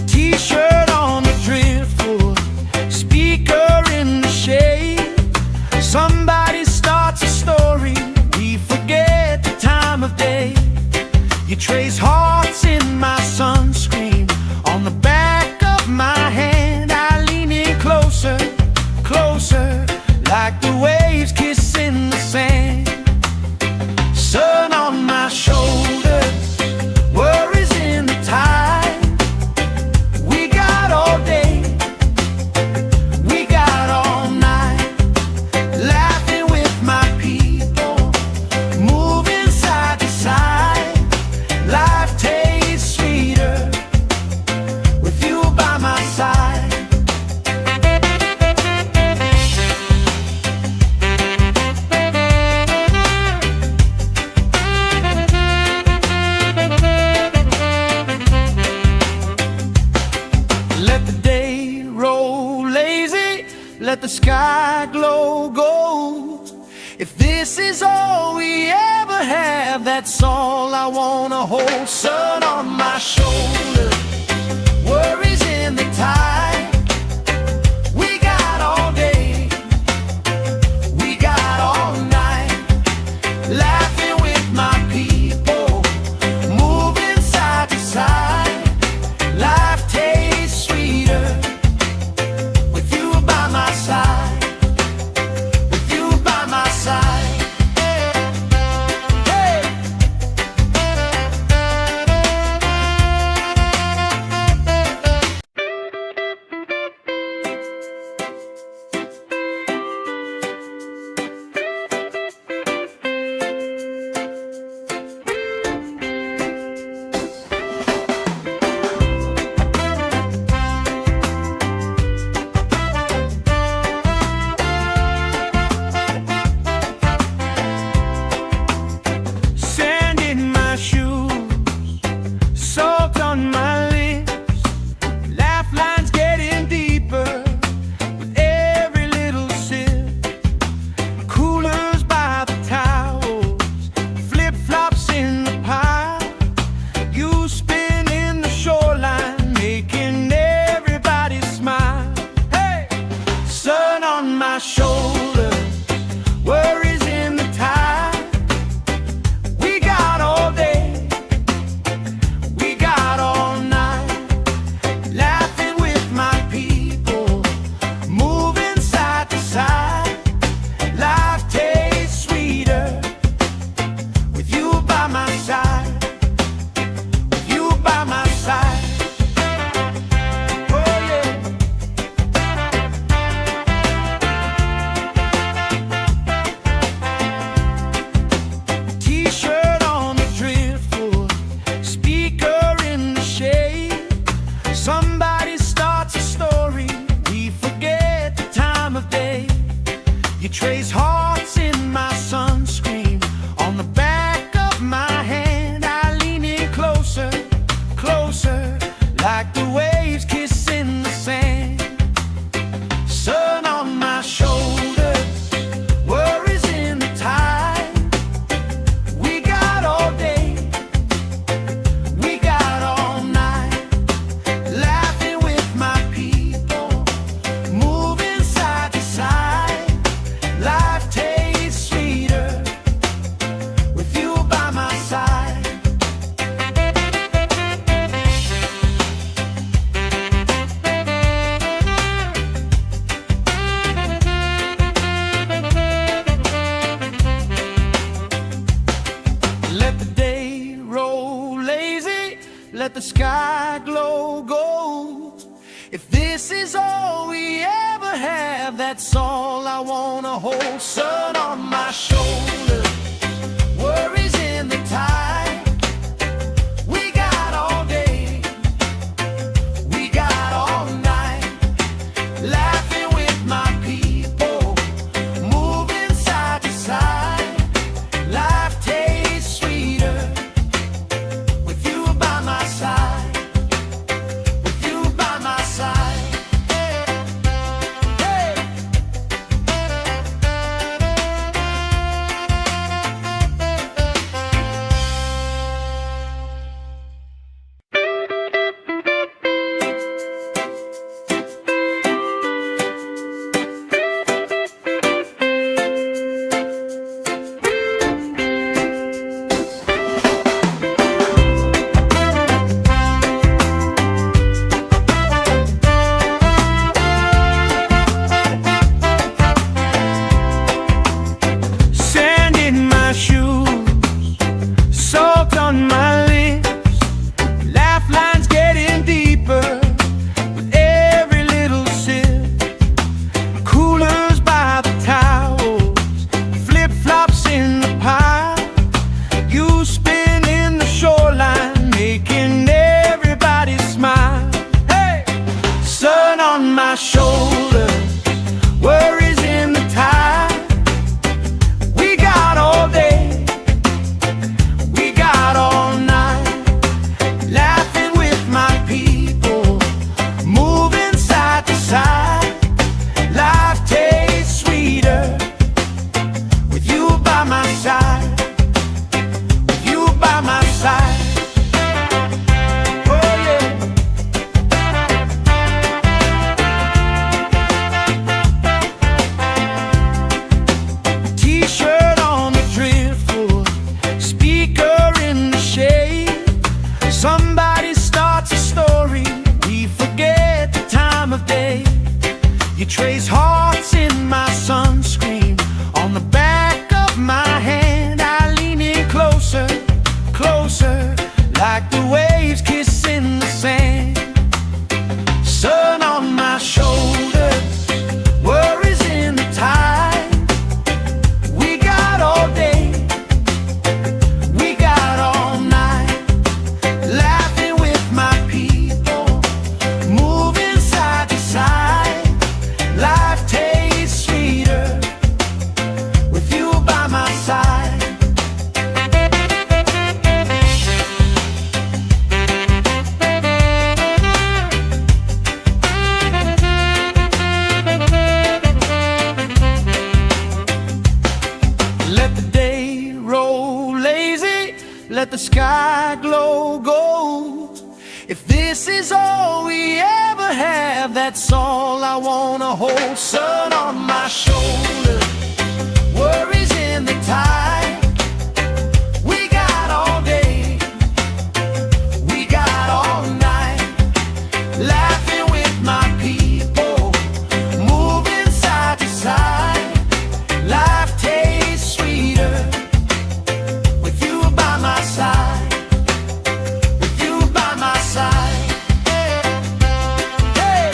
T-shirt on the driftwood, speaker in the shade. Somebody starts a story, we forget the time of day. You trace hearts in my sunscreen, on the back of my hand. I lean in closer, closer, like the waves kissing the sand. Sun on my shoulders, worries in the tide. We got all day, we got all night, laughing with my people, moving side to side. Life tastes sweeter with you by my side. Let the day roll lazy, let the sky glow gold. If this is all we ever have, that's all I wanna hold. Sun on my shoulder, worries in the tide. We got all day, we got all night, laughing with my people, moving side to side. Life tastes sweeter with you by my side, with you by my side. Hey! Let the day roll lazy, let the sky glow gold. If this is all we ever have, that's all I wanna hold. Sun on my shoulder, worries in the tide. We got all day, we got all night, laughing with my people, moving side to side. Life tastes sweeter with you by my side, with you by my side. Hey. Sand in my shoes, salt on my lips, laugh lines getting deeper with every little sip. Coolers by the towels, flip-flops in the pile. You spin in the shoreline, making everybody smile. Hey! Sun on my shoulders, worries in the tide. We got all day, we got all night, laughing with my people, moving side to side. Life tastes sweeter with you by my side, with you by my side. Oh yeah. T-shirt on the driftwood, speaker in the shade. Somebody starts a story, we forget the time of day. You trace hearts in my sunscreen, on the back of my hand. I lean in closer, closer, like the waves kissing the sand. Sun on my shoulders, worries in the tide. We got all day, we got all night, laughing with my people, moving side to side. Life tastes sweeter with you by my side. Let the day roll lazy, let the sky glow gold. If this is all we ever have, that's all I wanna hold. Sun on my shoulder, worries in the tide. We got all day, we got all night, laughing with my people, moving side to side. Life tastes sweeter with you by my side, with you by my side. Hey.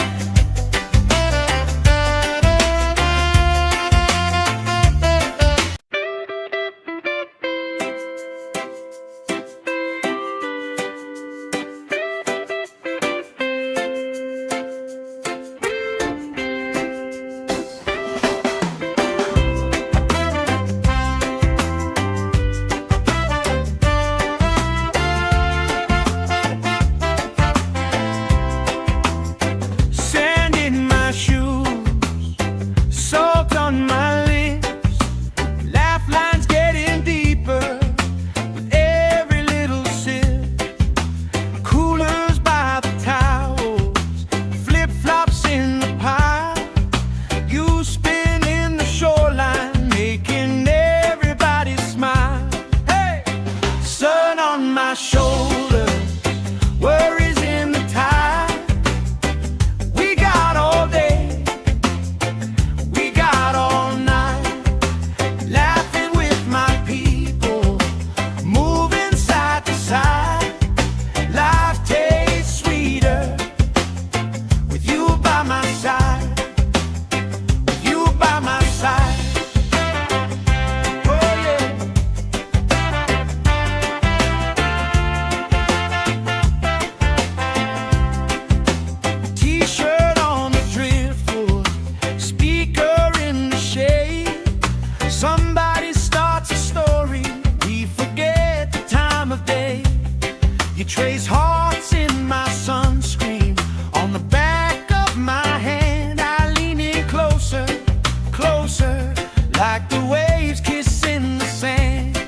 Sand in my shoes, salt on my lips, laugh lines getting deeper with every little sip. Coolers by the towels, flip-flops in the pile. You spin in the shoreline, making everybody smile. Hey! Sun on my shoulder, worries in the tide. We got all day, we got all night, laughing with my people, moving trace hearts in my sunscreen. On the back of my hand, I lean in closer, closer, like the waves kissing the sand.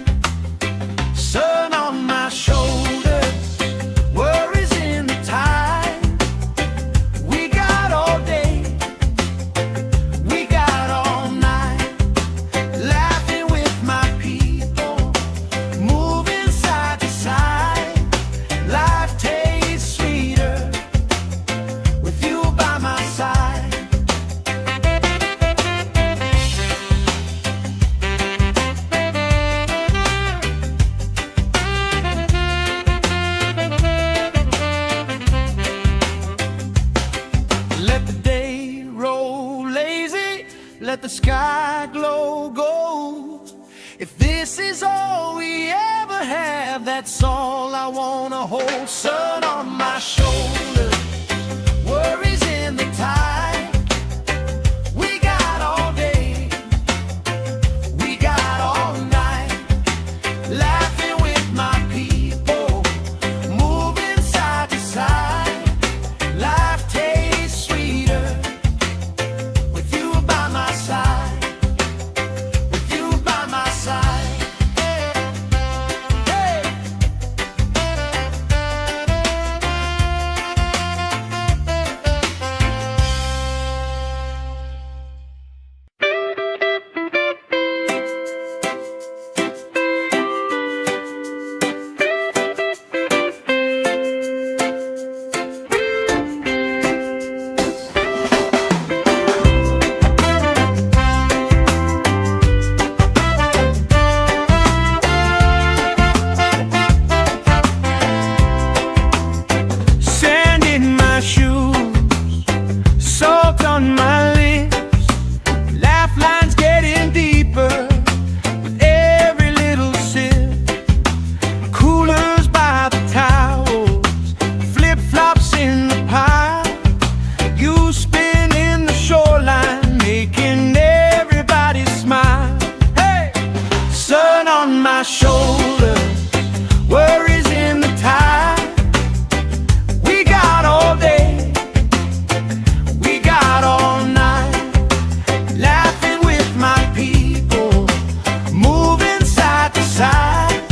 Sun on my shoulders, worries in the tide. We got all day, we got all night, laughing with my people, moving side to side. Life tastes sweeter with you by my side. Let the day roll lazy, let the sky glow gold. If this is all we ever have, that's all I wanna hold. Sun on my shoulders, worries in the tide. We got all day, we got all night, laughing with my people, moving side to side. Life tastes sweeter with you by my side, with you by my side. Hey. Sand in my shoes, salt on my lips, laugh lines getting deeper with every little sip. Coolers by the towels, flip-flops in the pile. You spin in the shoreline, making everybody smile. Hey! Sun on my shoulders, worries in the tide. We got all day, we got all night, laughing with my people, moving side to side.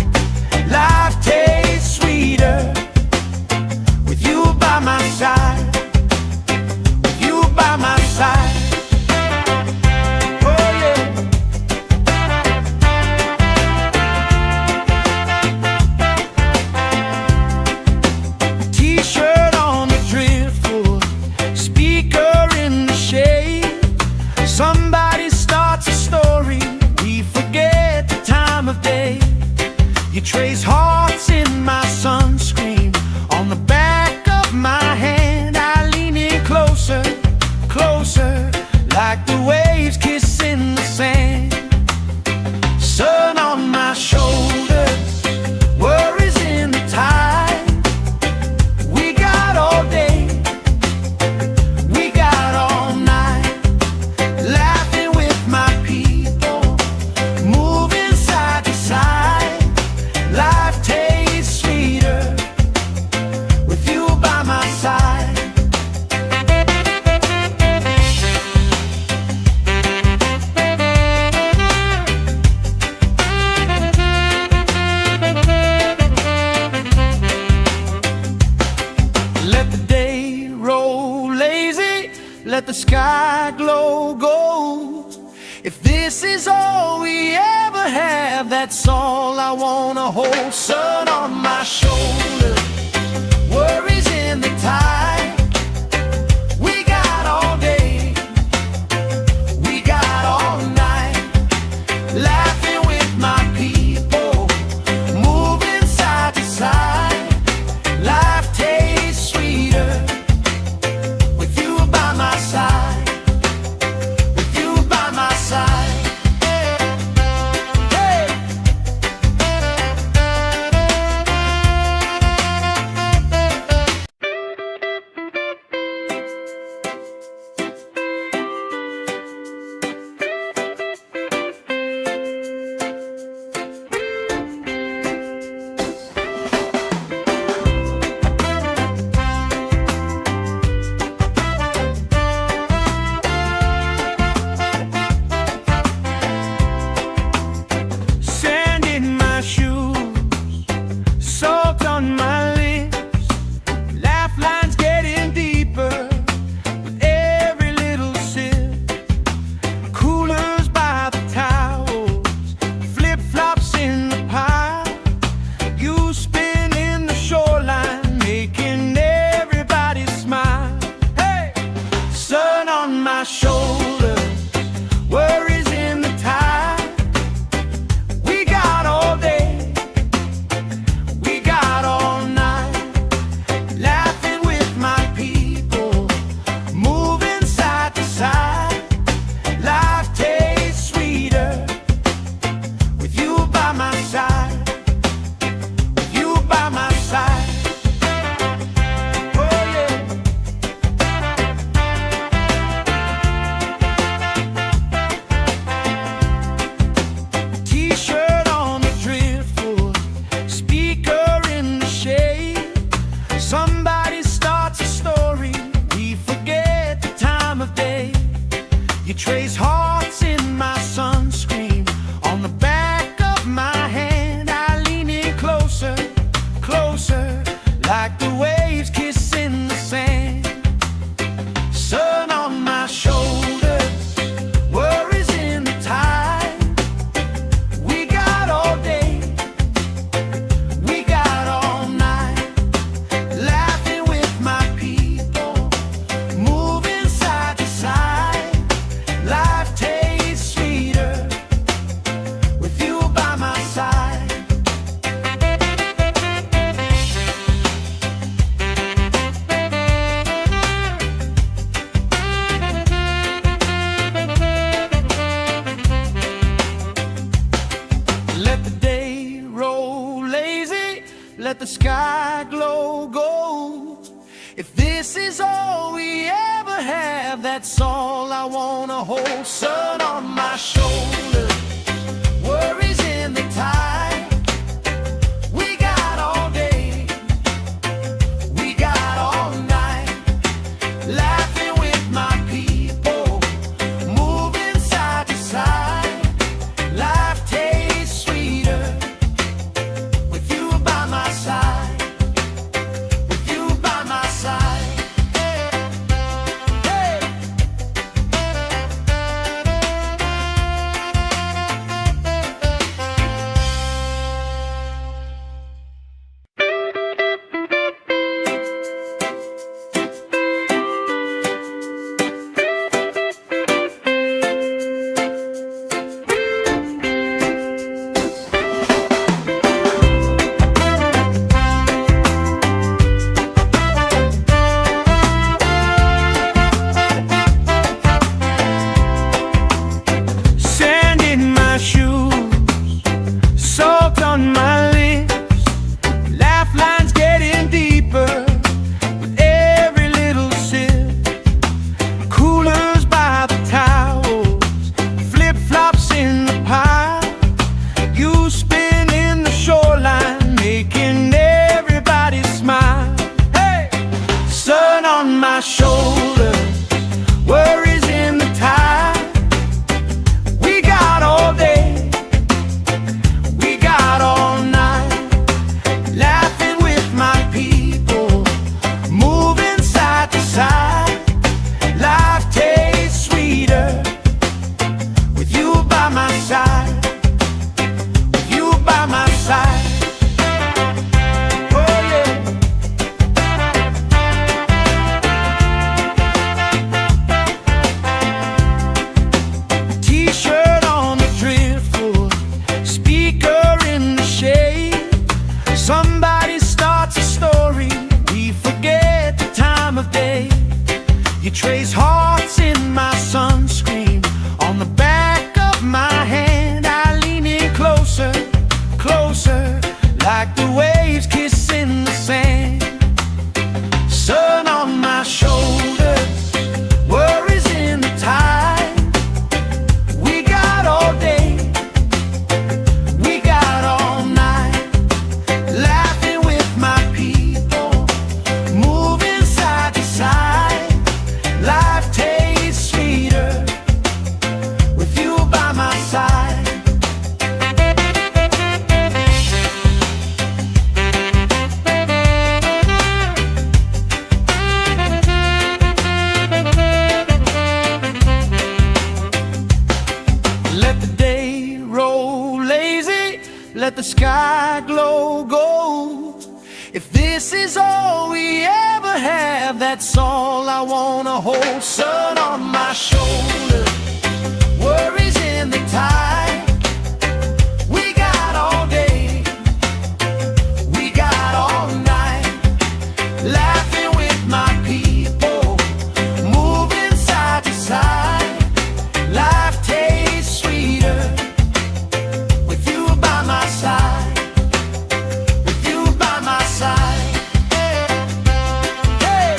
Life tastes sweeter with you by my side, with you by my side. Oh yeah. T-shirt on the driftwood, speaker in the shade. Somebody starts a story, we forget the time of day. You trace hearts in my sunscreen. On the back of my hand, I lean in closer, closer, like the waves kissing the sand. Sun on my shoulders, worries in the tide. We got all day, we got all night, laughing with my people, moving side to side. Life tastes sweeter with you by my side. Let the day roll lazy, let the sky glow gold. If this is all we ever have, that's all I wanna hold. Sun on my shoulders, worries in the tide. We got all day, we got all night, laughing with my people, moving side to side. Life tastes sweeter with you by my side, with you by my side. Hey. like the waves kissing the sand. Sun on my shoulders, worries in the tide. We got all day, we got all night, laughing with my people, moving side to side. Life tastes sweeter with you by my side. Let the day roll lazy, let the sky glow gold. If this is all we ever have, that's all I wanna hold. Sun on my shoulders, worries in the tide. We got all day, we got all night, laughing with my people, moving side to side. Life tastes sweeter with you by my side, with you by my side. Hey. Sand in my shoes, salt on my lips, laugh lines getting deeper with every little sip. Coolers by the towels, flip-flops in the pile. You spinning the shoreline, making everybody smile. Hey! Sun on my shoulders, worries in the tide. We got all day, we got all night, laughing with my people, moving side to side. Life tastes sweeter with you by my side, with you by my side. Oh yeah. T-shirt on the driftwood, speaker in the shade. Somebody starts a story, we forget the time of day. You trace hearts in my sunscreen, on the back of my hand. I lean in closer, closer, like the waves kissing the sand. Sun on my shoulders, worries in the tide. We got all day, we got all night, laughing with my people, moving side to side. Life tastes sweeter with you by my side. Let the day roll lazy, let the sky glow gold. If this is all we ever have, that's all I wanna hold. Sun on my shoulders, worries in the tide. We got all day, we got all night, laughing with my people, moving side to side. Life tastes sweeter with you by my side, with you by my side. Hey.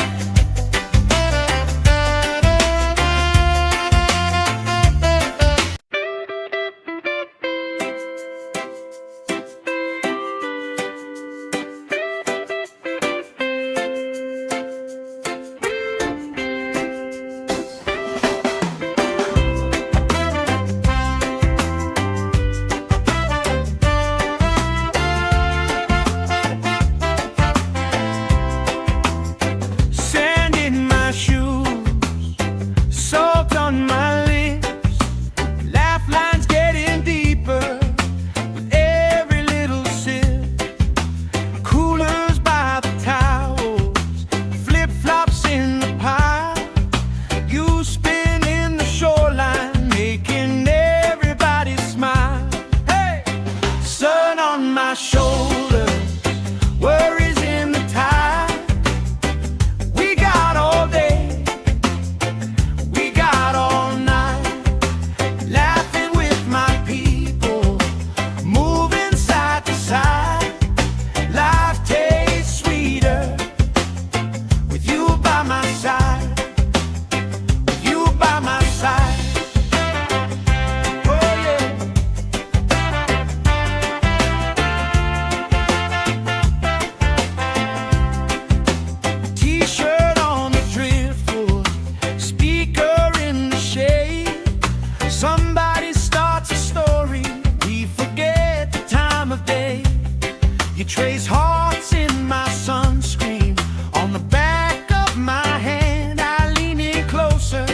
hearts in my sunscreen. On the back of my hand, I lean in closer,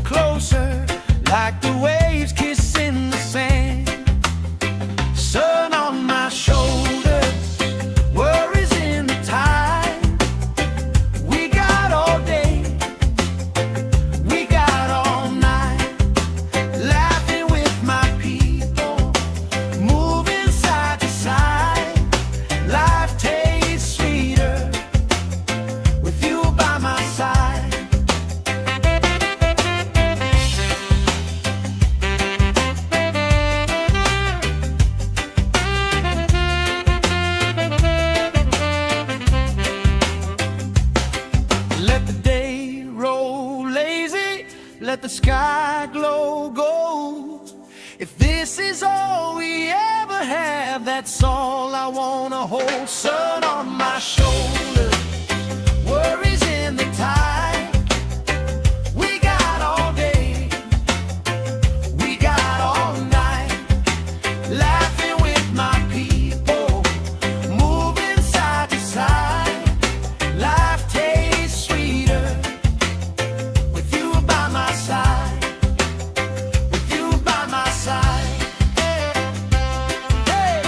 closer, like the waves kissing the sand. Sun on my shoulders, worries in the tide. We got all day, we got all night, laughing with my people, moving side to side. Life tastes sweeter with you by my side. Let the day roll lazy, let the sky glow gold. If this is all we ever have, that's all I wanna hold. Sun on my shoulders, worries in the tide. We got all day, we got all night, laughing with my people, moving side to side. Life tastes sweeter with you by my side, with you by my side. Hey.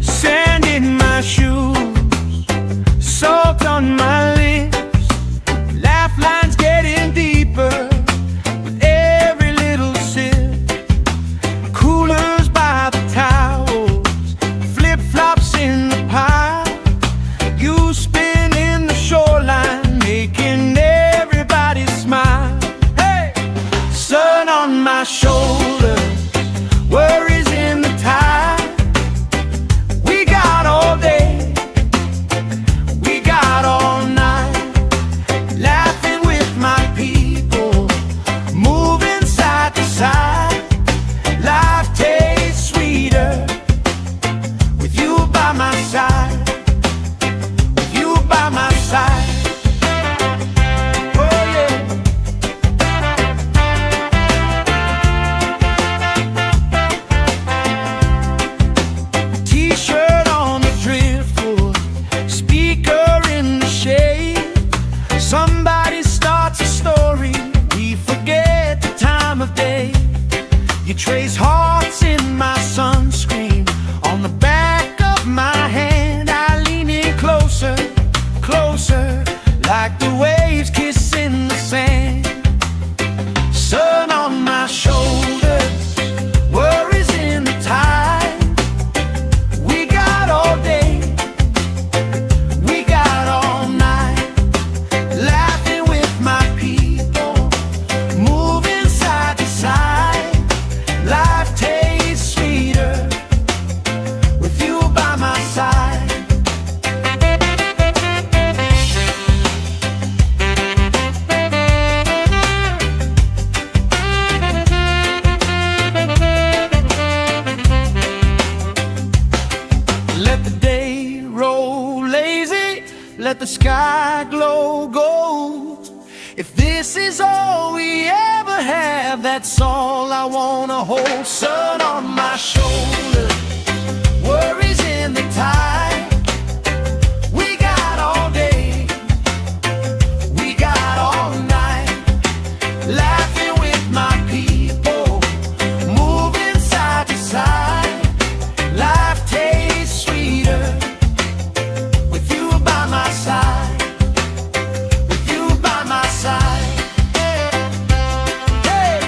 Sand in my shoes, salt on my lips, laugh lines getting deeper with every little sip. Coolers by the towels, flip-flops in the pile. You spinning the shoreline, making everybody smile. Hey! Sun on my shoulders, worries in the tide. We got all day, we got all night, laughing with my people, moving side to side. Life tastes sweeter with you by my side, with you by my side. Oh yeah. T-shirt on the driftwood, speaker in the shade. Somebody starts a story, we forget the time of day. You trace hearts in my sunscreen. On the back of my hand, I lean in closer, closer, like the waves kissing the sand. Sun on my shoulders, worries in the tide. We got all day, we got all night, laughing with my people, moving side to side. Life tastes sweeter with you by my side. Let the day roll lazy, let the sky glow gold. If this is all we ever have, that's all I wanna hold. Sun on my shoulders, worries in the tide. We got all day, we got all night, laughing with my people, moving side to side. Life tastes sweeter with you by my side, with you by my side. Hey.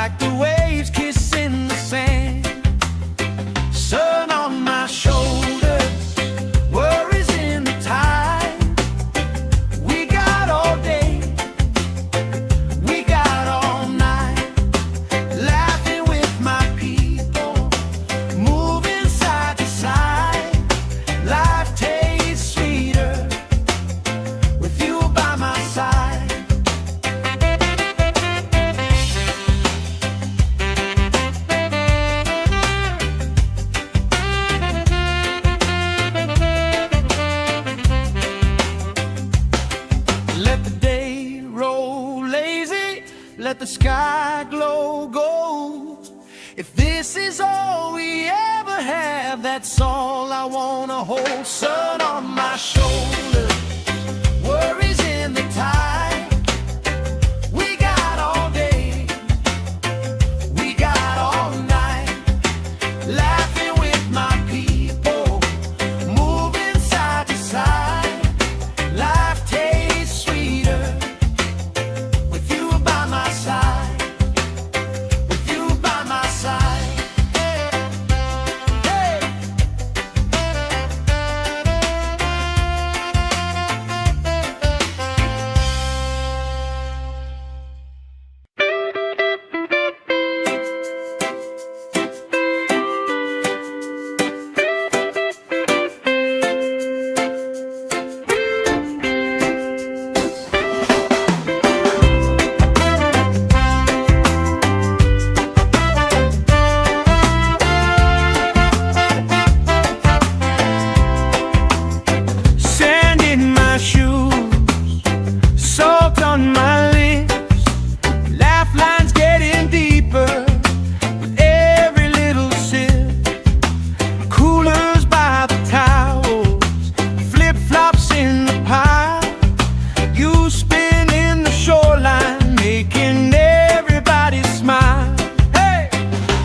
like the waves kissing the sand. Sun on my shoulders, worries in the tide. We got all day, we got all night, laughing with my people, moving side to side. Life tastes sweeter with you by my side. Let the day roll lazy, let the sky glow gold. If this is all we ever have, that's all I wanna hold. Sun on my shoulders, worries in the tide. We got all day, we got all night, laughing with my people, moving side to side. Life tastes sweeter with you by my side, with you by my side. Hey. Sand in my shoes, salt on my lips, laugh lines getting deeper with every little sip. Coolers by the towels, flip-flops in the pile. You spinning the shoreline, making everybody smile. Hey!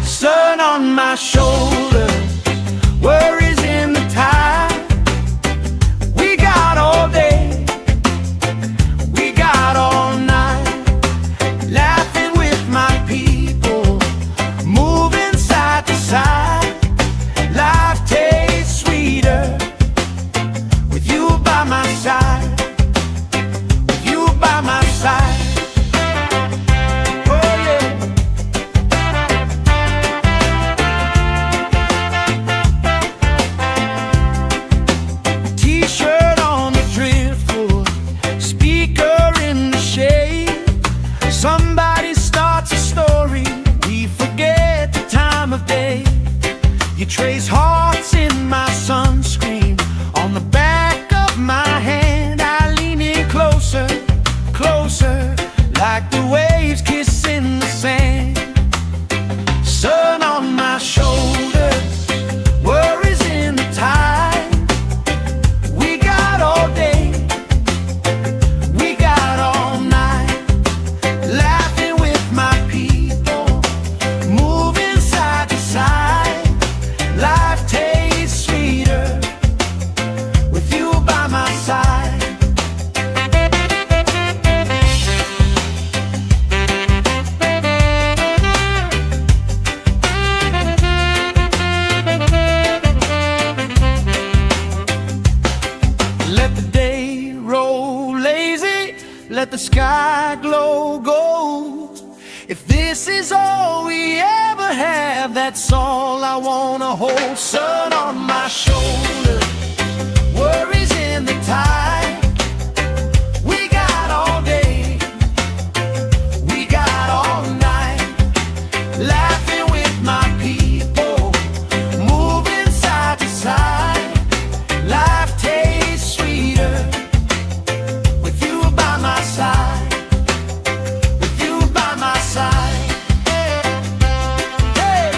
Sun on my shoulders, worries in the tide. We got all day, we got all night, laughing with my people, moving side to side. Life tastes sweeter with you by my side, with you by my side. Oh yeah. T-shirt on the driftwood, speaker in the shade. Somebody starts a story, we forget the time of day. You trace hearts in my sunscreen, on the back of my hand. I lean in closer, closer, like the waves kissing the sand. Sun on my shoulders, worries in the tide. We got all day, we got all night, laughing with my people, moving side to side. Life tastes sweeter with you by my side. Let the day roll lazy, let the sky glow gold. If this is all we ever have, that's all I wanna hold. Sun on my shoulders, worries in the tide. We got all day, we got all night, laughing with my people, moving side to side. Life tastes sweeter with you by my side, with you by my side. Hey.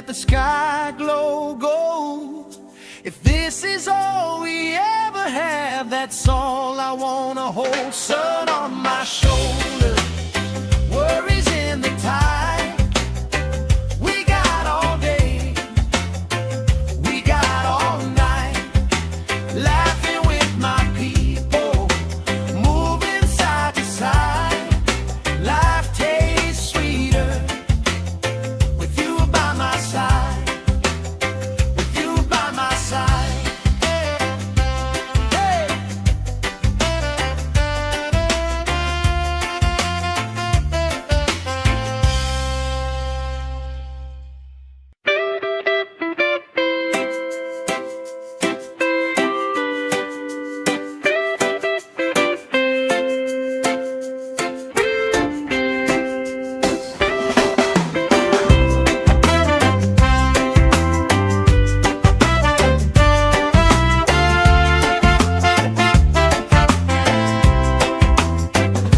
the sky glow gold. If this is all we ever have, that's all I wanna hold. Sun on my shoulder, worries in the tide. We got all day, we got all night, laughing with my people, moving side to side. Life tastes sweeter with you by my side, with you by my side. Hey.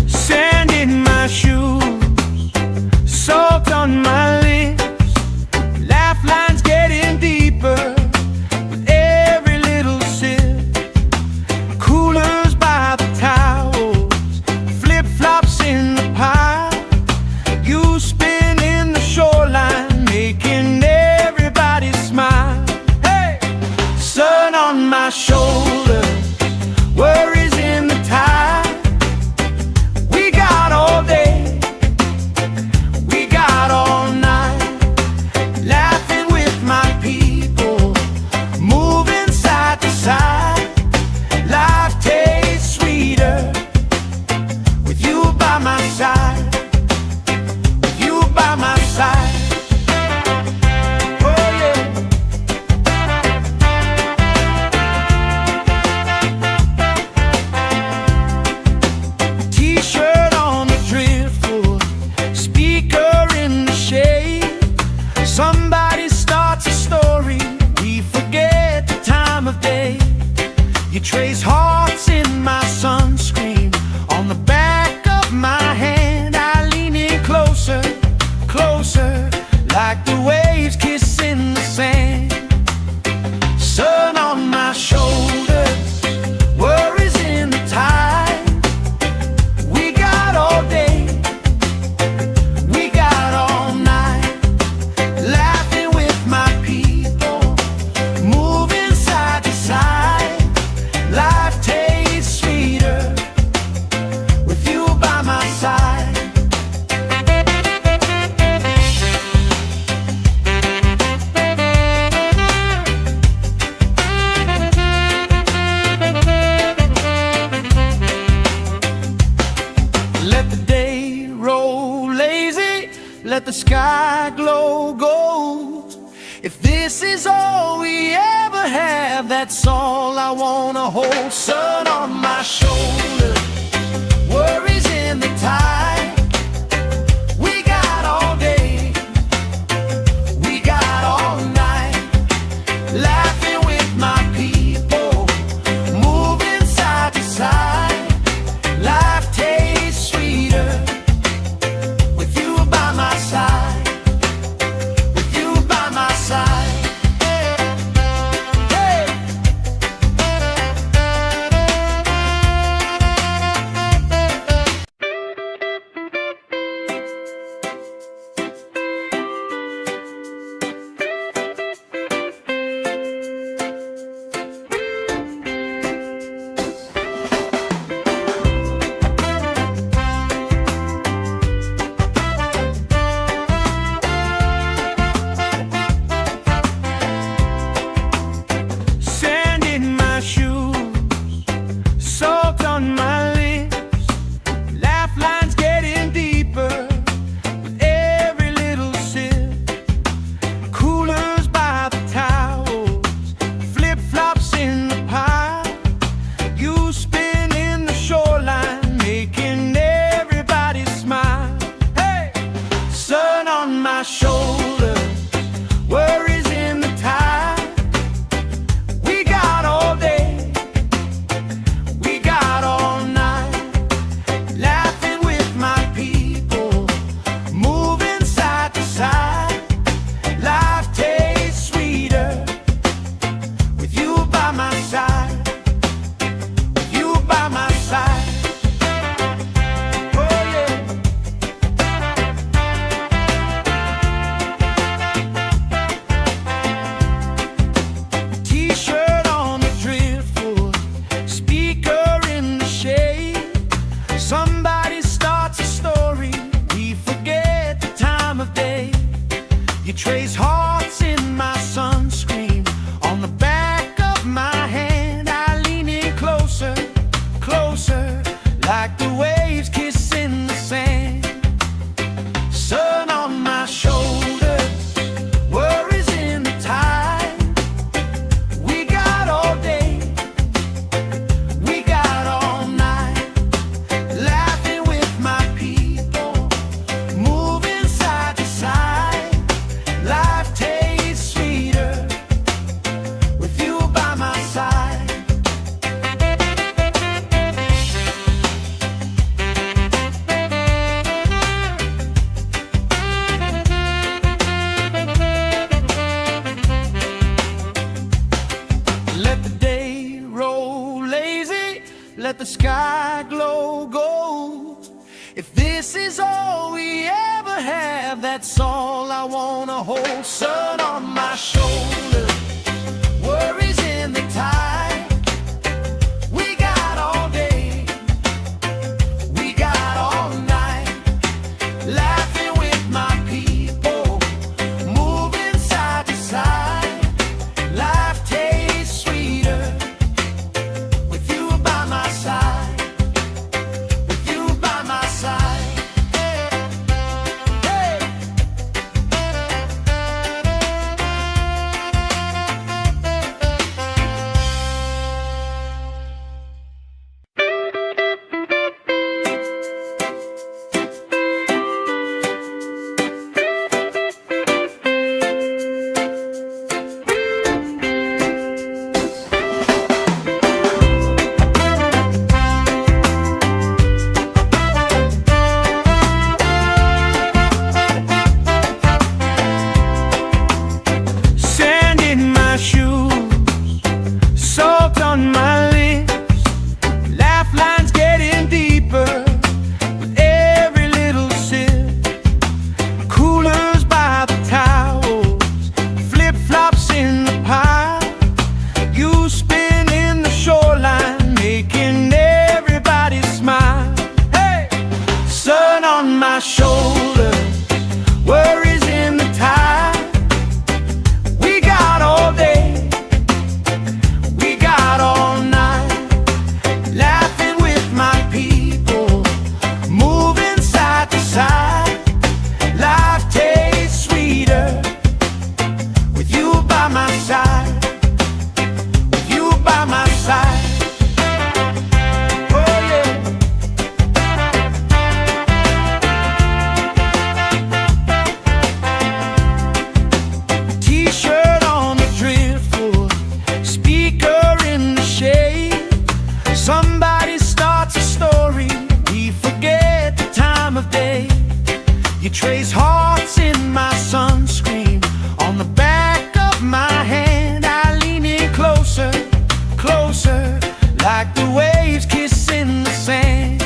Sand in my shoes, salt on my lips, laugh lines getting deeper with every little sip. Coolers by the towels, flip-flops in the pile, you spinning the shoreline, making everybody smile. Hey! Sun on my shoulder, worries in the tide. We got all day, we got all night, laughing with my people, moving side to side. Life tastes sweeter with you by my side, with you by my side. Oh yeah. T-shirt on the driftwood, speaker in the shade. Somebody starts a story, we forget the time of day. You trace hearts in my sunscreen, on the back of my hand. I lean in closer, closer, like the waves kissing the sand. Sun on my shoulders, worries in the tide. We got all day, we got all night, laughing with my people, moving side to side. Life tastes sweeter with you by my side. Let the day roll lazy, let the sky glow gold. If this is all we ever have, that's all I wanna hold. Sun on my shoulder, worries in the tide. We got all day, we got all night, laughing with my people, moving side to side. Life tastes sweeter with you by my side, with you by my side. Hey. If this is all we ever have, that's all I wanna hold. Sun on my shoulder, worries in the tide. We got all day, we got all night, laughing with my people, moving side to side. Life tastes sweeter with you by my side, with you by my side. Hey. Sand in my shoes, salt on my lips, laugh lines getting deeper with every little sip. Coolers by the towels, flip-flops in the pile, you spinning the shoreline, making everybody smile. Hey! Sun on my shoulders, worries in the tide. We got all day, we got all night, laughing with my people, moving side to side. Life tastes sweeter with you by my side, with you by my side. Oh yeah. T-shirt on the driftwood, speaker in the shade. Somebody starts a story, we forget the time of day. You trace hearts in my sunscreen, on the back of my hand. I lean in closer, closer, like the waves kissing the sand.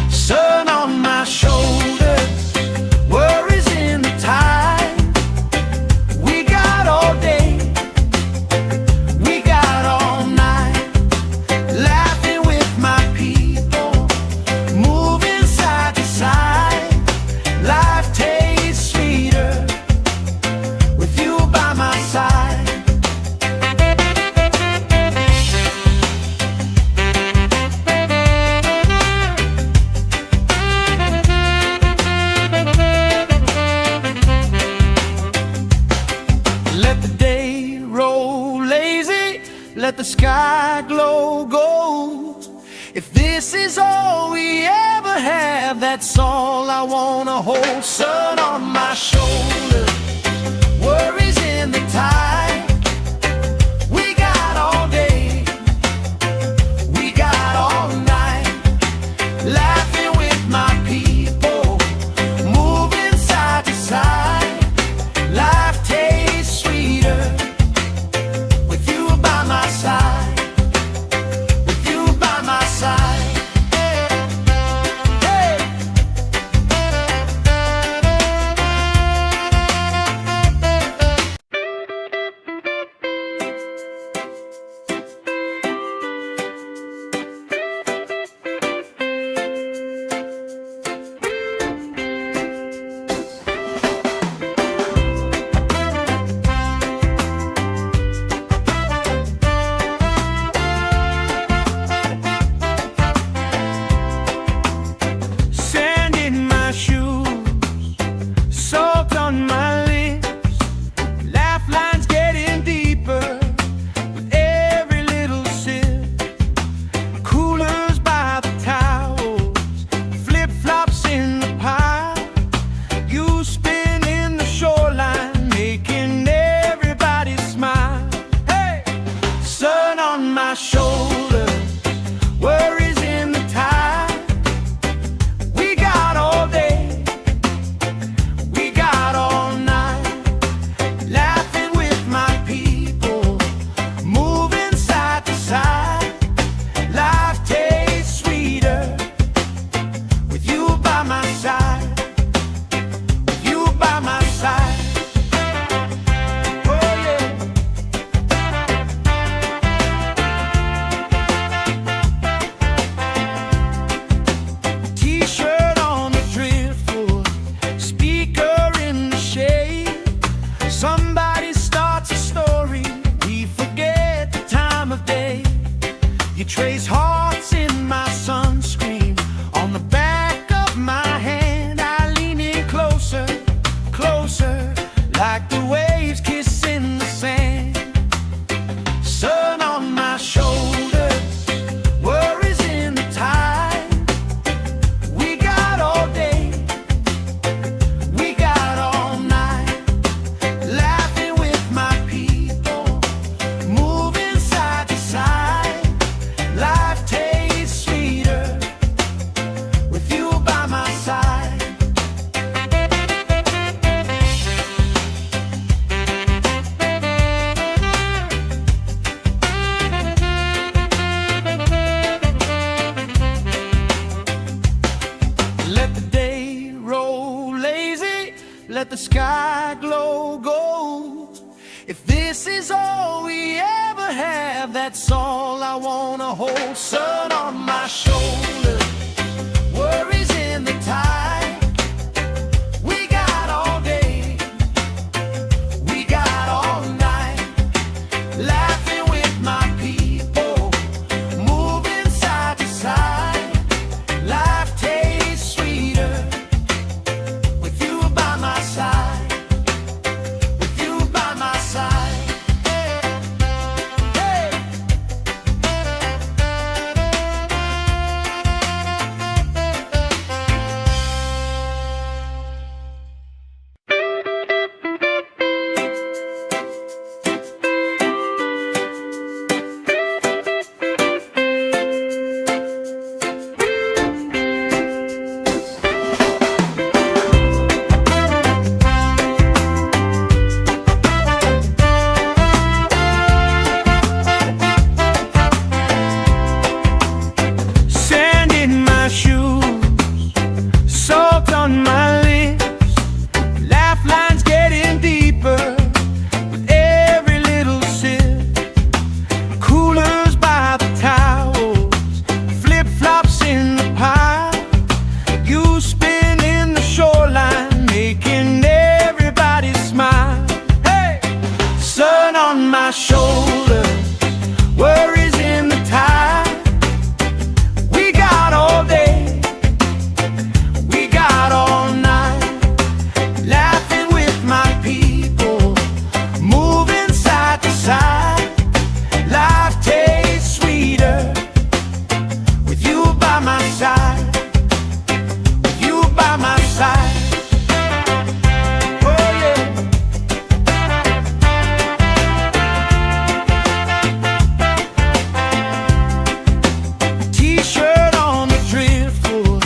Sun on my shoulders, worries in the tide. We got all day, we got all night, laughing with my people, moving side to side. Life tastes sweeter with you by my side. Let the day roll lazy, let the sky glow gold. If this is all we ever have, that's all I wanna hold. Sun on my shoulder, worries in the tide. We got all day, we got all night, laughing with my people, moving side to side. Life tastes sweeter with you by my side, with you by my side. Hey. let the sky glow gold. If this is all we ever have, that's all I wanna hold. Sun on my shoulder, worries in the tide. We got all day, we got all night, laughing with my people, moving side to side. Life tastes sweeter with you by my side, with you by my side. Hey. Sand in my shoes, salt on my lips, laugh lines getting deeper with every little sip. Coolers by the towels, flip-flops in the pile, you spinning the shoreline, making everybody smile. Hey! Sun on my shoulder, worries in the tide. We got all day, we got all night, laughing with my people, moving side to side. Life tastes sweeter with you by my side, with you by my side. Oh yeah. T-shirt on the driftwood,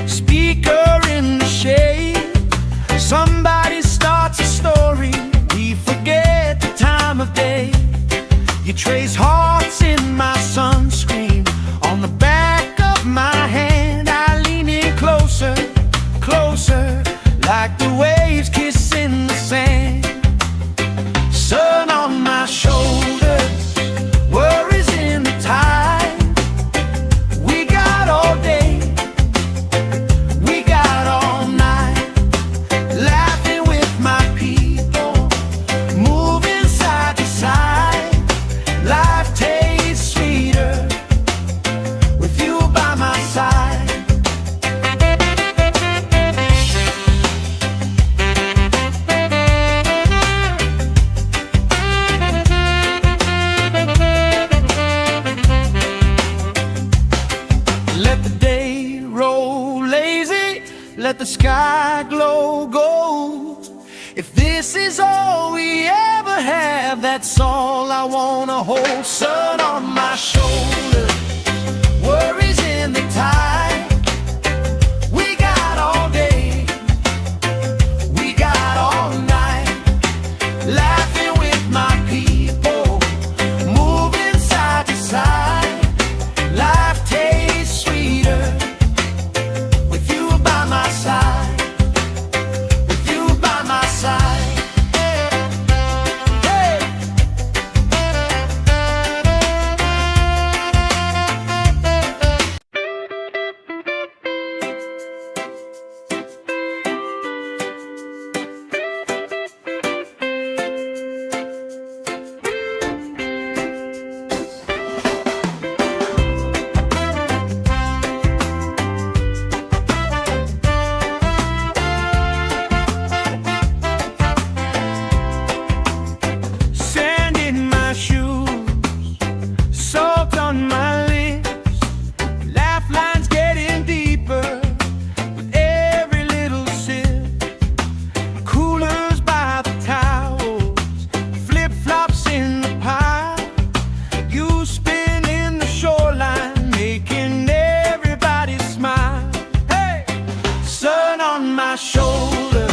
speaker in the shade. Somebody starts a story, we forget the time of day. You trace hearts in my sunscreen, on the back of my hand. I lean in closer, closer, like the waves kissing the sand. Sun on my shoulders, worries in the tide. We got all day, we got all night, laughing with my people, moving side to side. Life tastes sweeter with you by my side. Let the day roll lazy, let the sky glow gold. If this is all we ever have, that's all I wanna hold. Sun on my shoulder, worries in the tide. We got all day, we got all night, laughing with my people, moving side to side. Life tastes sweeter with you by my side, with you by my side. Hey. Sand in my shoes, salt on my lips, laugh lines getting deeper with every little sip. Coolers by the towels, flip-flops in the pile, you spinning the shoreline, making everybody smile. Hey! Sun on my shoulder,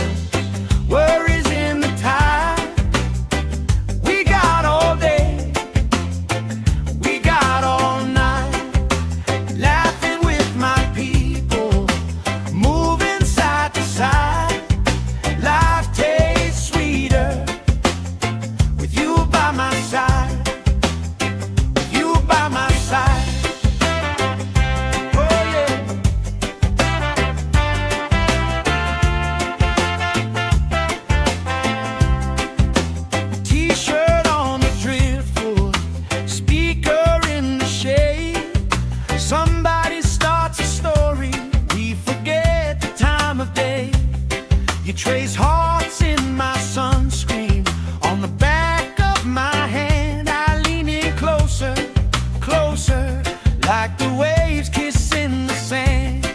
worries in the tide. We got all day, we got all night, laughing with my people, moving side to side. Life You trace hearts in my sunscreen, on the back of my hand. I lean in closer, closer, like the waves kissing the sand.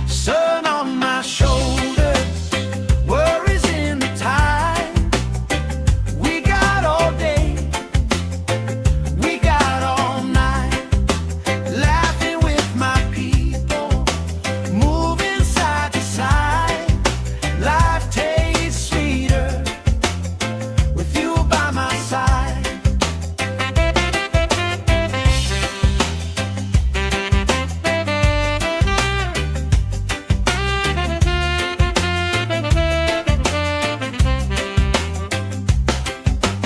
Sun on my shoulders, worries in the tide. We got all day, we got all night, laughing with my people, moving side to side. Life tastes sweeter with you by my side.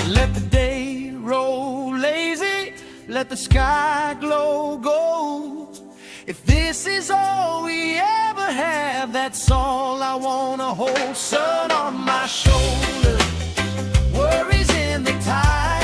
Let the day roll lazy, let the sky glow gold. If this is all we ever have, that's all I wanna hold. Sun on my shoulders, worries in the tide.